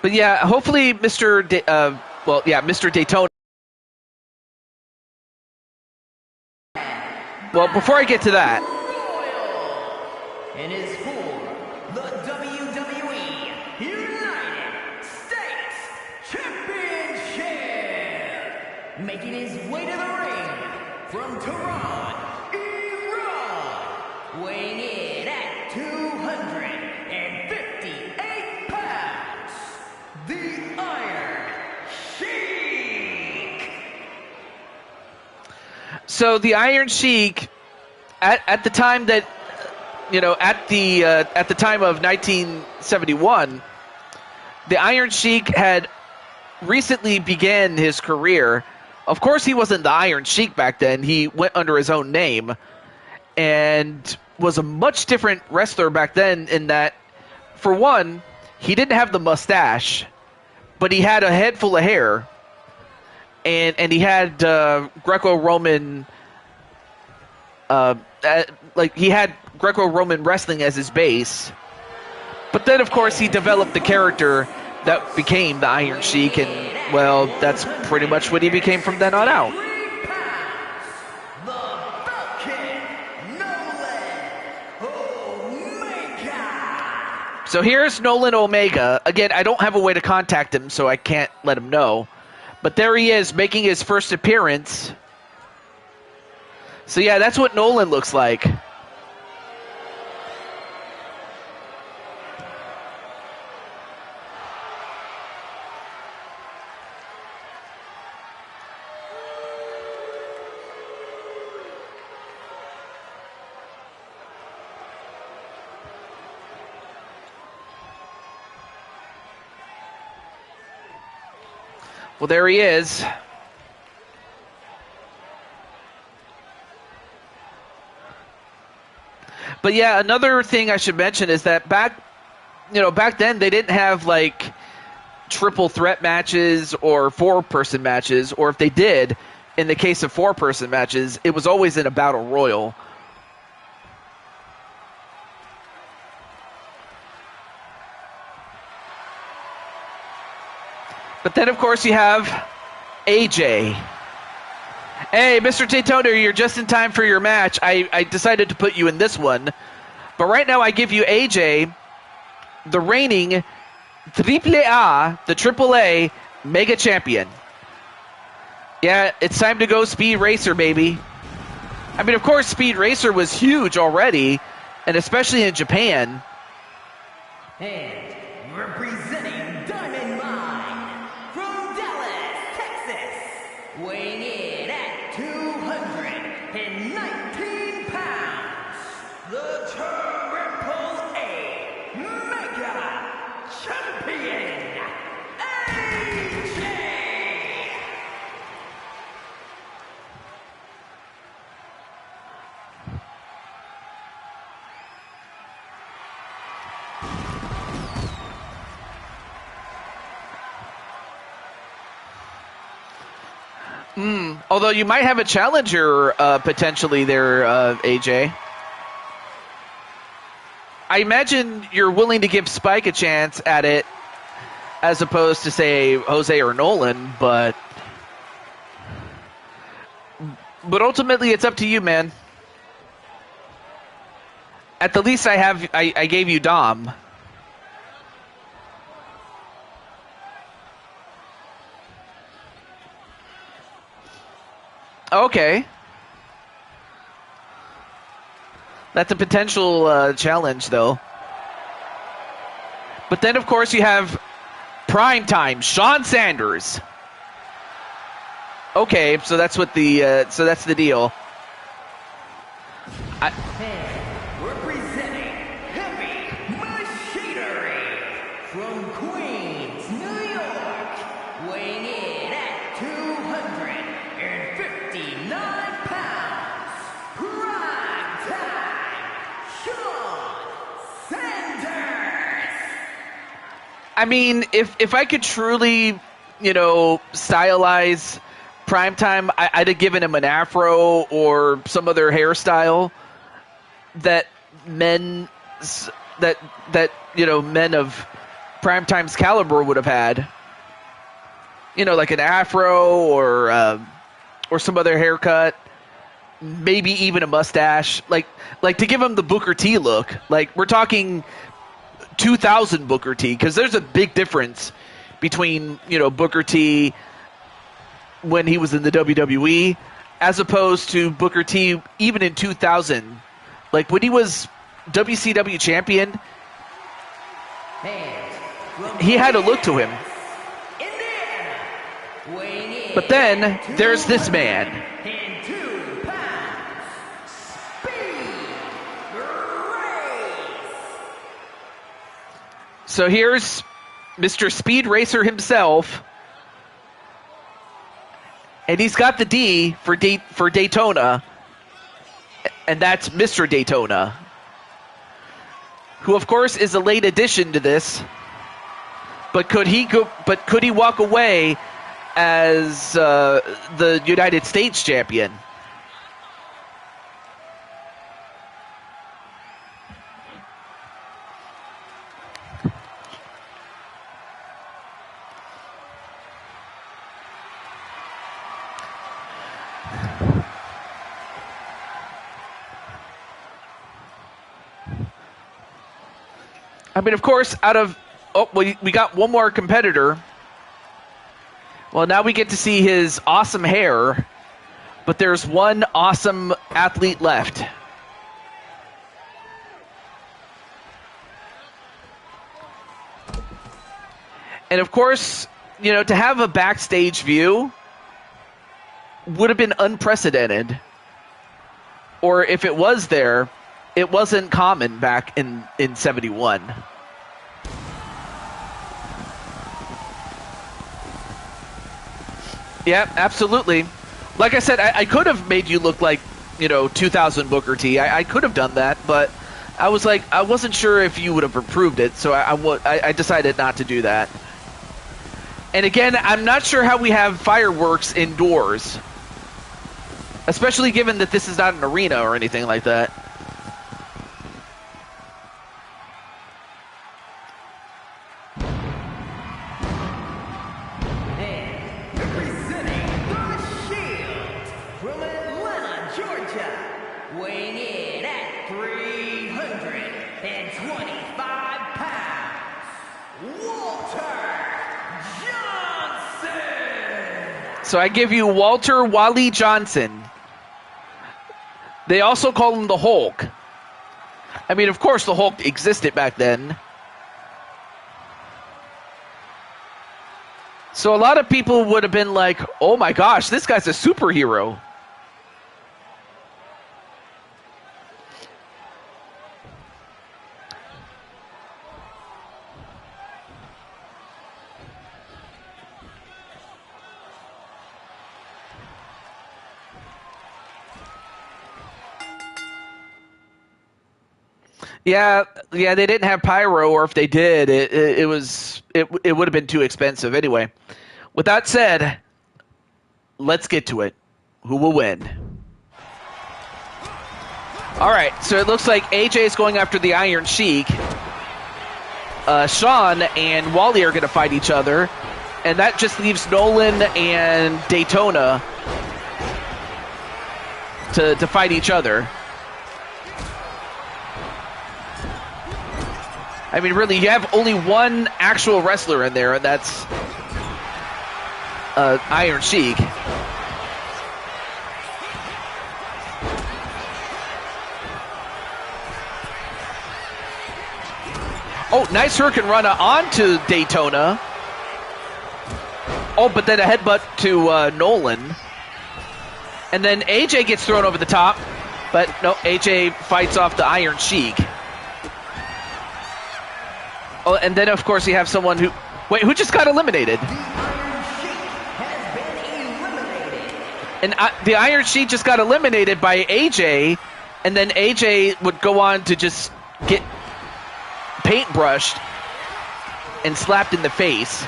But yeah, hopefully Mr. Mr. Daytona. Well, before I get to that, and is for the WWE United States Championship, making his way to the ring from Tehran, Iran, weighing in at 258 pounds, the Iron Sheik. so the Iron Sheik, at the time that, at the time of 1971, the Iron Sheik had recently began his career. Of course, he wasn't the Iron Sheik back then. He went under his own name and was a much different wrestler back then in that, for one, he didn't have the mustache, but he had a head full of hair, and he had Greco-Roman, he had Greco-Roman wrestling as his base. But then, of course, he developed the character that became the Iron Sheik, and, well, that's pretty much what he became from then on out. So here's Nolan Omega. Again, I don't have a way to contact him, so I can't let him know. But there he is, making his first appearance. So yeah, that's what Nolan looks like. Well, there he is. But yeah, another thing I should mention is that back then they didn't have like triple threat matches or four-person matches, or if they did, in the case of four-person matches, it was always in a battle royal. But then, of course, you have AJ. Hey, Mr. Daytona, you're just in time for your match. I decided to put you in this one. But right now I give you AJ, the reigning AAA, the AAA Mega Champion. Yeah, it's time to go Speed Racer, baby. I mean, of course, Speed Racer was huge already, and especially in Japan. And representing Diamond Mine from Dallas, Texas, weighing in at 219 pounds, the Triple A Mega Champion, AJ. Although you might have a challenger potentially there, AJ. I imagine you're willing to give Spike a chance at it as opposed to, say, Jose or Nolan, but ultimately it's up to you, man. At the least I gave you Dom. Okay. That's a potential challenge, though. But then, of course, you have primetime Shawn Sanders. Okay, so that's what the that's the deal. Representing Heavy Machinery from Queens, New York, weighing in at 259 pounds, Prime Time, Shawn Sanders. I mean, if I could truly, stylize Primetime, I'd have given him an afro or some other hairstyle that men of Primetime's caliber would have had. Like an afro or some other haircut, maybe even a mustache, like to give him the Booker T look. Like we're talking 2000 Booker T, because there's a big difference between Booker T when he was in the WWE as opposed to Booker T even in 2000. Like when he was WCW champion, he had a look to him. But then there's this man. So here's Mr. Speed Racer himself. And he's got the D for Daytona. And that's Mr. Daytona. Who of course is a late addition to this. But could he walk away as the United States champion? I mean, of course, we got one more competitor. Well, now we get to see his awesome hair, but there's one awesome athlete left. And of course, to have a backstage view would have been unprecedented. Or if it was there, it wasn't common back in 71. Yeah, absolutely. Like I said, I could have made you look like, 2000 Booker T. I could have done that, but I was like, I wasn't sure if you would have approved it, so I decided not to do that. And again, I'm not sure how we have fireworks indoors, especially given that this is not an arena or anything like that. So I give you Walter Wally Johnson. They also call him the Hulk. I mean, of course, the Hulk existed back then. So a lot of people would have been like, oh my gosh, this guy's a superhero. Yeah, they didn't have pyro, or if they did, it would have been too expensive anyway. With that said, let's get to it. Who will win? All right, so it looks like AJ is going after the Iron Sheik. Shawn and Wally are going to fight each other, and that just leaves Nolan and Daytona to fight each other. I mean, really, you have only one actual wrestler in there, and that's Iron Sheik. Oh, nice Hurricane Rana onto Daytona. Oh, but then a headbutt to Nolan. And then AJ gets thrown over the top. But no, AJ fights off the Iron Sheik. Oh, and then of course you have someone who... Wait, who just got eliminated? The Iron Sheik has been eliminated. And the Iron Sheik just got eliminated by AJ. And then AJ would go on to just get paintbrushed and slapped in the face.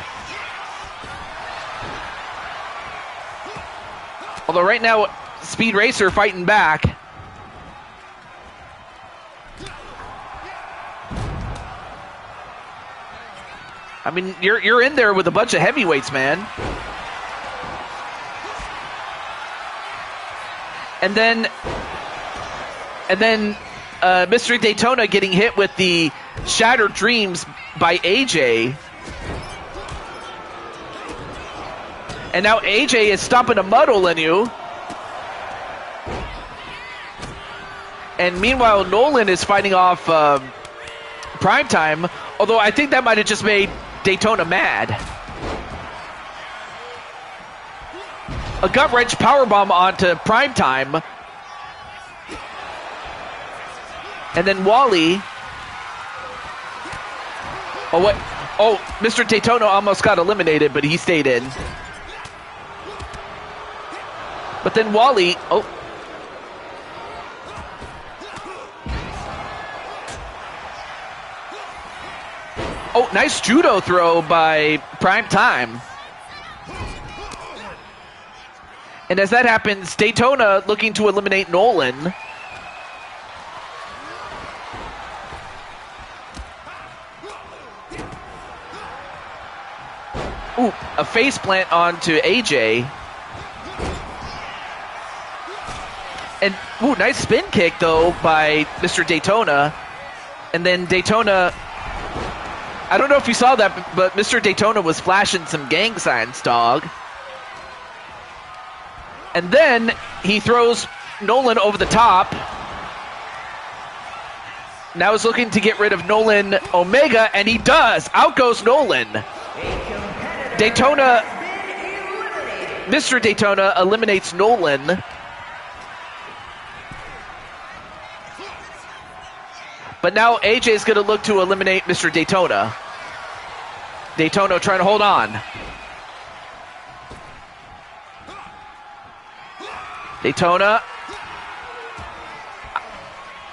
Although right now, Speed Racer fighting back. I mean, you're in there with a bunch of heavyweights, man. And then Mr. Daytona getting hit with the Shattered Dreams by AJ. And now AJ is stomping a muddle in you. And meanwhile, Nolan is fighting off Primetime, although I think that might have just made Daytona mad. A gut wrench powerbomb onto Primetime. And then Wally. Oh, what? Oh, Mr. Daytona almost got eliminated, but he stayed in. But then Wally. Oh. Oh, nice judo throw by Primetime. And as that happens, Daytona looking to eliminate Nolan. Ooh, a face plant onto AJ. And, ooh, nice spin kick, though, by Mr. Daytona. And then Daytona... I don't know if you saw that, but Mr. Daytona was flashing some gang signs, dog. And then he throws Nolan over the top. Now he's looking to get rid of Nolan Omega, and he does. Out goes Nolan. Daytona, Mr. Daytona eliminates Nolan. But now AJ's going to look to eliminate Mr. Daytona. Daytona trying to hold on. Daytona.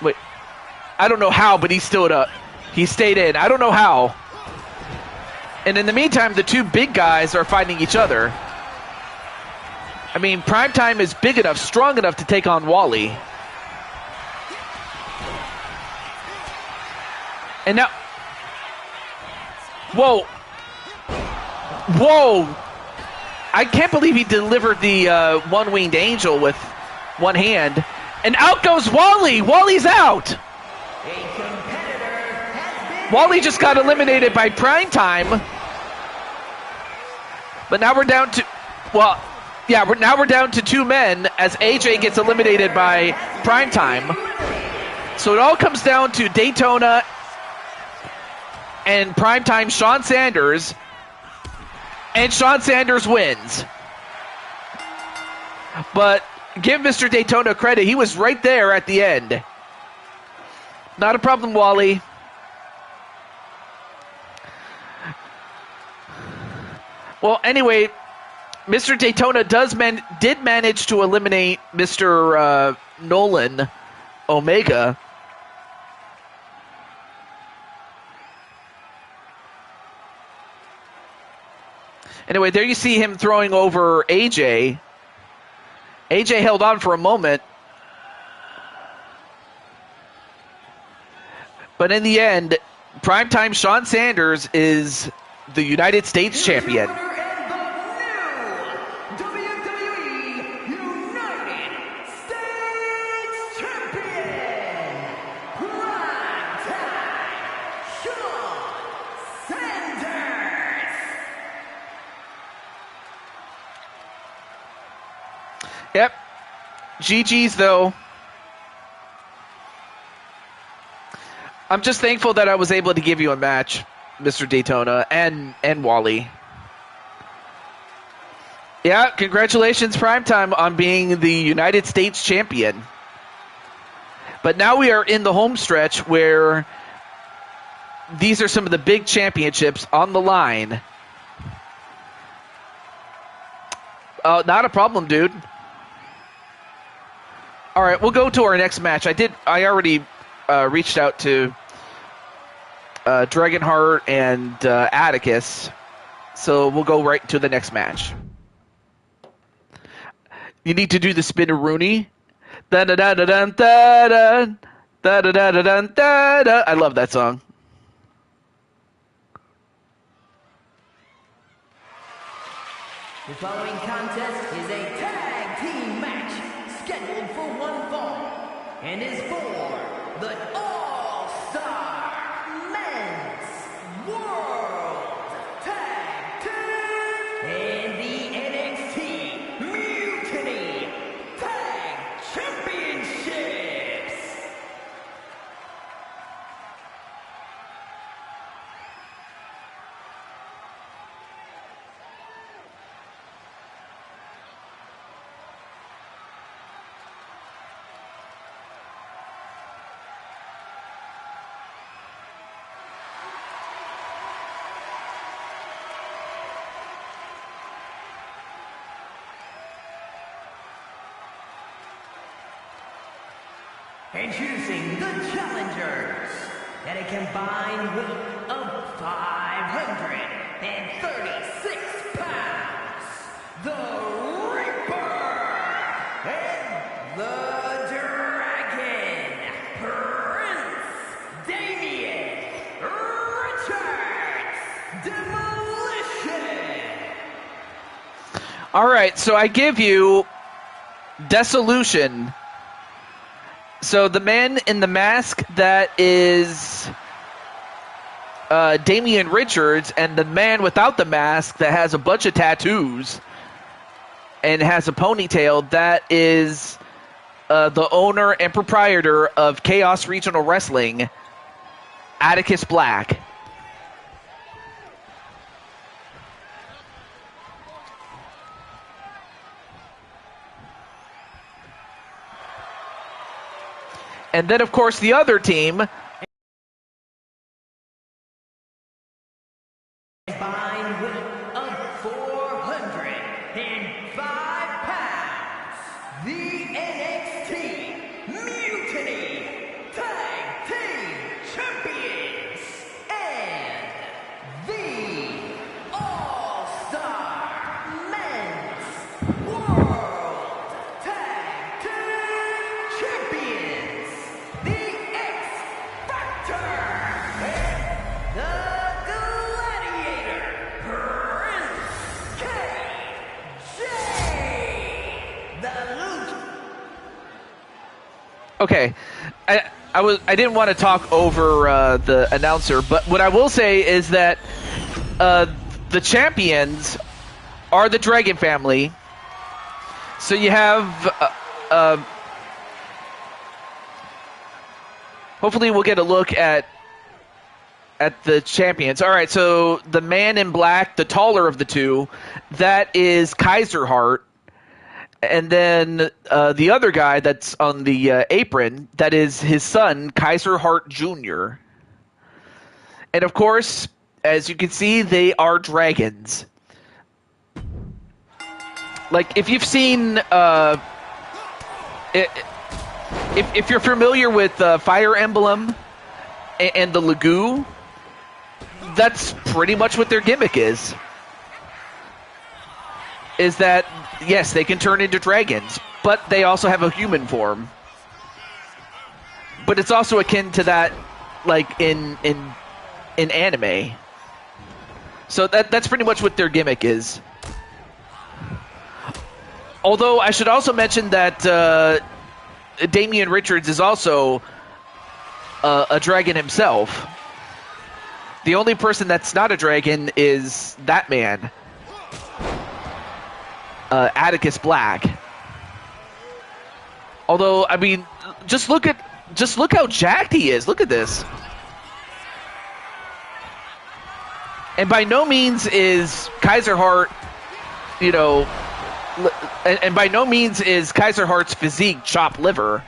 Wait. I don't know how, but he stood up. He stayed in. I don't know how. And in the meantime, the two big guys are fighting each other. I mean, Primetime is big enough, strong enough to take on Wally. And now, whoa, I can't believe he delivered the one-winged angel with one hand. And out goes Wally. Wally's out. Wally just got eliminated by Primetime. But now we're down to, well, yeah, now we're down to two men as AJ gets eliminated by Primetime. So it all comes down to Daytona and Primetime Sean Sanders, and Sean Sanders wins. But give Mr. Daytona credit, he was right there at the end. Not a problem, Wally. Well, anyway, Mr. Daytona did manage to eliminate Mr. Nolan Omega. Anyway, there you see him throwing over AJ. AJ held on for a moment. But in the end, Primetime Sean Sanders is the United States champion. Yep. GG's, though. I'm just thankful that I was able to give you a match, Mr. Daytona, and Wally. Yeah, congratulations, Primetime, on being the United States champion. But now we are in the home stretch where these are some of the big championships on the line. Not a problem, dude. All right, we'll go to our next match. I already reached out to Dragonheart and Atticus, so we'll go right to the next match. You need to do the Spinneroonie. Da da da da da da da da da da da da. I love that song. The following contest is a tag team match scheduled for one fall and is for the All-Star Men's World Tag Team and the NXT Mutiny Tag Championships. Introducing the challengers at a combined weight of 536 pounds, the Reaper and the Dragon, Prince Damien Richards, Demolition. All right, so I give you Dissolution. So the man in the mask, that is Damian Richards, and the man without the mask that has a bunch of tattoos and has a ponytail, that is the owner and proprietor of Chaos Regional Wrestling, Atticus Black. And then, of course, the other team. Combined weight of 405 pounds, the NXT Mutiny Tag Team Champions and the All-Star Men's World Tag Team Champions, the X-Factor and the Gladiator, Prince KJ, the Loot. Okay, I didn't want to talk over the announcer, but what I will say is that the champions are the Dragon family. So you have hopefully we'll get a look at the champions. All right, so the man in black, the taller of the two, that is Kaiser Hart. And then the other guy that's on the apron, that is his son, Kaiser Hart Jr. And of course, as you can see, they are dragons. Like, if you've seen... If you're familiar with Fire Emblem and the Lagoo, that's pretty much what their gimmick is. Is that, yes, they can turn into dragons, but they also have a human form. But it's also akin to that, like, in anime. So that's pretty much what their gimmick is. Although I should also mention that Damian Richards is also a dragon himself. The only person that's not a dragon is that man, Atticus Black. Although, I mean, just look how jacked he is. Look at this. And by no means is Kaiser Hart, you know, and by no means is Kaiser Hart's physique chopped liver,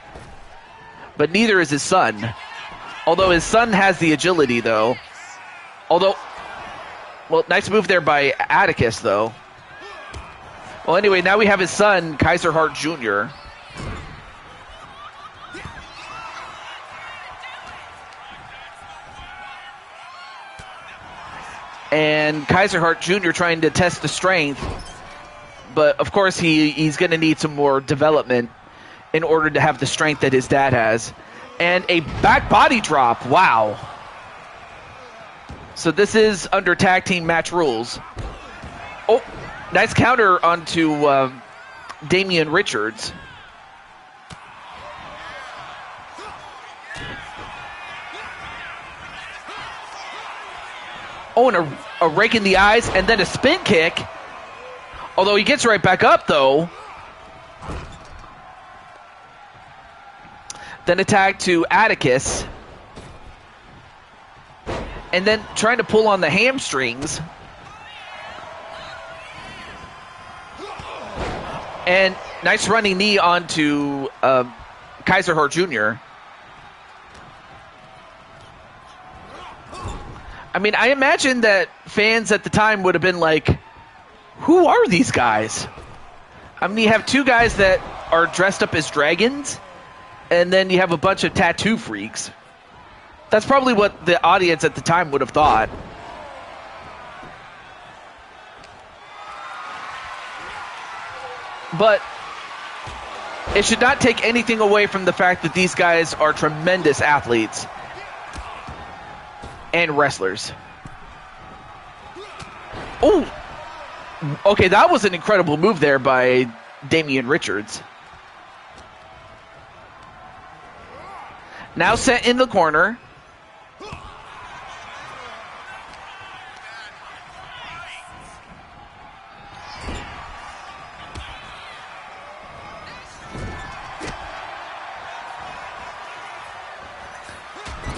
but neither is his son. Although his son has the agility, though. Well, nice move there by Atticus, though. Well, anyway, now we have his son, Kaiser Hart Jr. And Kaiser Hart Jr. trying to test the strength. But, of course, he's going to need some more development in order to have the strength that his dad has. And a back body drop. Wow. So this is under tag team match rules. Oh, nice counter onto Damian Richards. Oh, and a rake in the eyes, and then a spin kick. Although he gets right back up, though. Then a tag to Atticus. And then trying to pull on the hamstrings. And nice running knee onto Kaiser Hart Jr. I mean, I imagine that fans at the time would have been like, who are these guys? I mean, you have two guys that are dressed up as dragons, and then you have a bunch of tattoo freaks. That's probably what the audience at the time would have thought. But it should not take anything away from the fact that these guys are tremendous athletes and wrestlers. Oh, okay, that was an incredible move there by Damian Richards. Now set in the corner.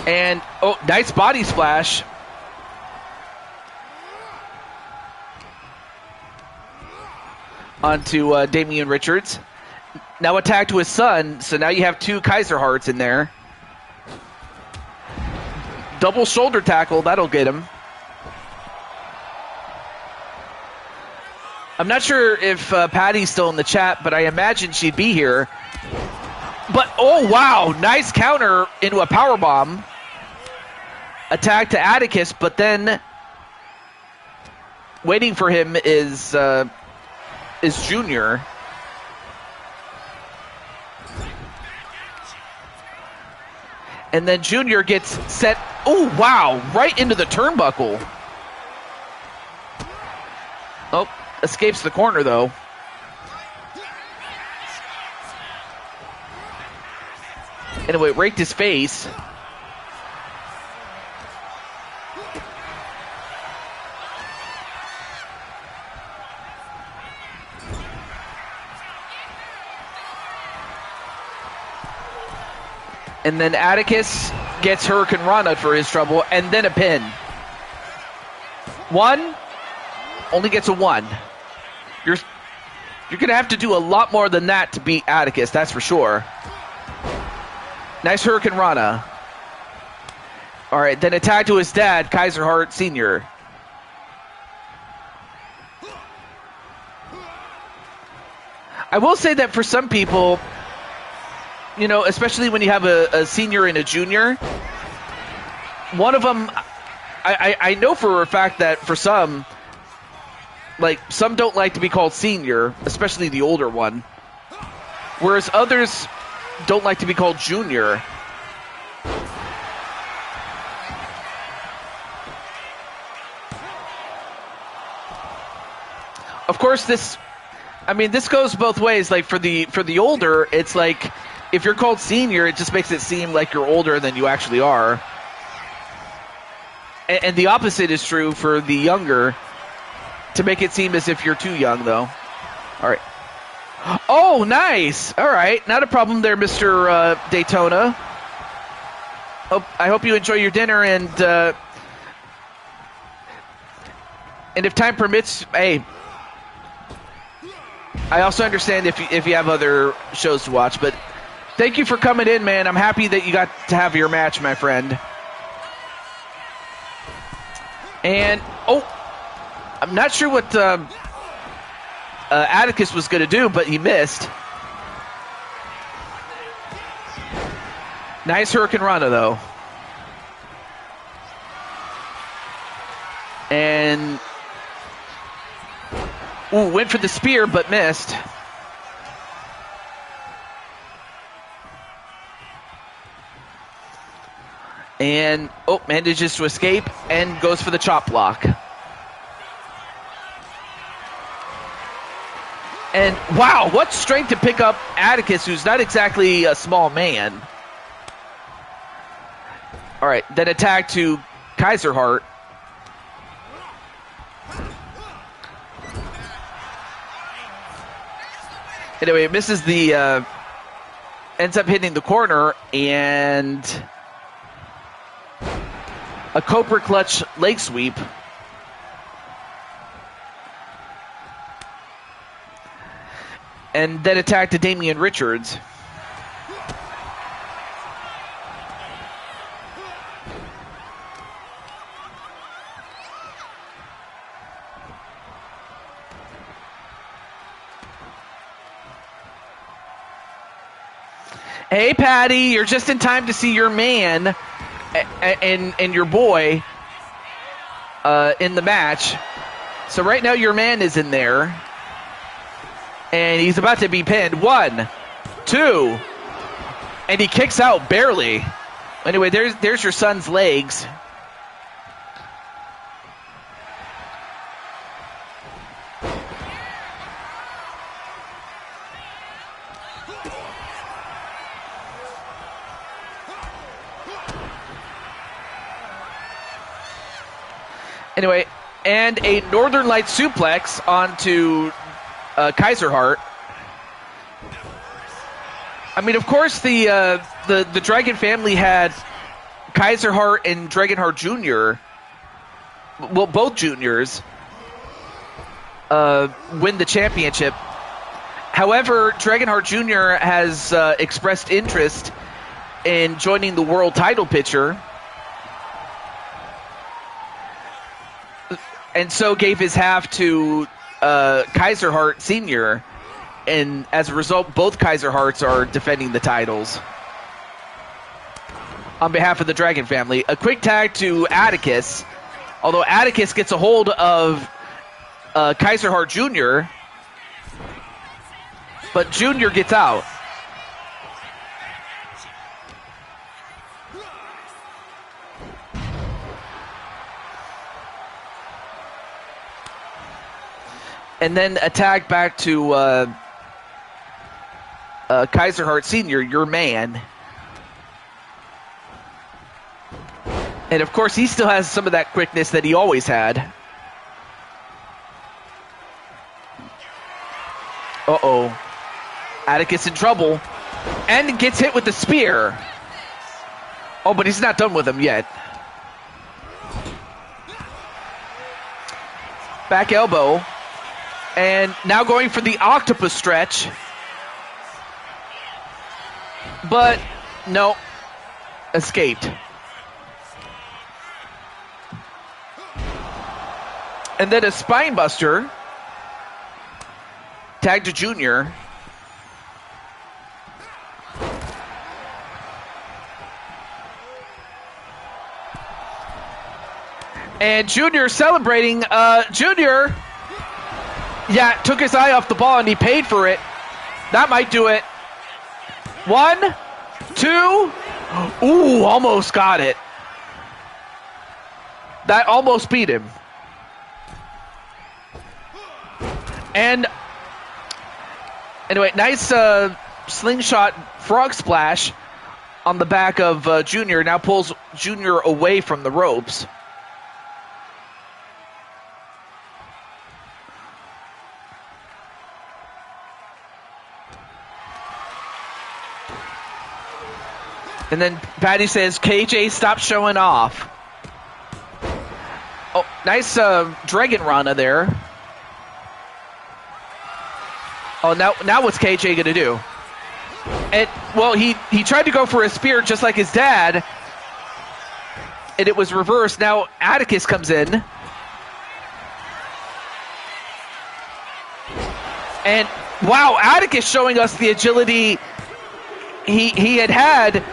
And, oh, nice body splash. Onto Damian Richards. Now attack to his son, so now you have two Kaiser Harts in there. Double shoulder tackle, that'll get him. I'm not sure if Patty's still in the chat, but I imagine she'd be here. But, oh, wow, nice counter into a powerbomb. Attack to Atticus, but then waiting for him is Junior. And then Junior gets set. Oh, wow, right into the turnbuckle. Oh, escapes the corner, though. Anyway, raked his face. And then Atticus gets Hurricane Rana for his trouble, and then a pin. One, only gets a one. You're going to have to do a lot more than that to beat Atticus, that's for sure. Nice Hurricane Rana. All right, then attack to his dad, Kaiser Hart Sr. I will say that for some people, you know, especially when you have a senior and a junior, one of them, I know for a fact that for some, like, some don't like to be called senior, especially the older one, whereas others don't like to be called junior. Of course, this goes both ways. Like, for the older, it's like, if you're called senior, it just makes it seem like you're older than you actually are. And the opposite is true for the younger, to make it seem as if you're too young, though. All right. Oh, nice. All right. Not a problem there, Mr. Daytona. I hope you enjoy your dinner, and And if time permits, hey, I also understand if you have other shows to watch, but thank you for coming in, man. I'm happy that you got to have your match, my friend. And, I'm not sure what Atticus was going to do, but he missed. Nice Hurricane Rana, though. And, went for the spear, but missed. And, manages to escape and goes for the chop block. And, wow, what strength to pick up Atticus, who's not exactly a small man. All right, then attack to Kaiser Hart. Anyway, it misses the, ends up hitting the corner, and a Cobra Clutch leg sweep. And then attack to Damian Richards. Hey, Patty, you're just in time to see your man and your boy in the match. So right now your man is in there. And he's about to be pinned. 1, 2. And he kicks out barely. Anyway, there's your son's legs. Anyway, and a Northern Light suplex onto Kaiser Hart. I mean, of course, the Dragon family had Kaiser Hart and Dragon Hart Jr., well, both juniors, win the championship. However, Dragon Hart Jr. has expressed interest in joining the world title picture, and so gave his half to Kaiser Hart Sr., and as a result, both Kaiser Harts are defending the titles on behalf of the Dragon family. A quick tag to Atticus, although Atticus gets a hold of Kaiser Hart Jr., but Jr. gets out. And then attack back to Kaiser Hart Sr., your man. And of course, he still has some of that quickness that he always had. Uh-oh. Atticus in trouble. And gets hit with the spear. Oh, but he's not done with him yet. Back elbow. And now going for the octopus stretch. But, no. Escaped. And then a spine buster. Tag to Junior. And Junior celebrating. Junior, yeah, took his eye off the ball and he paid for it. That might do it. 1, 2. Ooh, almost got it. That almost beat him. And anyway, nice slingshot frog splash on the back of Junior. Now pulls Junior away from the ropes. And then Patty says, KJ, stop showing off. Oh, Nice Dragon Rana there. Oh, now what's KJ going to do? And, well, he tried to go for a spear just like his dad, and it was reversed. Now Atticus comes in. And, wow, Atticus showing us the agility he had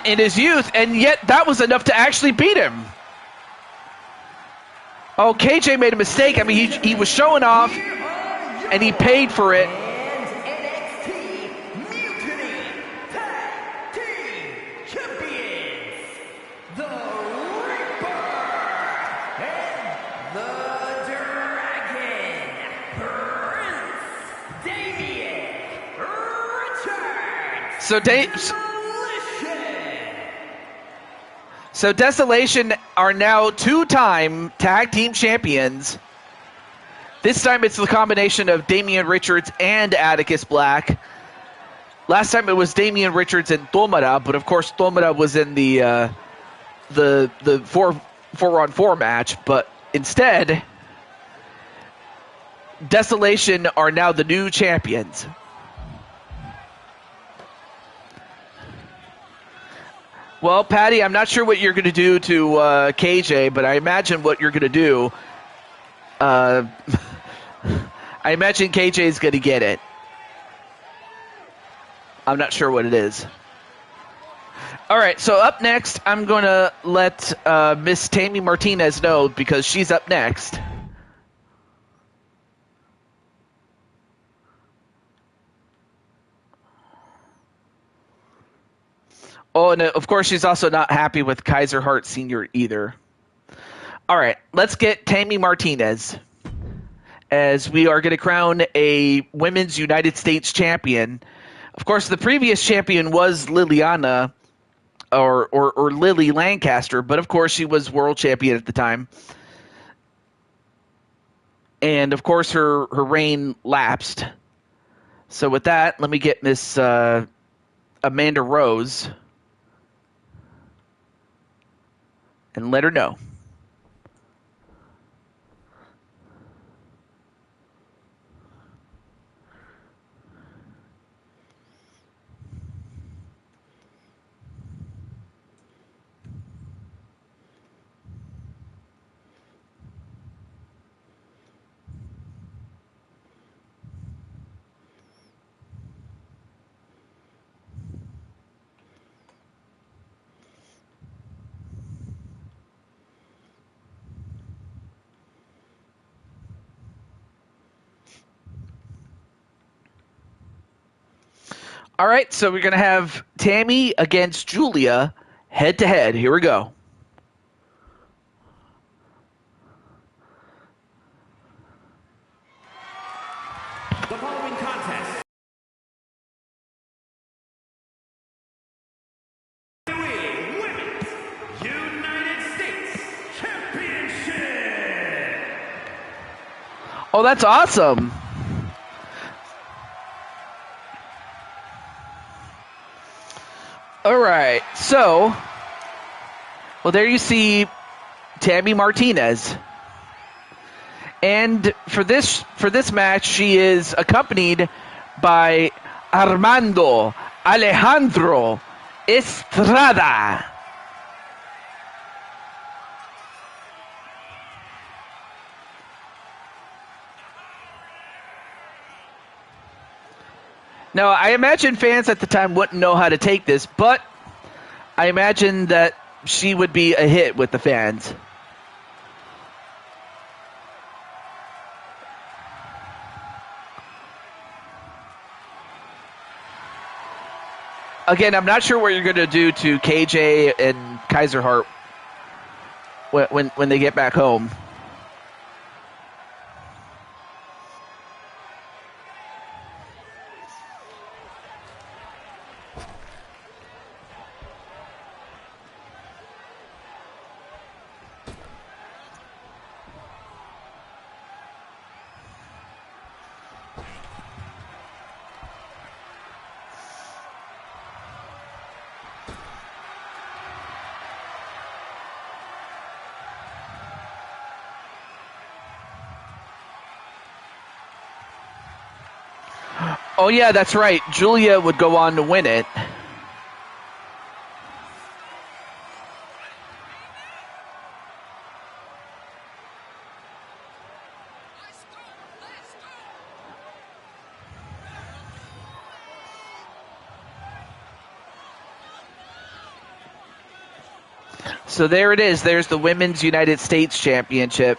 in his youth, and yet that was enough to actually beat him. Oh, KJ made a mistake. I mean, he was showing off, and he paid for it. And NXT Mutiny Tag Team Champions, the Reaper and the Dragon, Prince Damien Richards. So Desolation are now two-time tag team champions. This time it's the combination of Damian Richards and Atticus Black. Last time it was Damian Richards and Tomara, but of course Tomara was in the 4-on-4 match. But instead, Desolation are now the new champions. Well, Patty, I'm not sure what you're going to do to KJ, but I imagine what you're going to do. I imagine KJ is going to get it. I'm not sure what it is. All right, so up next, I'm going to let Miss Tammy Martinez know because she's up next. Oh, and of course, she's also not happy with Kaiser Hart Sr. either. All right, let's get Tammy Martinez, as we are going to crown a Women's United States champion. Of course, the previous champion was Liliana, or Lily Lancaster, but of course, she was world champion at the time. And of course, her reign lapsed. So with that, let me get Miss Amanda Rose and let her know. All right, so we're going to have Tammy against Julia head-to-head. Here we go. The following contest Women's United States Championship. Oh, that's awesome. All right, so, well, there you see Tammy Martinez. And for this match, she is accompanied by Armando Alejandro Estrada. Now, I imagine fans at the time wouldn't know how to take this, but I imagine that she would be a hit with the fans. Again, I'm not sure what you're going to do to KJ and Kaiser Hart when they get back home. Oh, yeah, that's right. Julia would go on to win it. So there it is. There's the Women's United States Championship.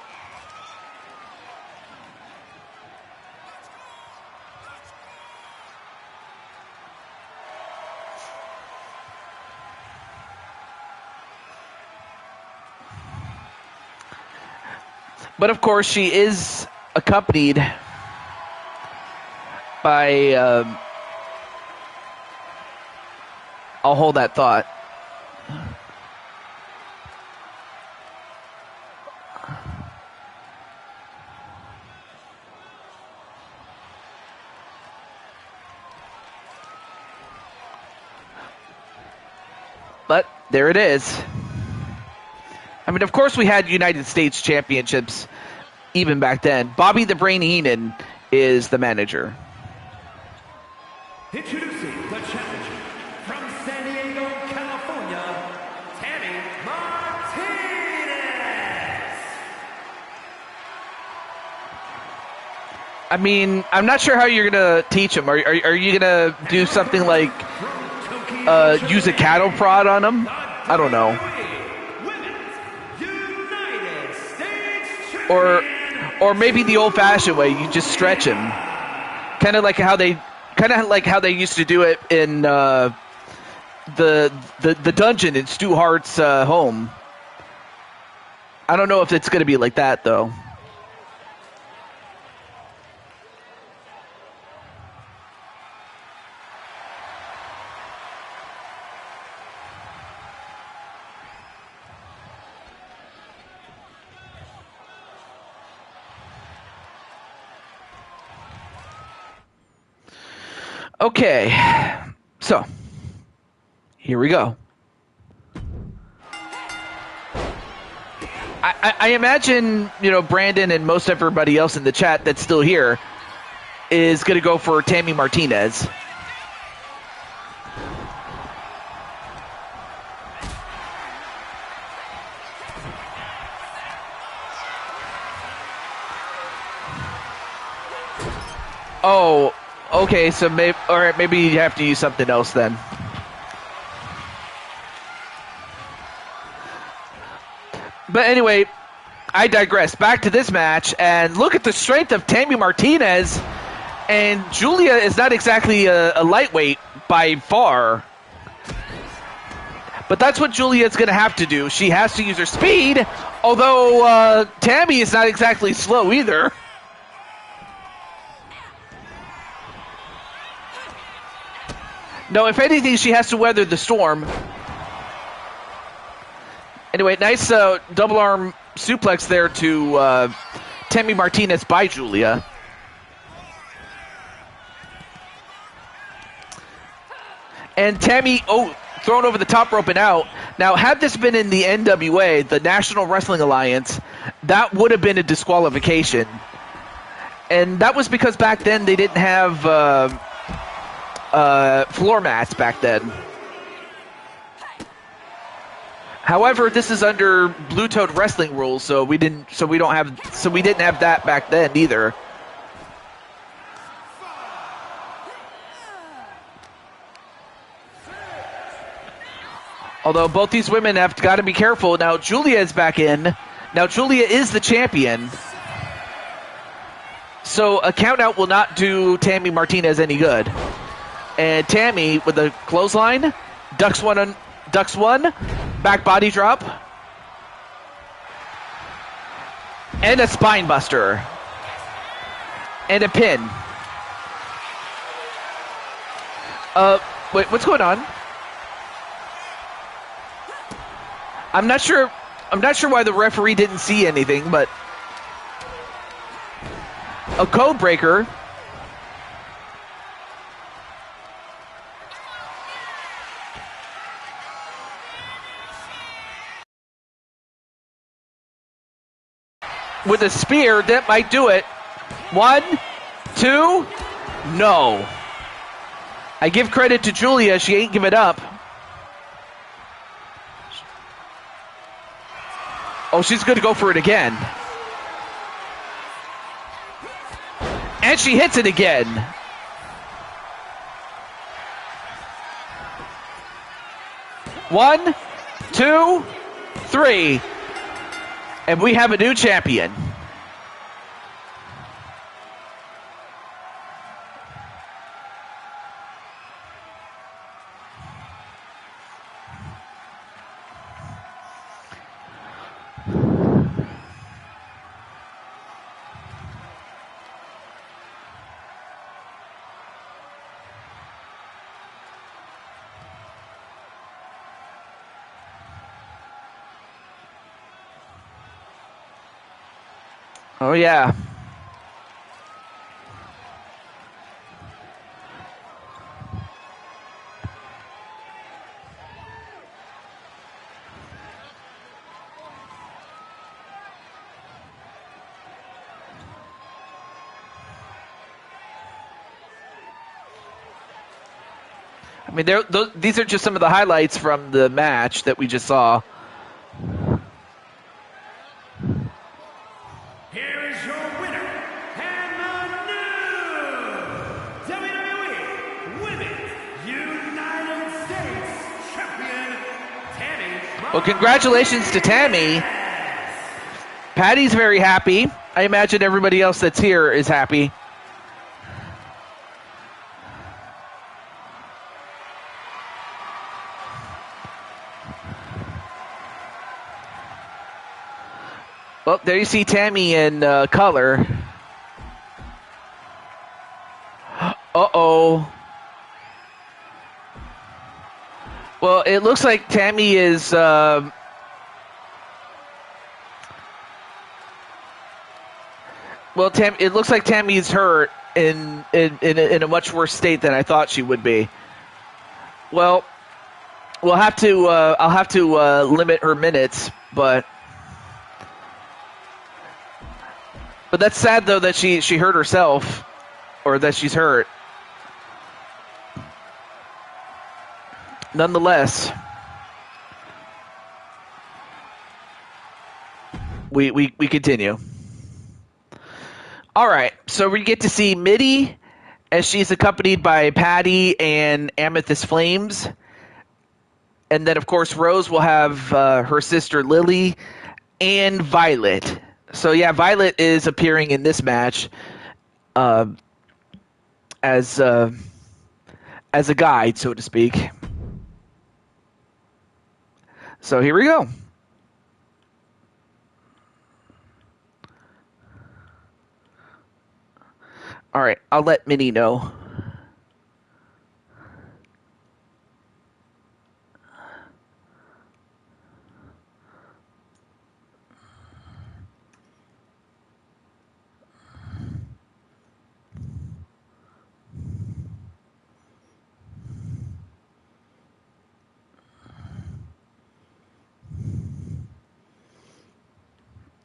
But of course, she is accompanied by. I'll hold that thought. But there it is. I mean, of course, we had United States Championships even back then. Bobby the Brain Heenan is the manager. Introducing the challenger from San Diego, California, Tammy Martinez. I mean, I'm not sure how you're going to teach him. Are you going to do something like use a cattle prod on him? I don't know. Or maybe the old-fashioned way, you just stretch him, kind of like how they used to do it in the dungeon in Stu Hart's home. I don't know if it's going to be like that though. Okay, so here we go. I imagine, Brandon and most everybody else in the chat that's still here is going to go for Tammy Martinez. Oh, okay, so maybe you have to use something else then. But anyway, I digress. Back to this match, and look at the strength of Tammy Martinez. And Julia is not exactly a lightweight by far. But that's what Julia's going to have to do. She has to use her speed, although Tammy is not exactly slow either. No, if anything, she has to weather the storm. Anyway, nice double arm suplex there to Tammy Martinez by Julia. And Tammy, thrown over the top rope and out. Now, had this been in the NWA, the National Wrestling Alliance, that would have been a disqualification. And that was because back then they didn't have floor mats back then. However, this is under Blue Toad Wrestling rules, so we didn't have that back then either. Although both these women have got to be careful. Now Julia is back in. Now Julia is the champion. So a count out will not do Tammy Martinez any good. And Tammy with a clothesline, ducks one, back body drop, and a spine buster, and a pin. Wait, what's going on? I'm not sure why the referee didn't see anything, but a code breaker. With a spear, that might do it. 1, 2, no. I give credit to Julia. She ain't giving up. Oh, she's going to go for it again. And she hits it again. One, two, three. And we have a new champion. Oh, yeah. I mean, these are just some of the highlights from the match that we just saw. Here is your winner, and the new WWE Women's United States Champion, Tammy. Well, congratulations to Tammy. Patty's very happy. I imagine everybody else that's here is happy. Well, there you see Tammy in color. Uh-oh. Well, it looks like Tammy is... well, it looks like Tammy's hurt in a much worse state than I thought she would be. Well, we'll have to. I'll have to limit her minutes, but that's sad though that she hurt herself, or that she's hurt. Nonetheless, we continue. All right, so we get to see Mitty as she's accompanied by Patty and Amethyst Flames. And then, of course, Rose will have her sister Lily and Violet. So, yeah, Violet is appearing in this match as a guide, so to speak. So here we go. All right, I'll let Minnie know.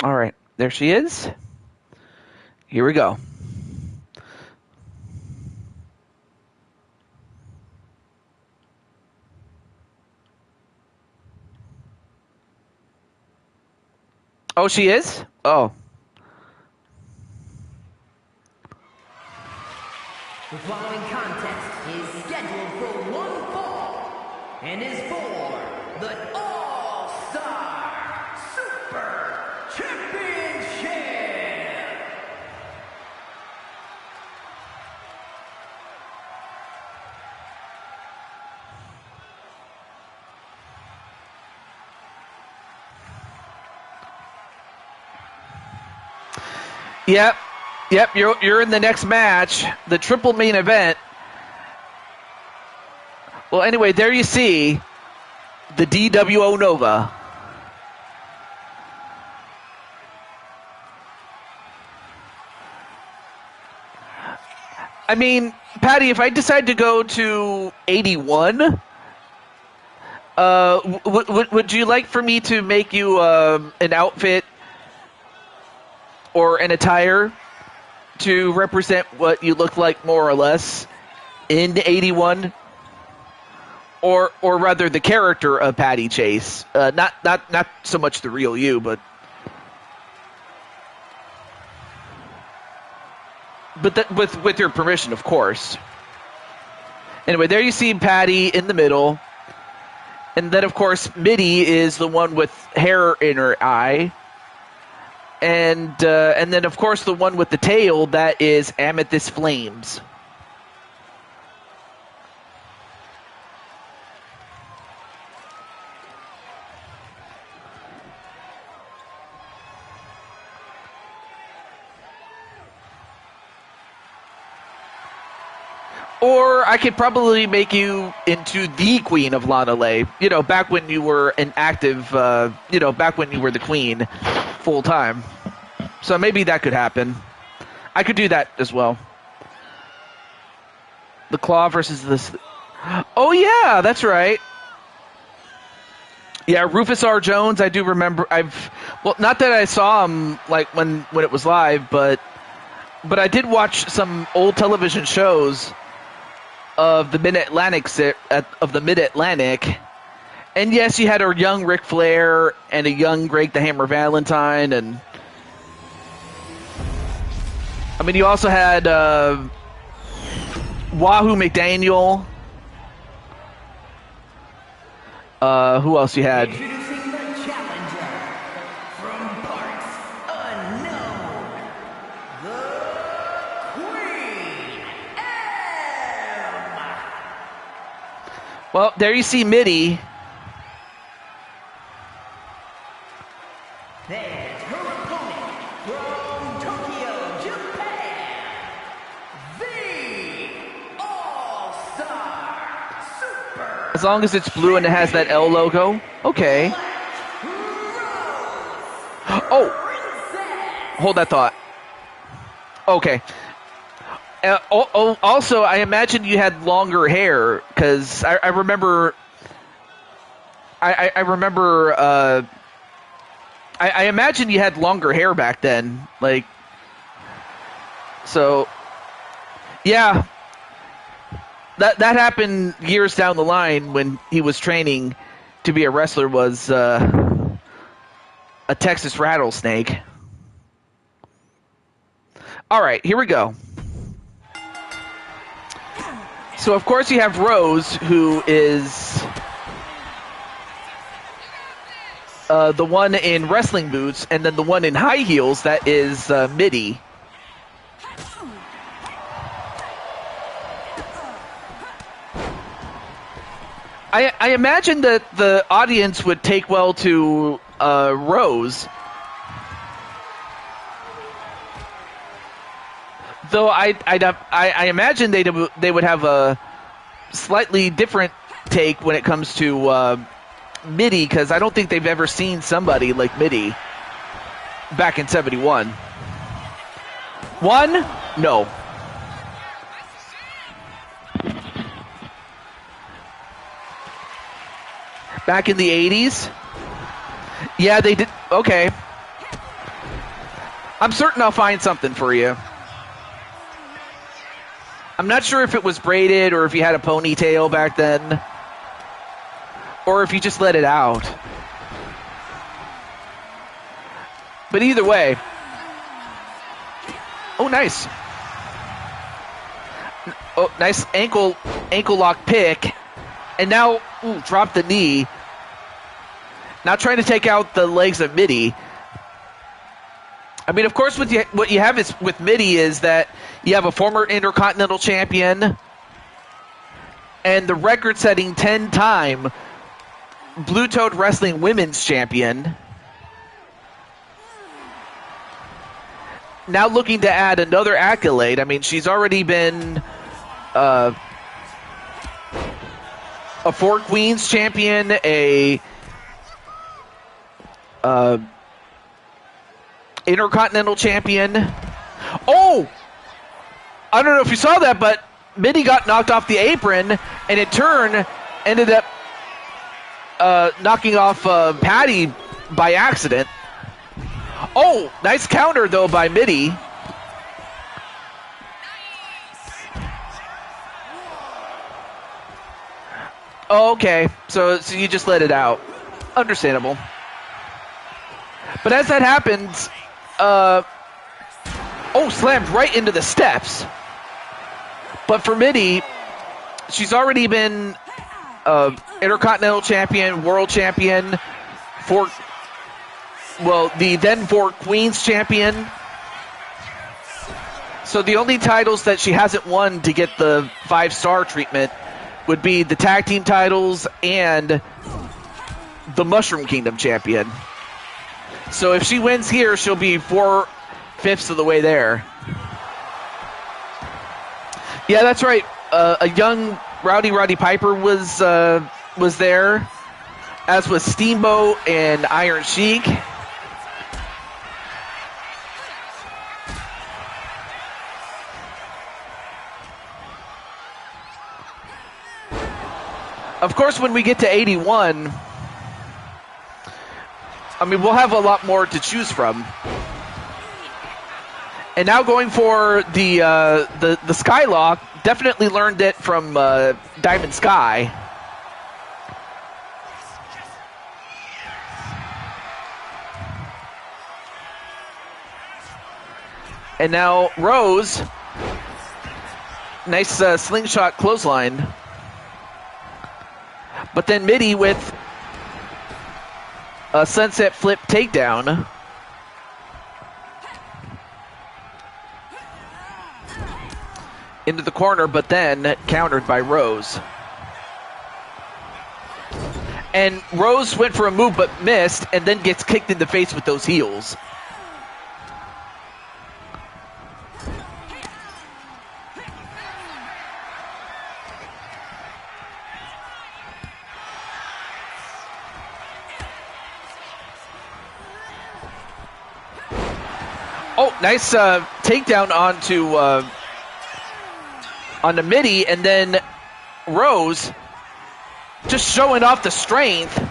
All right, there she is. Here we go. Oh, she is? Oh. The following contest is scheduled for one fall and is for the All-Star Super Championship. Yep, you're in the next match, the triple main event. Well, anyway, there you see the DWO Nova. I mean, Patty, if I decide to go to 81, would you like for me to make you an outfit or an attire to represent what you look like, more or less, in 81, or rather the character of Patty Chase, not so much the real you, but that, with your permission, of course. Anyway, there you see Patty in the middle, and then of course Mitty is the one with hair in her eye, and then of course the one with the tail, that is Amethyst Flames. Or I could probably make you into the Queen of Lana Lay. You know, back when you were an active, back when you were the Queen full time. So maybe that could happen. I could do that as well. The Claw versus this. Oh, yeah, that's right. Yeah, Rufus R. Jones, I do remember. Not that I saw him like when it was live, but I did watch some old television shows of the Mid-Atlantic, and yes, you had a young Ric Flair and a young Greg the Hammer Valentine, and I mean, you also had Wahoo McDaniel. Who else you had? Introducing the challenger from parts unknown, the Queen M. Well, there you see Mitty. There's her opponent from Tokyo, Japan, the All-Star Super. As long as it's blue and it has that L logo. Okay. Oh, hold that thought. Okay. Also, I imagine you had longer hair, because I remember. I imagine you had longer hair back then, like. So, yeah. That happened years down the line when he was training to be a wrestler. Was a Texas rattlesnake. All right, here we go. So, of course, you have Rose, who is the one in wrestling boots, and then the one in high heels, that is Mitty. I imagine that the audience would take well to Rose. Though I imagine they would have a slightly different take when it comes to Mitty, because I don't think they've ever seen somebody like Mitty back in '71. One? No. Back in the 80s? Yeah, they did. Okay. I'm certain I'll find something for you. I'm not sure if it was braided or if you had a ponytail back then, or if you just let it out. But either way. Oh, nice. Oh, nice ankle lock pick. And now, drop the knee. Now trying to take out the legs of Mitty. I mean, of course, what you have is with Mitty is that you have a former Intercontinental Champion and the record-setting 10-time Blue Toad Wrestling Women's Champion. Now looking to add another accolade. I mean, she's already been a Four Queens Champion, a Intercontinental Champion. Oh! I don't know if you saw that, but Mitty got knocked off the apron, and in turn ended up knocking off Patty by accident. Oh, nice counter, though, by Mitty. Oh, okay. So you just let it out. Understandable. But as that happens, slammed right into the steps. But for Mitty, she's already been Intercontinental Champion, World Champion, the then four Queens Champion. So the only titles that she hasn't won to get the 5-star treatment would be the Tag Team titles and the Mushroom Kingdom Champion. So if she wins here, she'll be 4/5 of the way there. Yeah, that's right. A young Roddy Piper was there, as was Steamboat and Iron Sheik. Of course, when we get to 81, we'll have a lot more to choose from. And now going for the Skylock, definitely learned it from Diamond Sky. And now Rose, nice slingshot clothesline. But then Mitty with a sunset flip takedown. Into the corner, but then countered by Rose. And Rose went for a move but missed, and then gets kicked in the face with those heels. Oh, nice takedown onto Mitty, and then Rose just showing off the strength.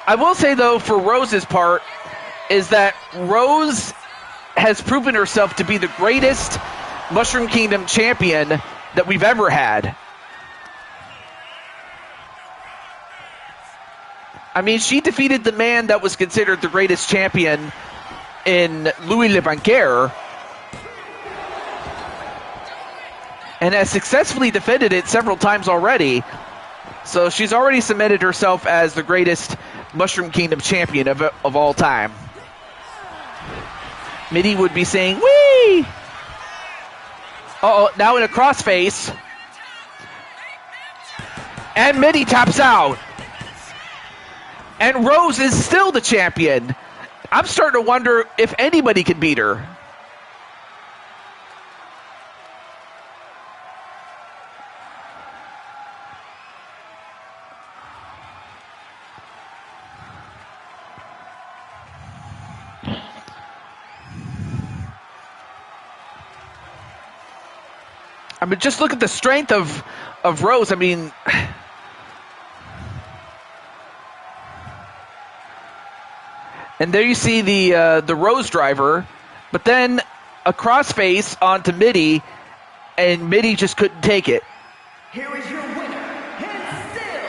I will say, though, for Rose's part, is that Rose has proven herself to be the greatest Mushroom Kingdom champion that we've ever had. She defeated the man that was considered the greatest champion in Louis Le Banquer, and has successfully defended it several times already. So she's already cemented herself as the greatest Mushroom Kingdom champion of all time. Mitty would be saying, "Wee!" Uh-oh, now in a crossface. And Mitty taps out. And Rose is still the champion. I'm starting to wonder if anybody can beat her. Just look at the strength of Rose. And there you see the Rose driver, but then a crossface onto Mitty, and Mitty just couldn't take it. Here is your winner, and still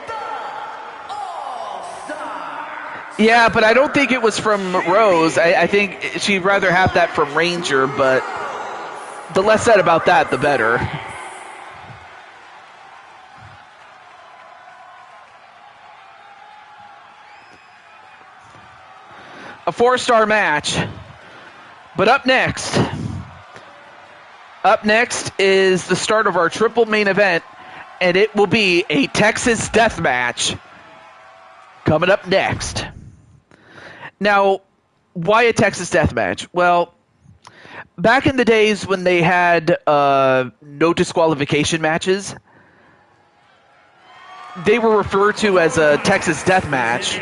the All-Star. Yeah, but I don't think it was from Rose. I think she'd rather have that from Ranger, but the less said about that, the better. A 4-star match. But up next is the start of our triple main event, and it will be a Texas death match coming up next. Now, why a Texas death match? Well, back in the days when they had no disqualification matches, they were referred to as a Texas death match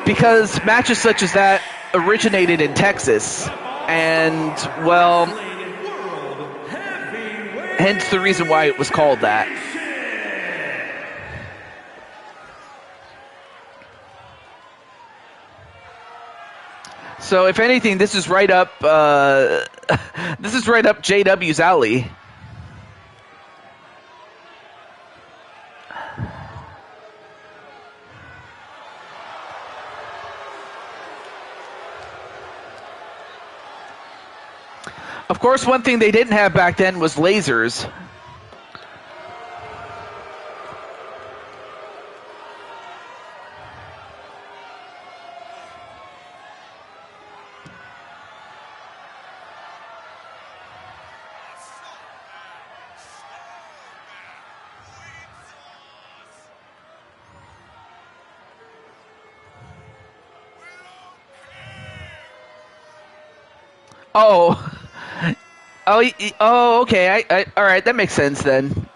because matches such as that originated in Texas, and, well, hence the reason why it was called that. So, if anything, this is right up JW's alley. Of course, one thing they didn't have back then was lasers. Oh. Oh, okay. All right, that makes sense then.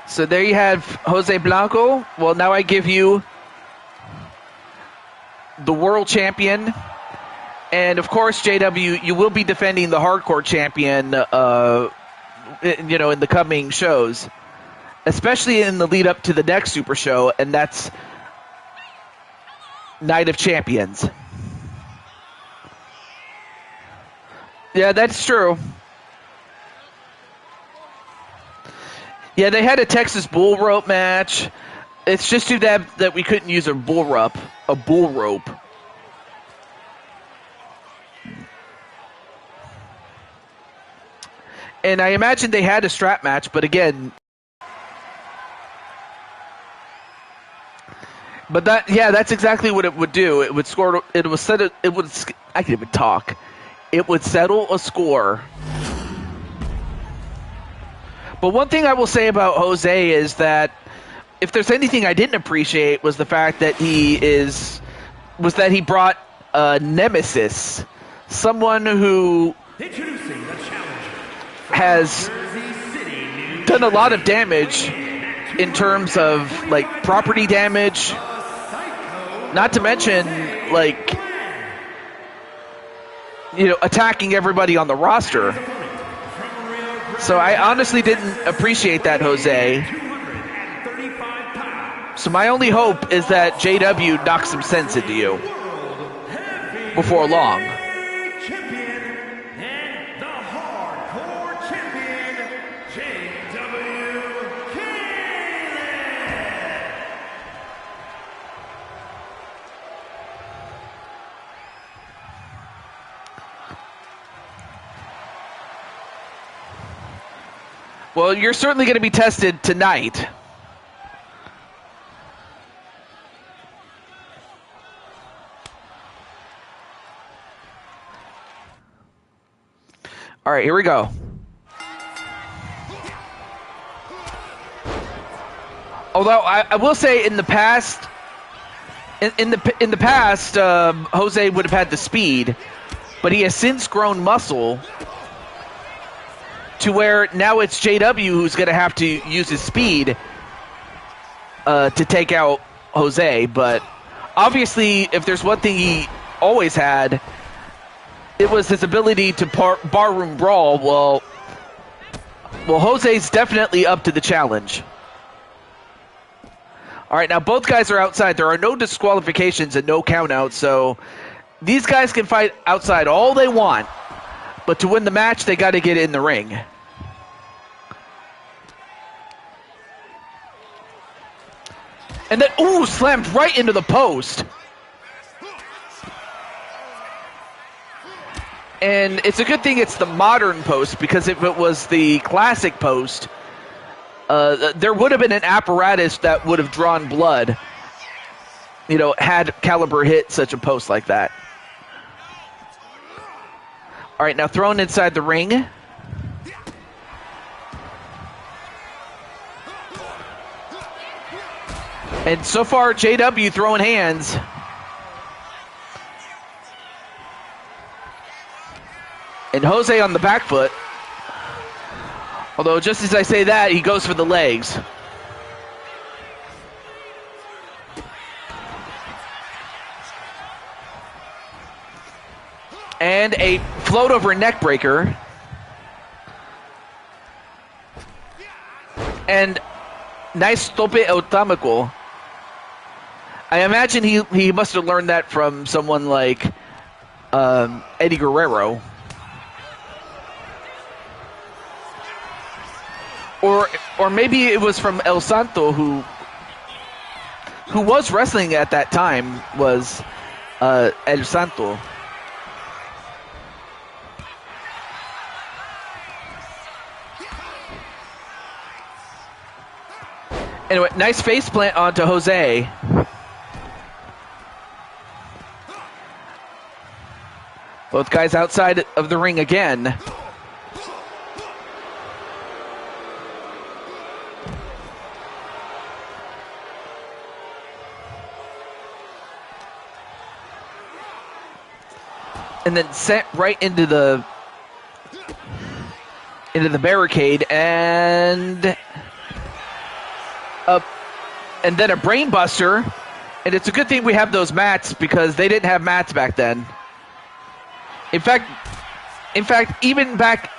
So there you have Jose Blanco. Well, now I give you the world champion. And, of course, JW, you will be defending the hardcore champion, in the coming shows, especially in the lead up to the next Super Show, and that's Night of Champions. Yeah, that's true. Yeah, they had a Texas bull rope match. It's just too bad that we couldn't use a bull rope. And I imagine they had a strap match, but again, that's exactly what it would do. It would score. It would set it. It would. I can't even talk. It would settle a score. But one thing I will say about Jose is that if there's anything I didn't appreciate was the fact that he brought a nemesis, someone who has done a lot of damage in terms of like property damage, not to mention attacking everybody on the roster. So I honestly didn't appreciate that, Jose. So my only hope is that JW knocks some sense into you before long. Well, you're certainly going to be tested tonight. All right, here we go. Although I will say, in the past, in the past, Jose would have had the speed, but he has since grown muscle to where now it's JW who's going to have to use his speed to take out Jose. But obviously, if there's one thing he always had, it was his ability to barroom brawl. Well, Jose's definitely up to the challenge. All right, now both guys are outside. There are no disqualifications and no countouts, so these guys can fight outside all they want. But to win the match, they got to get in the ring. And then, slammed right into the post. And it's a good thing it's the modern post, because if it was the classic post, there would have been an apparatus that would have drawn blood, had Caliber hit such a post like that. All right, now thrown inside the ring. And so far, JW throwing hands. And Jose on the back foot. Although, just as I say that, he goes for the legs. And a float over neck breaker. And nice tope automatico. I imagine he must have learned that from someone like Eddie Guerrero. Or maybe it was from El Santo, who was wrestling at that time, was El Santo. Anyway, nice face plant onto Jose. Both guys outside of the ring again. And then sent right into the barricade, and then a brain buster. And it's a good thing we have those mats, because they didn't have mats back then. In fact, even back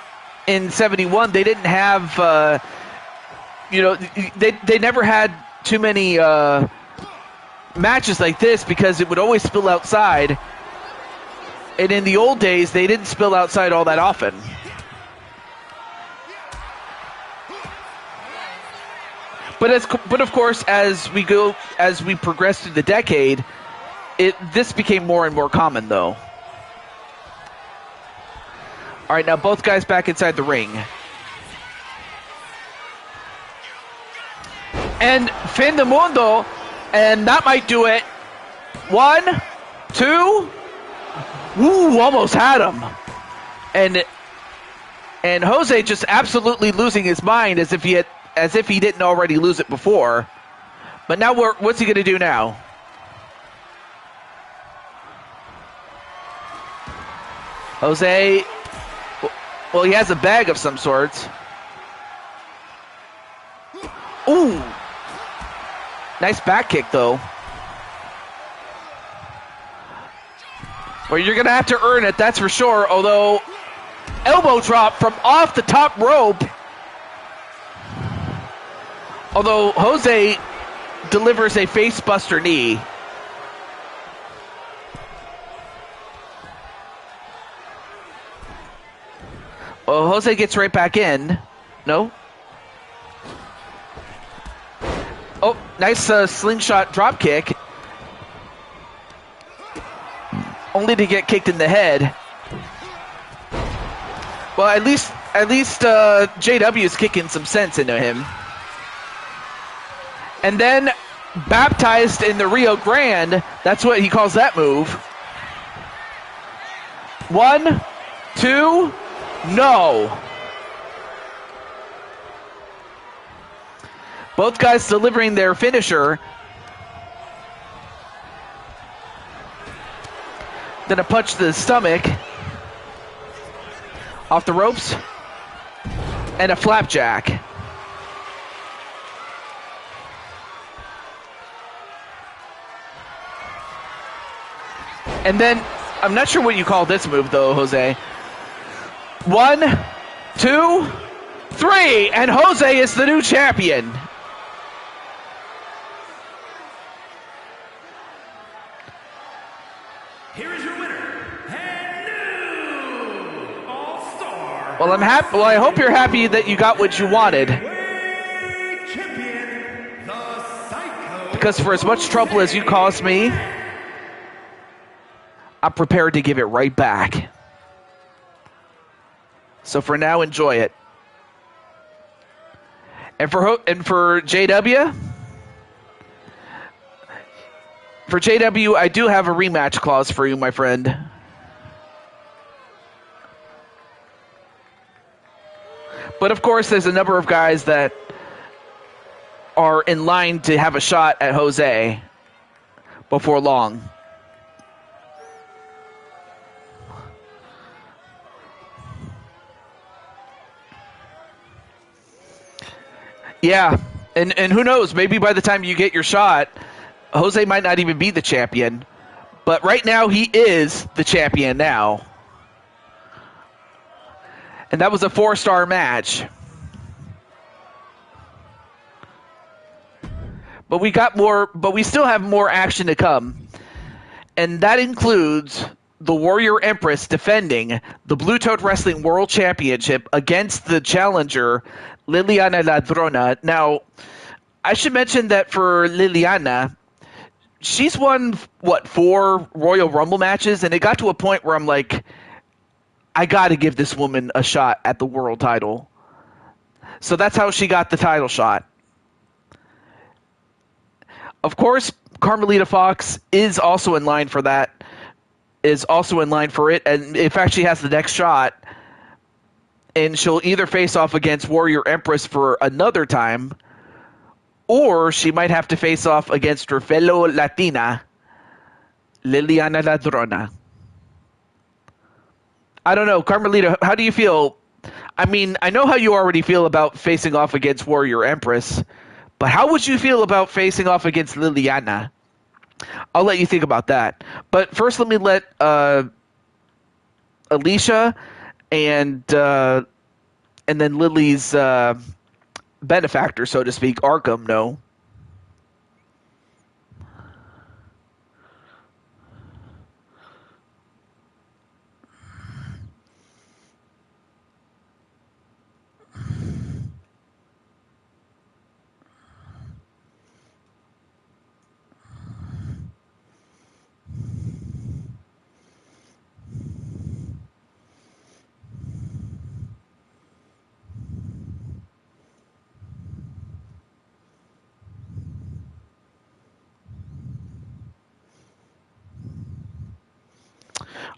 in '71, they didn't have. They never had too many matches like this, because it would always spill outside. And in the old days, they didn't spill outside all that often. But of course, as we progress through the decade, this became more and more common, though. All right, now both guys back inside the ring. And Fin de Mundo, and that might do it. 1, 2. Ooh, almost had him. And Jose just absolutely losing his mind, as if he didn't already lose it before. But now what's he going to do now? Jose, well, he has a bag of some sorts. Ooh. Nice back kick, though. Well, you're going to have to earn it, that's for sure. Although, elbow drop from off the top rope. Although Jose delivers a face buster knee. Well, Jose gets right back in. No? Oh, nice slingshot drop kick. Only to get kicked in the head. Well, at least JW is kicking some sense into him. And then baptized in the Rio Grande. That's what he calls that move. 1, 2, no. Both guys delivering their finisher. Then a punch to the stomach. Off the ropes. And a flapjack. And then, I'm not sure what you call this move, though, Jose. 1, 2, 3, and Jose is the new champion. Here is your winner, and new All-Star. Well, I'm happy. Well, I hope you're happy that you got what you wanted. Champion, the Psycho. Because for as much trouble as you caused me, I'm prepared to give it right back. So for now, enjoy it. And for JW, I do have a rematch clause for you, my friend. But of course, there's a number of guys that are in line to have a shot at Jose before long. Yeah, and who knows? Maybe by the time you get your shot, Jose might not even be the champion. But right now, he is the champion now. And that was a 4-star match. But we still have more action to come. And that includes the Warrior Empress defending the Blue Toad Wrestling World Championship against the challenger, Liliana Ladrona. Now, I should mention that for Liliana, she's won, 4 Royal Rumble matches, and it got to a point where I'm like, I got to give this woman a shot at the world title. So that's how she got the title shot. Of course, Carmelita Fox is also in line for that, and in fact, she has the next shot, and she'll either face off against Warrior Empress for another time, or she might have to face off against her fellow Latina, Liliana Ladrona. I don't know, Carmelita, how do you feel? I mean, I know how you already feel about facing off against Warrior Empress, but how would you feel about facing off against Liliana? I'll let you think about that. But first, let me let Alicia and then Lily's benefactor, so to speak, Arkham, know.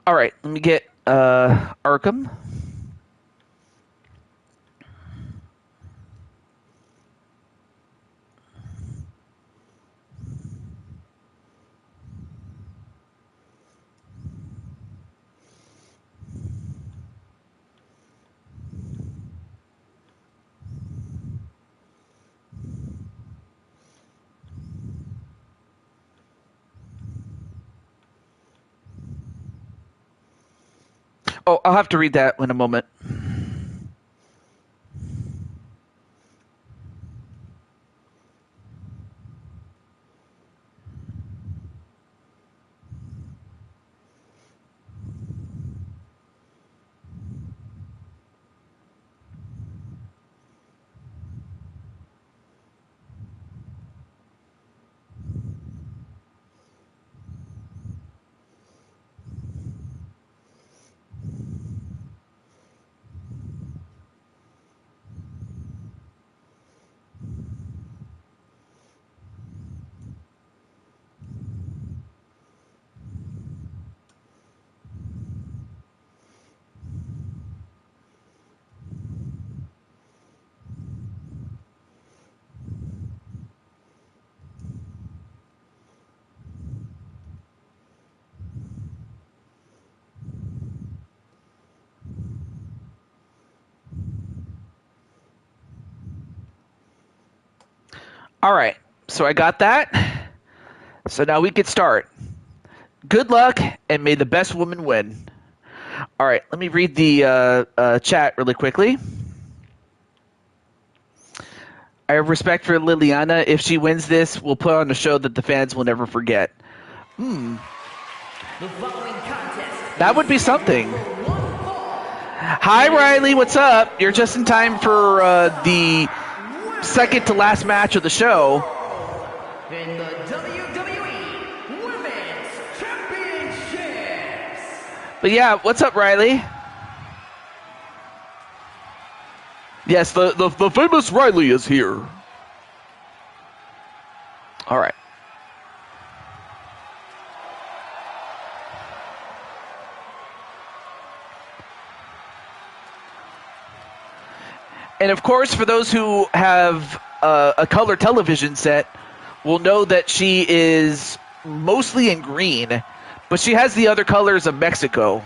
All right, let me get Arkham. Oh, I'll have to read that in a moment. All right, so I got that. So now we can start. Good luck, and may the best woman win. All right, let me read the chat really quickly. I have respect for Liliana. If she wins this, we'll put on a show that the fans will never forget. The following contest. That would be something. Hi, Riley. What's up? You're just in time for the second to last match of the show. In the WWE Women's Championships. But yeah, what's up, Riley? Yes, the famous Riley is here. All right. And of course, for those who have a color television set will know that she is mostly in green, but she has the other colors of Mexico.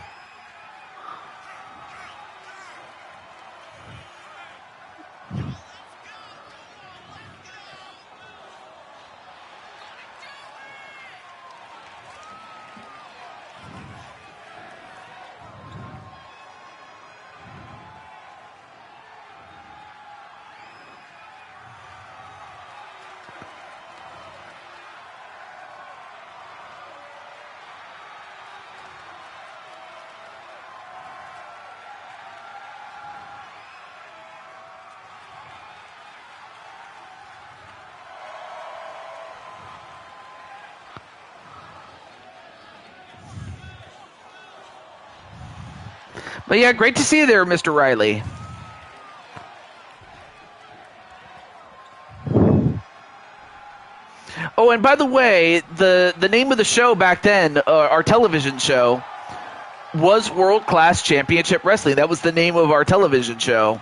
But yeah, great to see you there, Mr. Riley. Oh, and by the way, the name of the show back then, our television show, was World Class Championship Wrestling. That was the name of our television show.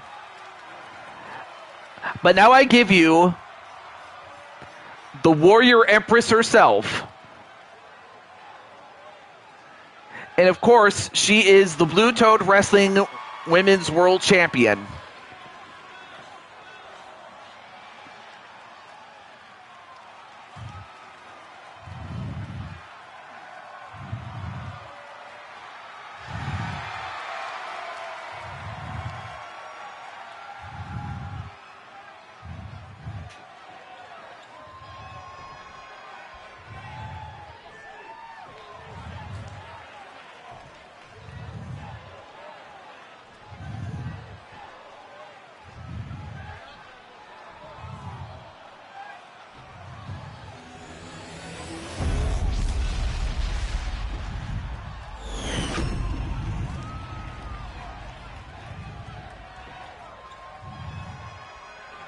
But now I give you the Warrior Empress herself. And of course, she is the Blue Toad Wrestling Women's World Champion.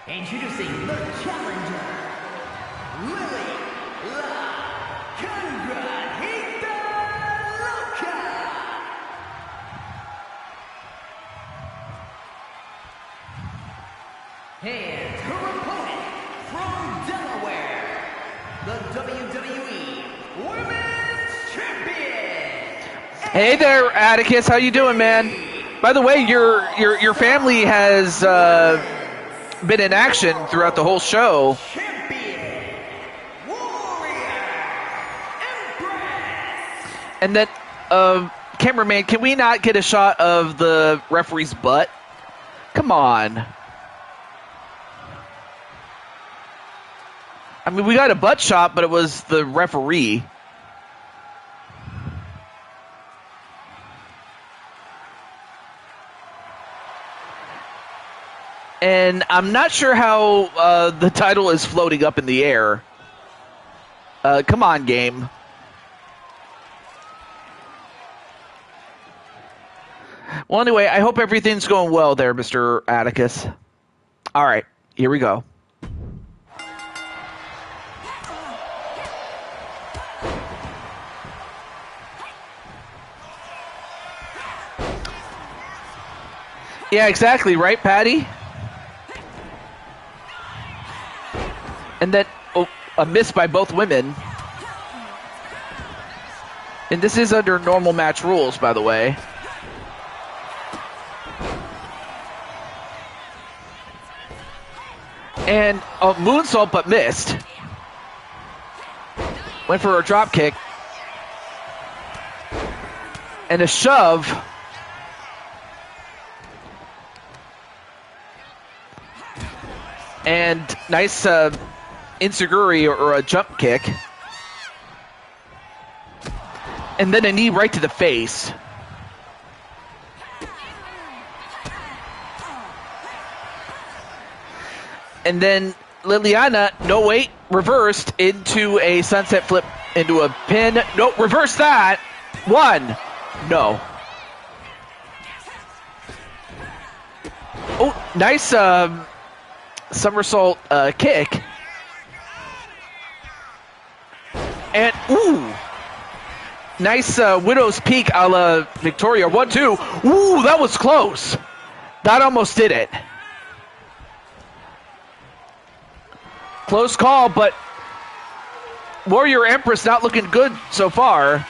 Introducing the challenger, Lily La Congratita Loca. And her opponent from Delaware, the WWE Women's Champion. Hey there, Atticus. How you doing, man? By the way, your family has been in action throughout the whole show. Champion, Warrior Empress. And then, cameraman, can we not get a shot of the referee's butt? Come on. I mean, we got a butt shot, but it was the referee. And I'm not sure how the title is floating up in the air. Come on, game. Well, anyway, I hope everything's going well there, Mr. Atticus. All right, here we go. Yeah, exactly, right, Patty? And then a miss by both women. And this is under normal match rules, by the way. And a moonsault, but missed. Went for a drop kick. And a shove. And nice enziguri or a jump kick. And then a knee right to the face. And then Liliana, no wait, reversed into a sunset flip into a pin. No, reverse that. One. No. Oh, nice somersault kick. And, ooh. Nice Widow's Peak a la Victoria. 1-2. Ooh, that was close. That almost did it. Close call, but Warrior Empress not looking good so far.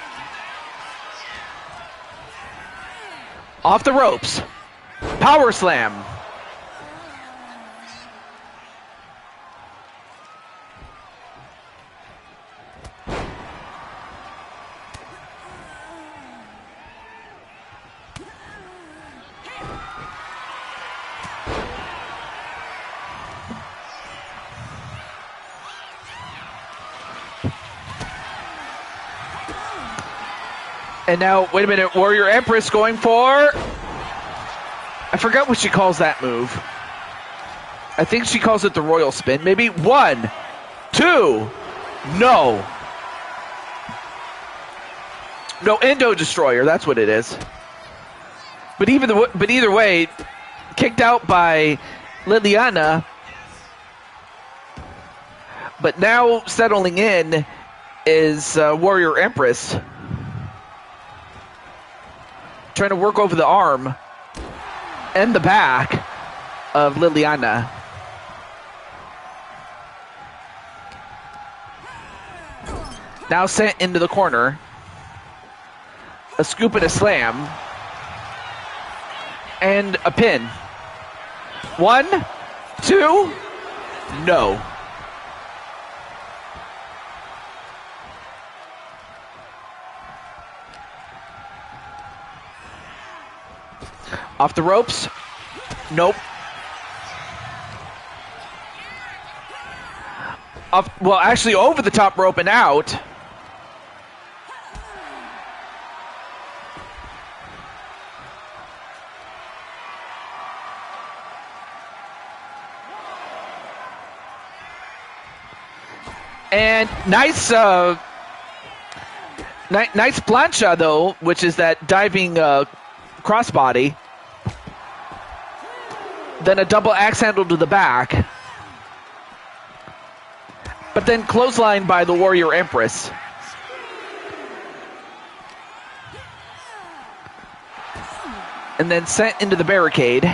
Off the ropes. Power slam. And now, wait a minute, Warrior Empress going for... I forgot what she calls that move. I think she calls it the Royal Spin. Maybe 1, 2, no. No, Endo Destroyer, that's what it is. But either way, kicked out by Liliana. But now settling in is Warrior Empress. Trying to work over the arm and the back of Liliana. Now sent into the corner. A scoop and a slam. And a pin. 1, 2, no. Off the ropes. Nope. Well, actually over the top rope and out. And nice nice plancha, though, which is that diving crossbody. Then a double axe handle to the back. But then clothesline by the Warrior Empress. And then sent into the barricade.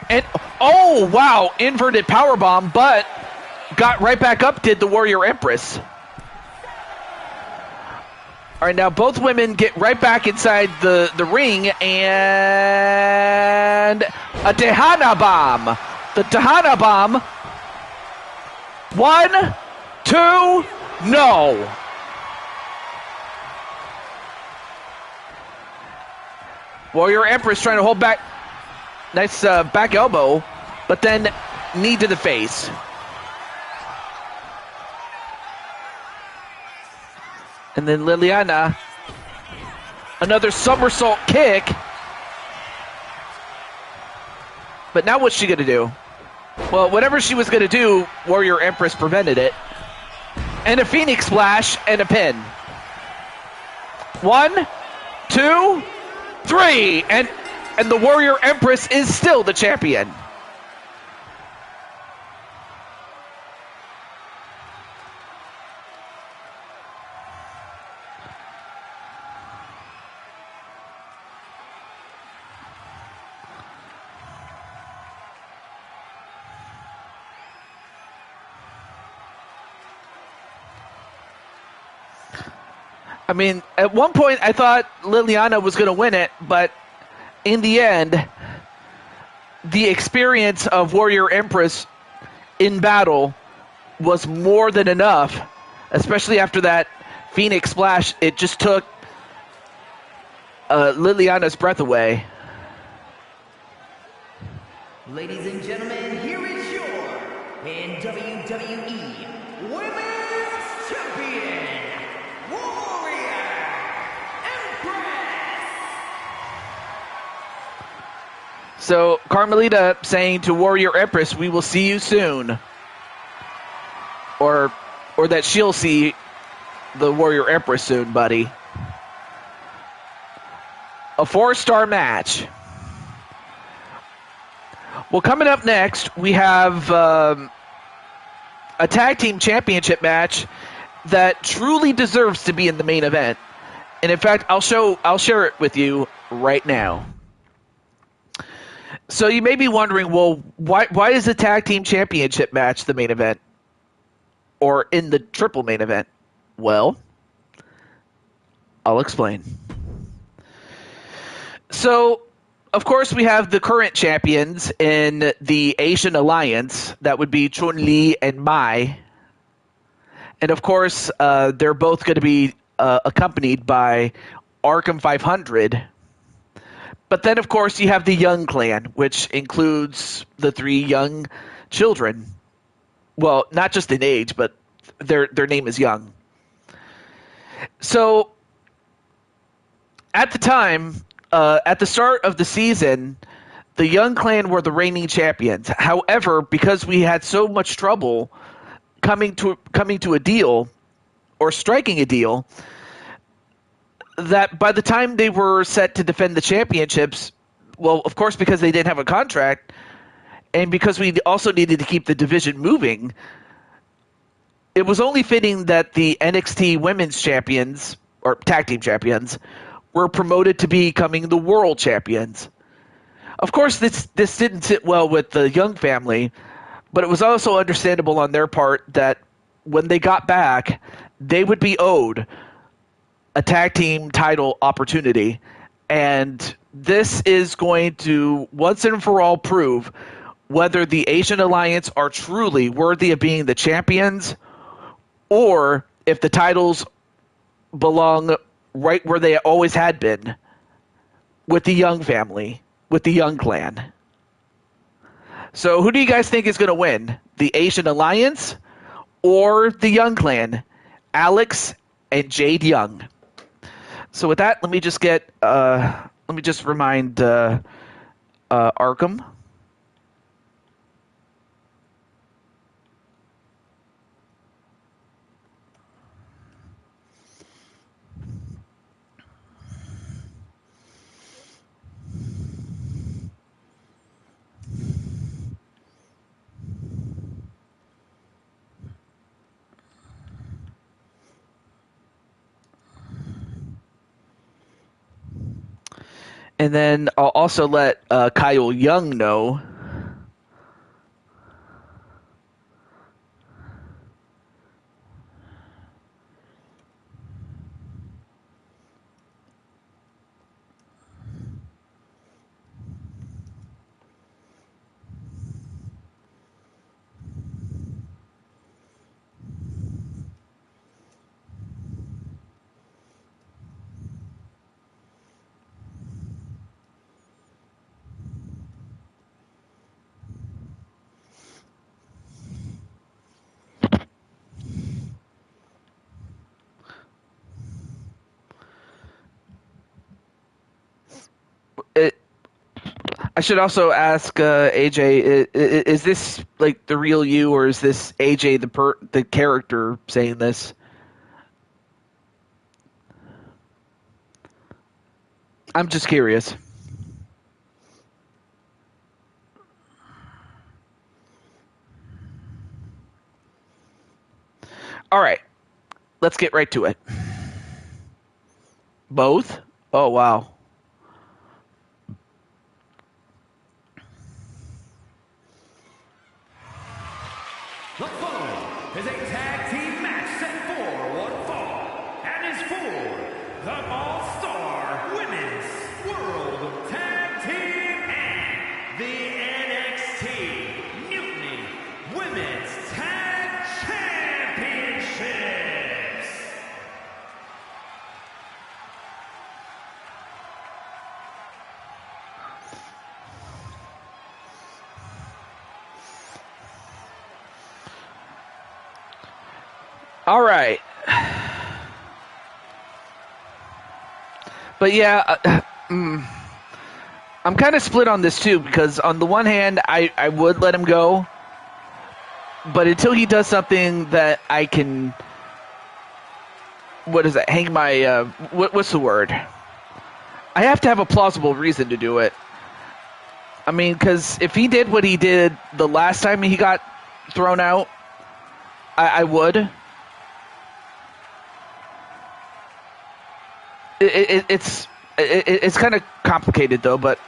And, oh, wow, inverted powerbomb, but got right back up, did the Warrior Empress. All right, now both women get right back inside the ring, and a Tejana bomb. The Tejana bomb. 1, 2, no. Warrior Empress trying to hold back. Nice back elbow, but then knee to the face. And then Liliana, another somersault kick. But now what's she going to do? Well, whatever she was going to do, Warrior Empress prevented it. And a Phoenix Splash and a pin. 1, 2, 3. And the Warrior Empress is still the champion. I mean, at one point I thought Liliana was going to win it, but in the end, the experience of Warrior Empress in battle was more than enough, especially after that Phoenix Splash. It just took Liliana's breath away. Ladies and gentlemen, here is your WWE Women's Champion, Warrior Empress. So Carmelita saying to Warrior Empress, "We will see you soon," or that she'll see the Warrior Empress soon, buddy. A 4-star match. Well, coming up next, we have a tag team championship match that truly deserves to be in the main event. And in fact, I'll share it with you right now. So you may be wondering, well, why is the tag team championship match the main event, or in the triple main event? Well, I'll explain. So, of course, we have the current champions in the Asian Alliance. That would be Chun Li and Mai. And of course, they're both going to be accompanied by Arkham 500. But then, of course, you have the Young Clan, which includes the 3 young children. Well, not just in age, but their name is Young. So, at the time, at the start of the season, the Young Clan were the reigning champions. However, because we had so much trouble coming to a deal or striking a deal, that by the time they were set to defend the championships, well, of course, because they didn't have a contract, and because we also needed to keep the division moving, it was only fitting that the NXT Women's Champions, or Tag Team Champions, were promoted to becoming the World Champions. Of course, this didn't sit well with the Young family, but it was also understandable on their part that when they got back, they would be owed a tag team title opportunity. And this is going to once and for all prove whether the Asian Alliance are truly worthy of being the champions, or if the titles belong right where they always had been, with the Young family, with the Young Clan. So who do you guys think is going to win? The Asian Alliance or the Young Clan? Alex and Jade Young. So with that, let me just remind Arkham. And then I'll also let Kyle Young know. I should also ask AJ: is this like the real you, or is this AJ the character saying this? I'm just curious. All right, let's get right to it. Both? Oh wow. The following is a tag team match set for one fall and is for the All-Star Women's World Tag Team and the NXT Mutiny Women's Tag Championships. All right. But yeah, I'm kind of split on this too, because on the one hand, I would let him go, but until he does something that I can, what is that, hang my, what's the word? I have to have a plausible reason to do it. I mean, because if he did what he did the last time he got thrown out, I would. It's kind of complicated though, but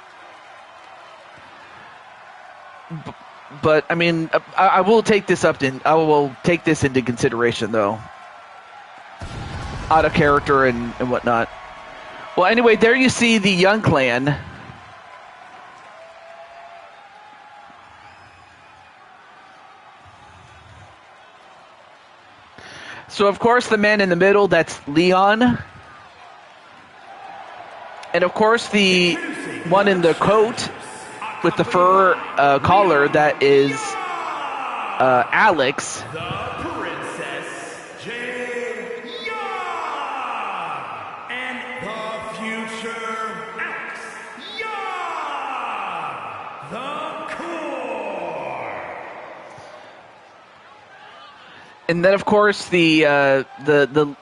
But I mean, I will take this I will take this into consideration, though, out of character and whatnot. Well, anyway, there you see the Young Clan. So, of course, the man in the middle, that's Leon. And, of course, the one in the coat with the fur collar, that is Alex. The Princess Jade Young and the future Alex Young, the core. And then, of course, the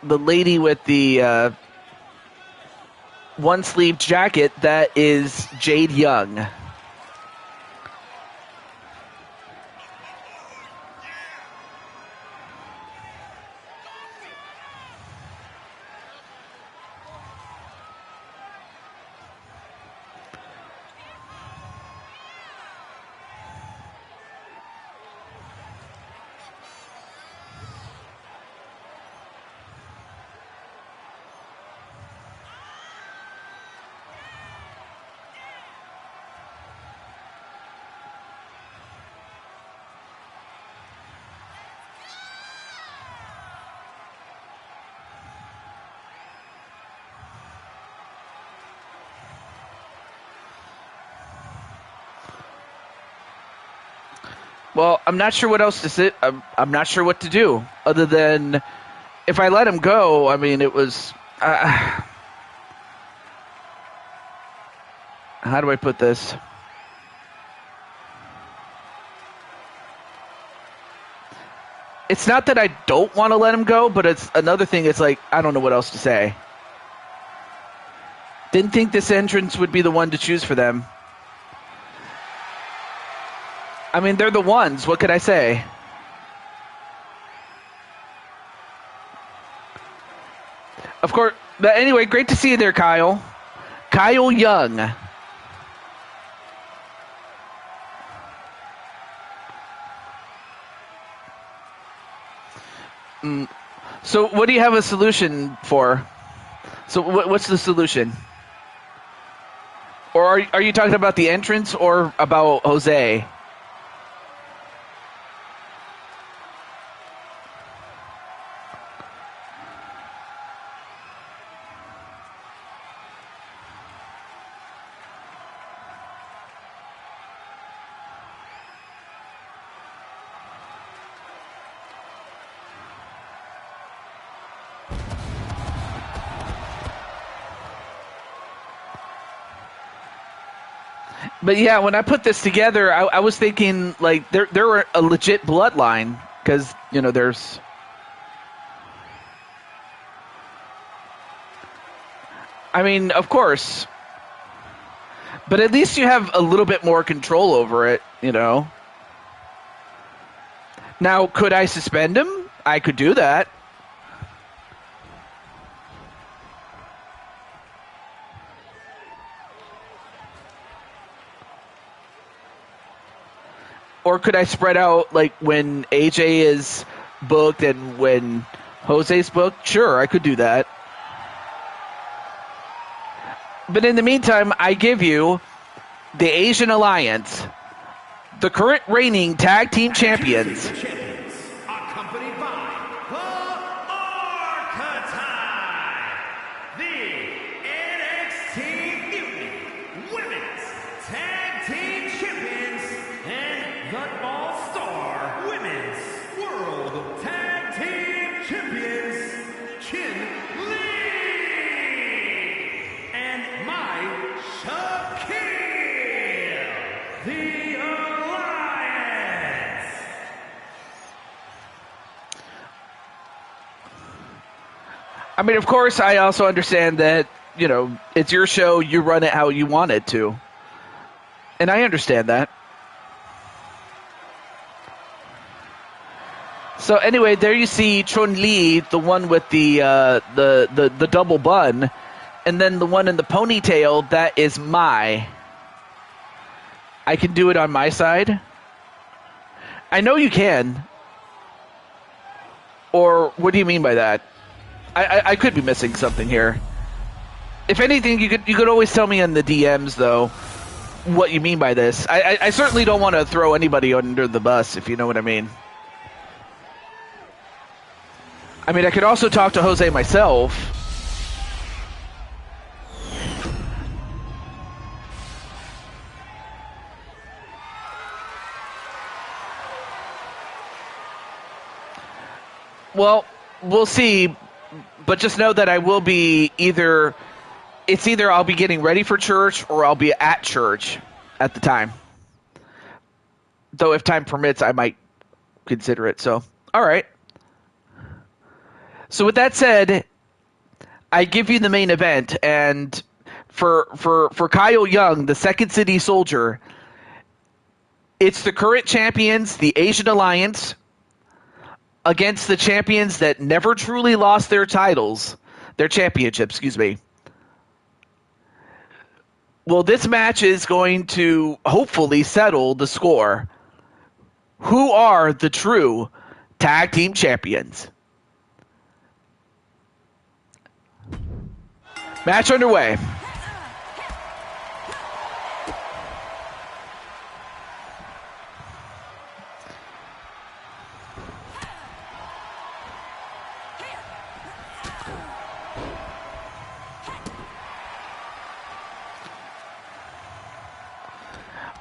lady with the one-sleeve jacket, that is Jade Young. Well, I'm not sure what else to say. I'm not sure what to do other than if I let him go. I mean, it was. How do I put this? It's not that I don't want to let him go, but it's another thing. It's like, I don't know what else to say. Didn't think this entrance would be the one to choose for them. I mean, they're the ones. What could I say? Of course. But anyway, great to see you there, Kyle. Kyle Young. So what do you have a solution for? So what's the solution? Or are you talking about the entrance or about Jose? But yeah, when I put this together, I was thinking like there were a legit bloodline because there's. I mean, of course, but at least you have a little bit more control over it, Now, could I suspend him? I could do that. Or could I spread out, like, when AJ is booked and when Jose's booked? Sure, I could do that. But in the meantime, I give you the Asian Alliance, the current reigning tag team champions. Accompanied by the Archetype, the NXT Mutiny Women's Tag Team Champions, and the All-Star Women's World Tag Team Champions, Chin Lee, and my Shaquille, the Alliance. I mean, of course, I also understand that, it's your show, you run it how you want it to. And I understand that. So anyway, there you see Chun Li, the one with the double bun, and then the one in the ponytail, that is Mai. I can do it on my side. I know you can. Or what do you mean by that? I could be missing something here. If anything, you could always tell me in the DMs, though, what you mean by this. I certainly don't want to throw anybody under the bus, if you know what I mean. I mean, I could also talk to Jose myself. Well, we'll see, but just know that I will be either I'll be getting ready for church or I'll be at church at the time. Though if time permits, I might consider it. So, all right. So with that said, I give you the main event, and for Kyle Young, the Second City Soldier, it's the current champions, the Asian Alliance, against the champions that never truly lost their championship, excuse me. Well, this match is going to hopefully settle the score. Who are the true tag team champions? Match underway.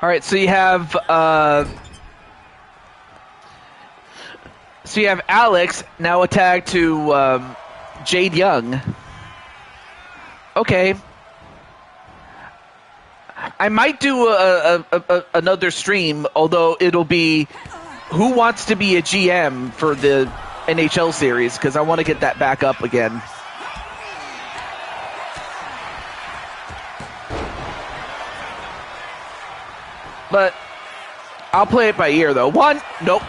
All right, so you have Alex now a tag to Jade Young. Okay, I might do another stream, although it'll be who wants to be a GM for the NHL series, because I want to get that back up again. But I'll play it by ear, though. One, nope.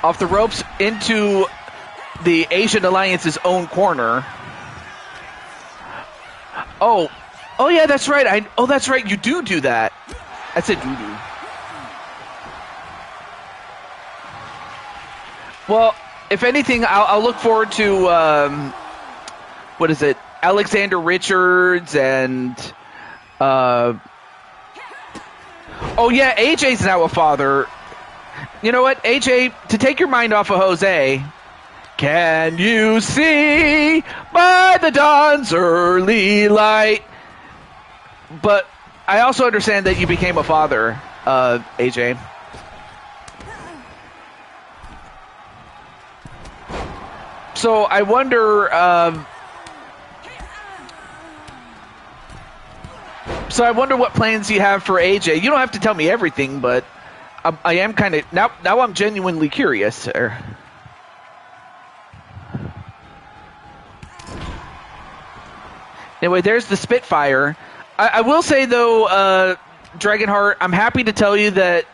Off the ropes into the Asian Alliance's own corner. Oh yeah, that's right. That's right. You do that. I said do. Well, if anything, I'll look forward to. What is it? Alexander Richards and oh yeah, AJ's now a father. You know what, AJ, to take your mind off of Jose, can you see by the dawn's early light? But I also understand that you became a father, AJ. So I wonder what plans you have for AJ. You don't have to tell me everything, but I am kind of now I'm genuinely curious, sir. Anyway, there's the Spitfire. I will say though, Dragonheart, I'm happy to tell you that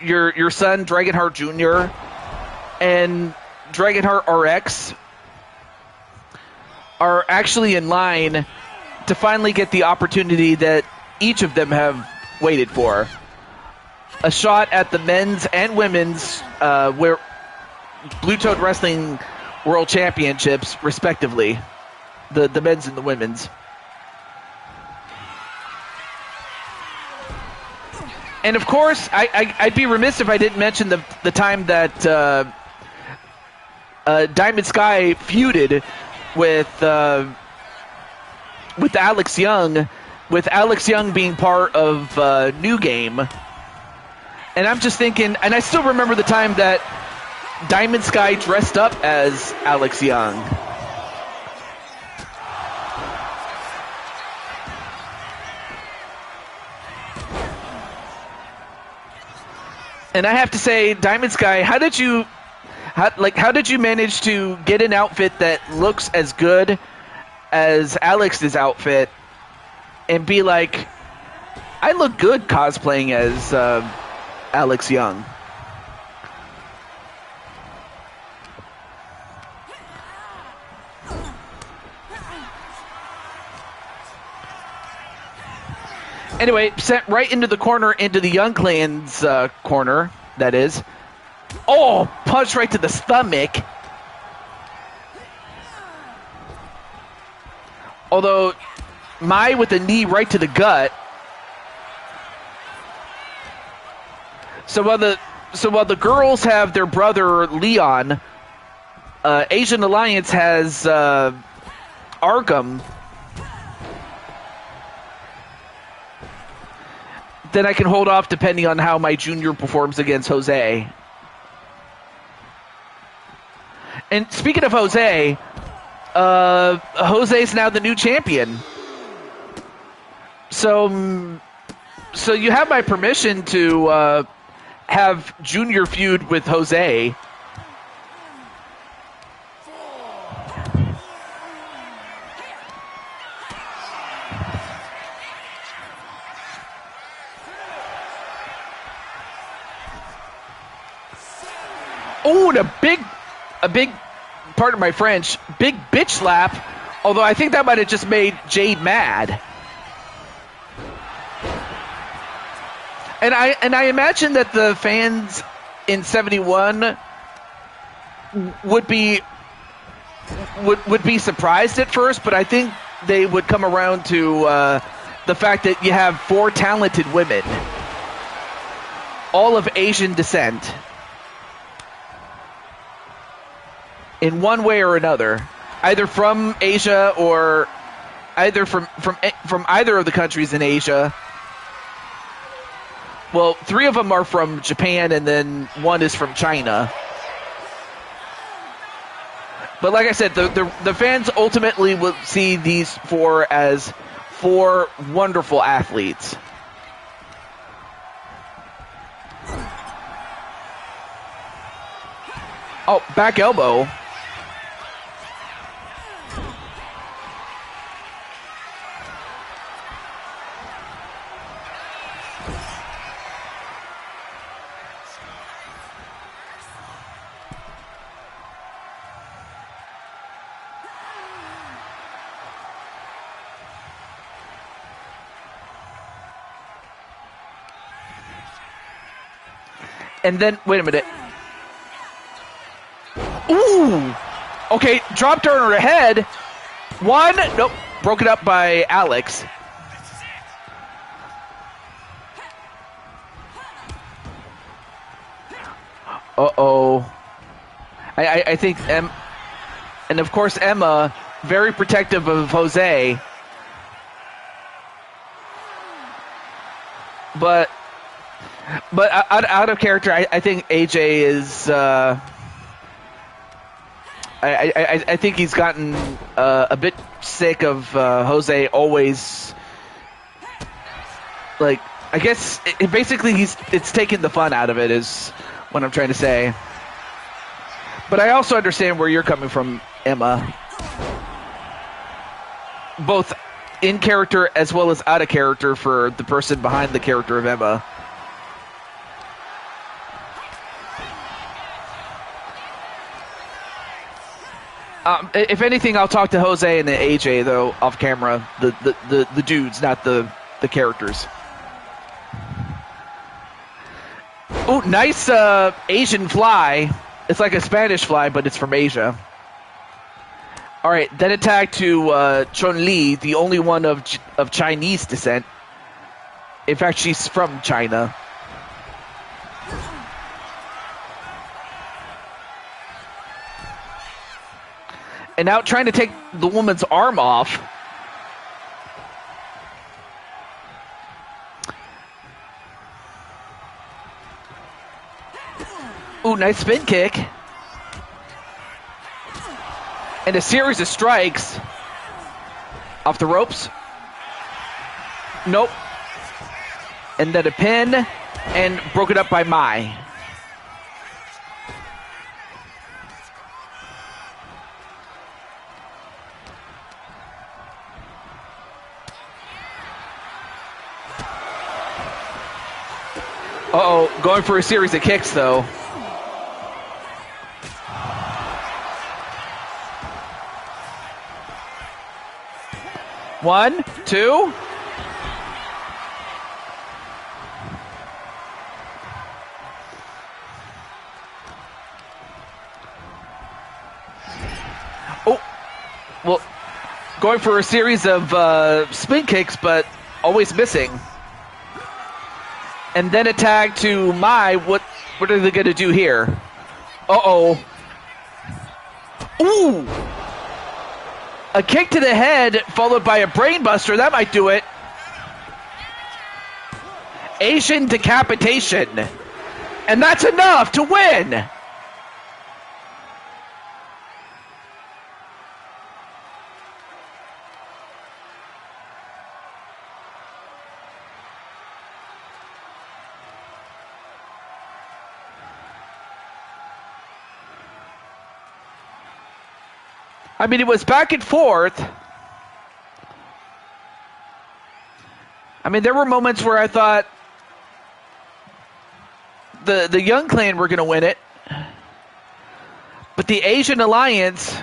your son Dragonheart Jr. and Dragonheart RX are actually in line to finally get the opportunity that each of them have waited for. A shot at the men's and women's Blue Toad Wrestling World Championships, respectively. The men's and the women's. And of course, I'd be remiss if I didn't mention the time that Diamond Sky feuded with Alex Young, with Alex Young being part of New Game. And I'm just thinking, and I still remember the time that Diamond Sky dressed up as Alex Young. And I have to say, Diamond Sky, how did you manage to get an outfit that looks as good as Alex's outfit and be like, I look good cosplaying as Alex Young? Anyway, sent right into the corner, into the Young Clan's corner, that is. Oh, punch right to the stomach. Although, Mai with a knee right to the gut. So while the girls have their brother Leon, Asian Alliance has Arkham. Then I can hold off depending on how my junior performs against Jose. And speaking of Jose, Jose's now the new champion. So you have my permission to have Junior feud with Jose. Oh, and a big, pardon my French, big bitch slap. Although I think that might have just made Jade mad. And I imagine that the fans in 71 would be surprised at first, but I think they would come around to the fact that you have 4 talented women, all of Asian descent, in one way or another, either from Asia or either from either of the countries in Asia. Well, 3 of them are from Japan, and then 1 is from China. But like I said, the fans ultimately will see these 4 as 4 wonderful athletes. Oh, back elbow. And then, wait a minute. Ooh! Okay, dropped her on her head. 1, nope, broken up by Alex. Uh-oh. I think, and of course Emma, very protective of Jose. But out of character, I think AJ is. I think he's gotten a bit sick of Jose always. Like, I guess basically it's taken the fun out of it, is what I'm trying to say. But I also understand where you're coming from, Emma. Both in character as well as out of character for the person behind the character of Emma. If anything, I'll talk to Jose and AJ, though, off camera. The dudes, not the characters. Oh, nice Asian fly. It's like a Spanish fly, but it's from Asia. All right, then attack to Chun-Li, the only one of Chinese descent. In fact, she's from China. And now trying to take the woman's arm off. Ooh, nice spin kick. And a series of strikes. Off the ropes. Nope. And then a pin. And broken up by Mai. Uh-oh, going for a series of kicks, though. One, two. well, going for a series of spin kicks, but always missing. And then a tag to Mai. What are they going to do here? Uh-oh. Ooh! A kick to the head followed by a brainbuster. That might do it. Asian decapitation. And that's enough to win. I mean, it was back and forth. I mean, there were moments where I thought the Young Clan were going to win it. But the Asian Alliance,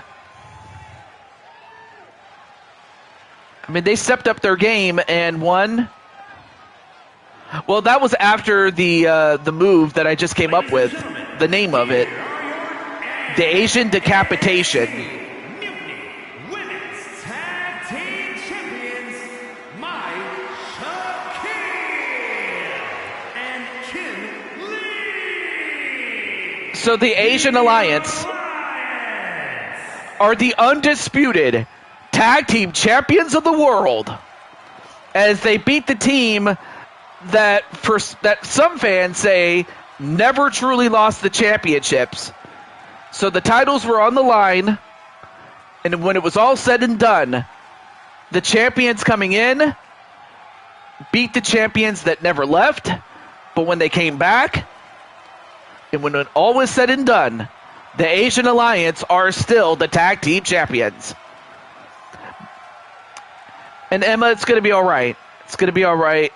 I mean, they stepped up their game and won. Well, that was after the move that I just came up with, the name of it. The Asian Decapitation. So the Asian Alliance are the undisputed tag team champions of the world as they beat the team that some fans say never truly lost the championships. So the titles were on the line, and when it was all said and done, the champions coming in beat the champions that never left, but when they came back, and when it all was said and done, the Asian Alliance are still the tag team champions. And Emma, it's going to be all right. It's going to be all right.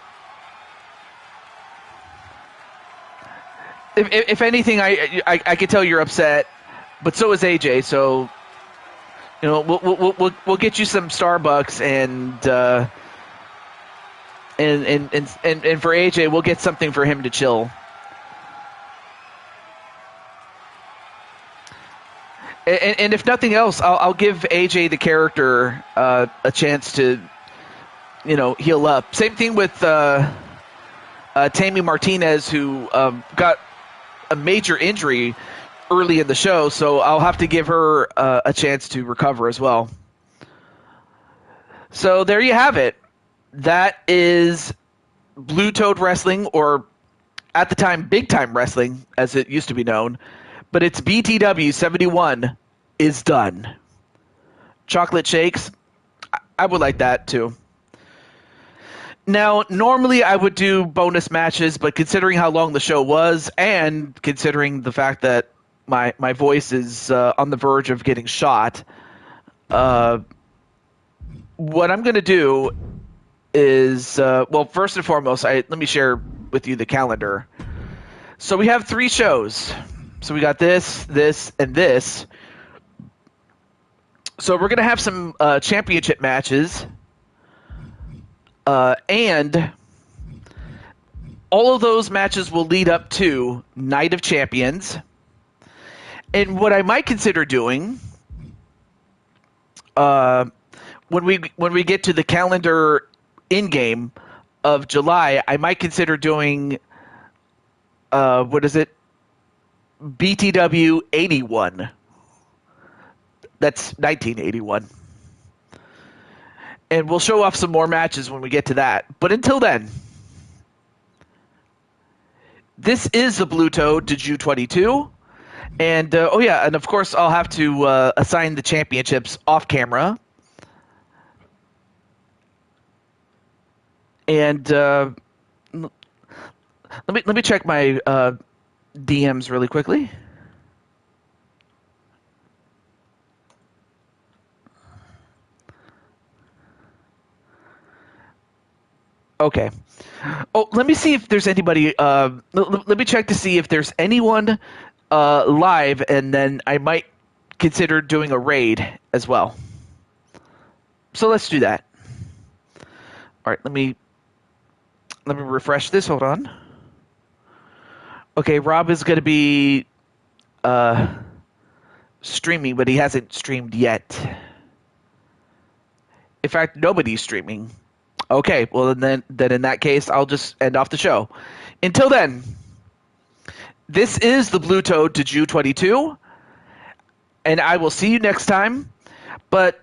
If anything, I can tell you're upset, but so is AJ. So, you know, we'll get you some Starbucks and for AJ, we'll get something for him to chill. And if nothing else, I'll give AJ the character a chance to, you know, heal up. Same thing with Tammy Martinez, who got a major injury early in the show, so I'll have to give her a chance to recover as well. So there you have it. That is Blue Toad Wrestling, or at the time, Big Time Wrestling, as it used to be known. But it's BTW 71 is done. Chocolate shakes, I would like that too. Now, normally I would do bonus matches, but considering how long the show was, and considering the fact that my voice is on the verge of getting shot, what I'm going to do is, well, first and foremost, let me share with you the calendar. So we have 3 shows. So we got this, and this. So we're going to have some championship matches. And all of those matches will lead up to Night of Champions. And what I might consider doing, when we get to the calendar in-game of July, I might consider doing, what is it? BTW 81. That's 1981. And we'll show off some more matches when we get to that. But until then, this is the Blue Toad to Ju 22. And, and of course, I'll have to assign the championships off camera. And let me check my DMs really quickly. Okay. Oh, let me see if there's anybody. Let me check to see if there's anyone live, and then I might consider doing a raid as well. So let's do that. All right. Let me refresh this. Hold on. Okay, Rob is going to be streaming, but he hasn't streamed yet. In fact, nobody's streaming. Okay, well then in that case, I'll just end off the show. Until then, this is the Blue Toad to Jew 22, and I will see you next time. But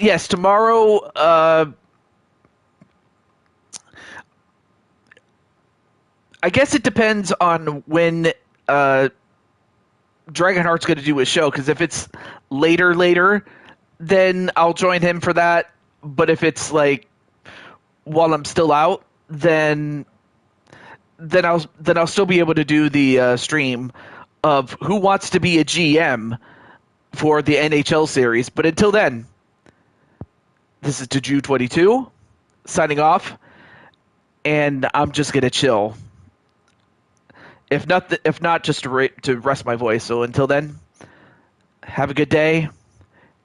yes, tomorrow. I guess it depends on when Dragonheart's going to do his show. Because if it's later, then I'll join him for that. But if it's like while I'm still out, then I'll still be able to do the stream of Who Wants to Be a GM for the NHL series. But until then, this is Jew 22 signing off, and I'm just gonna chill. If not, just to rest my voice. So until then, have a good day.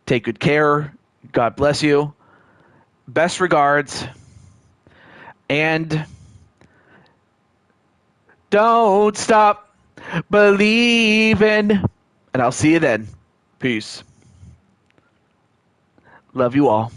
Take good care. God bless you. Best regards. And don't stop believing. And I'll see you then. Peace. Love you all.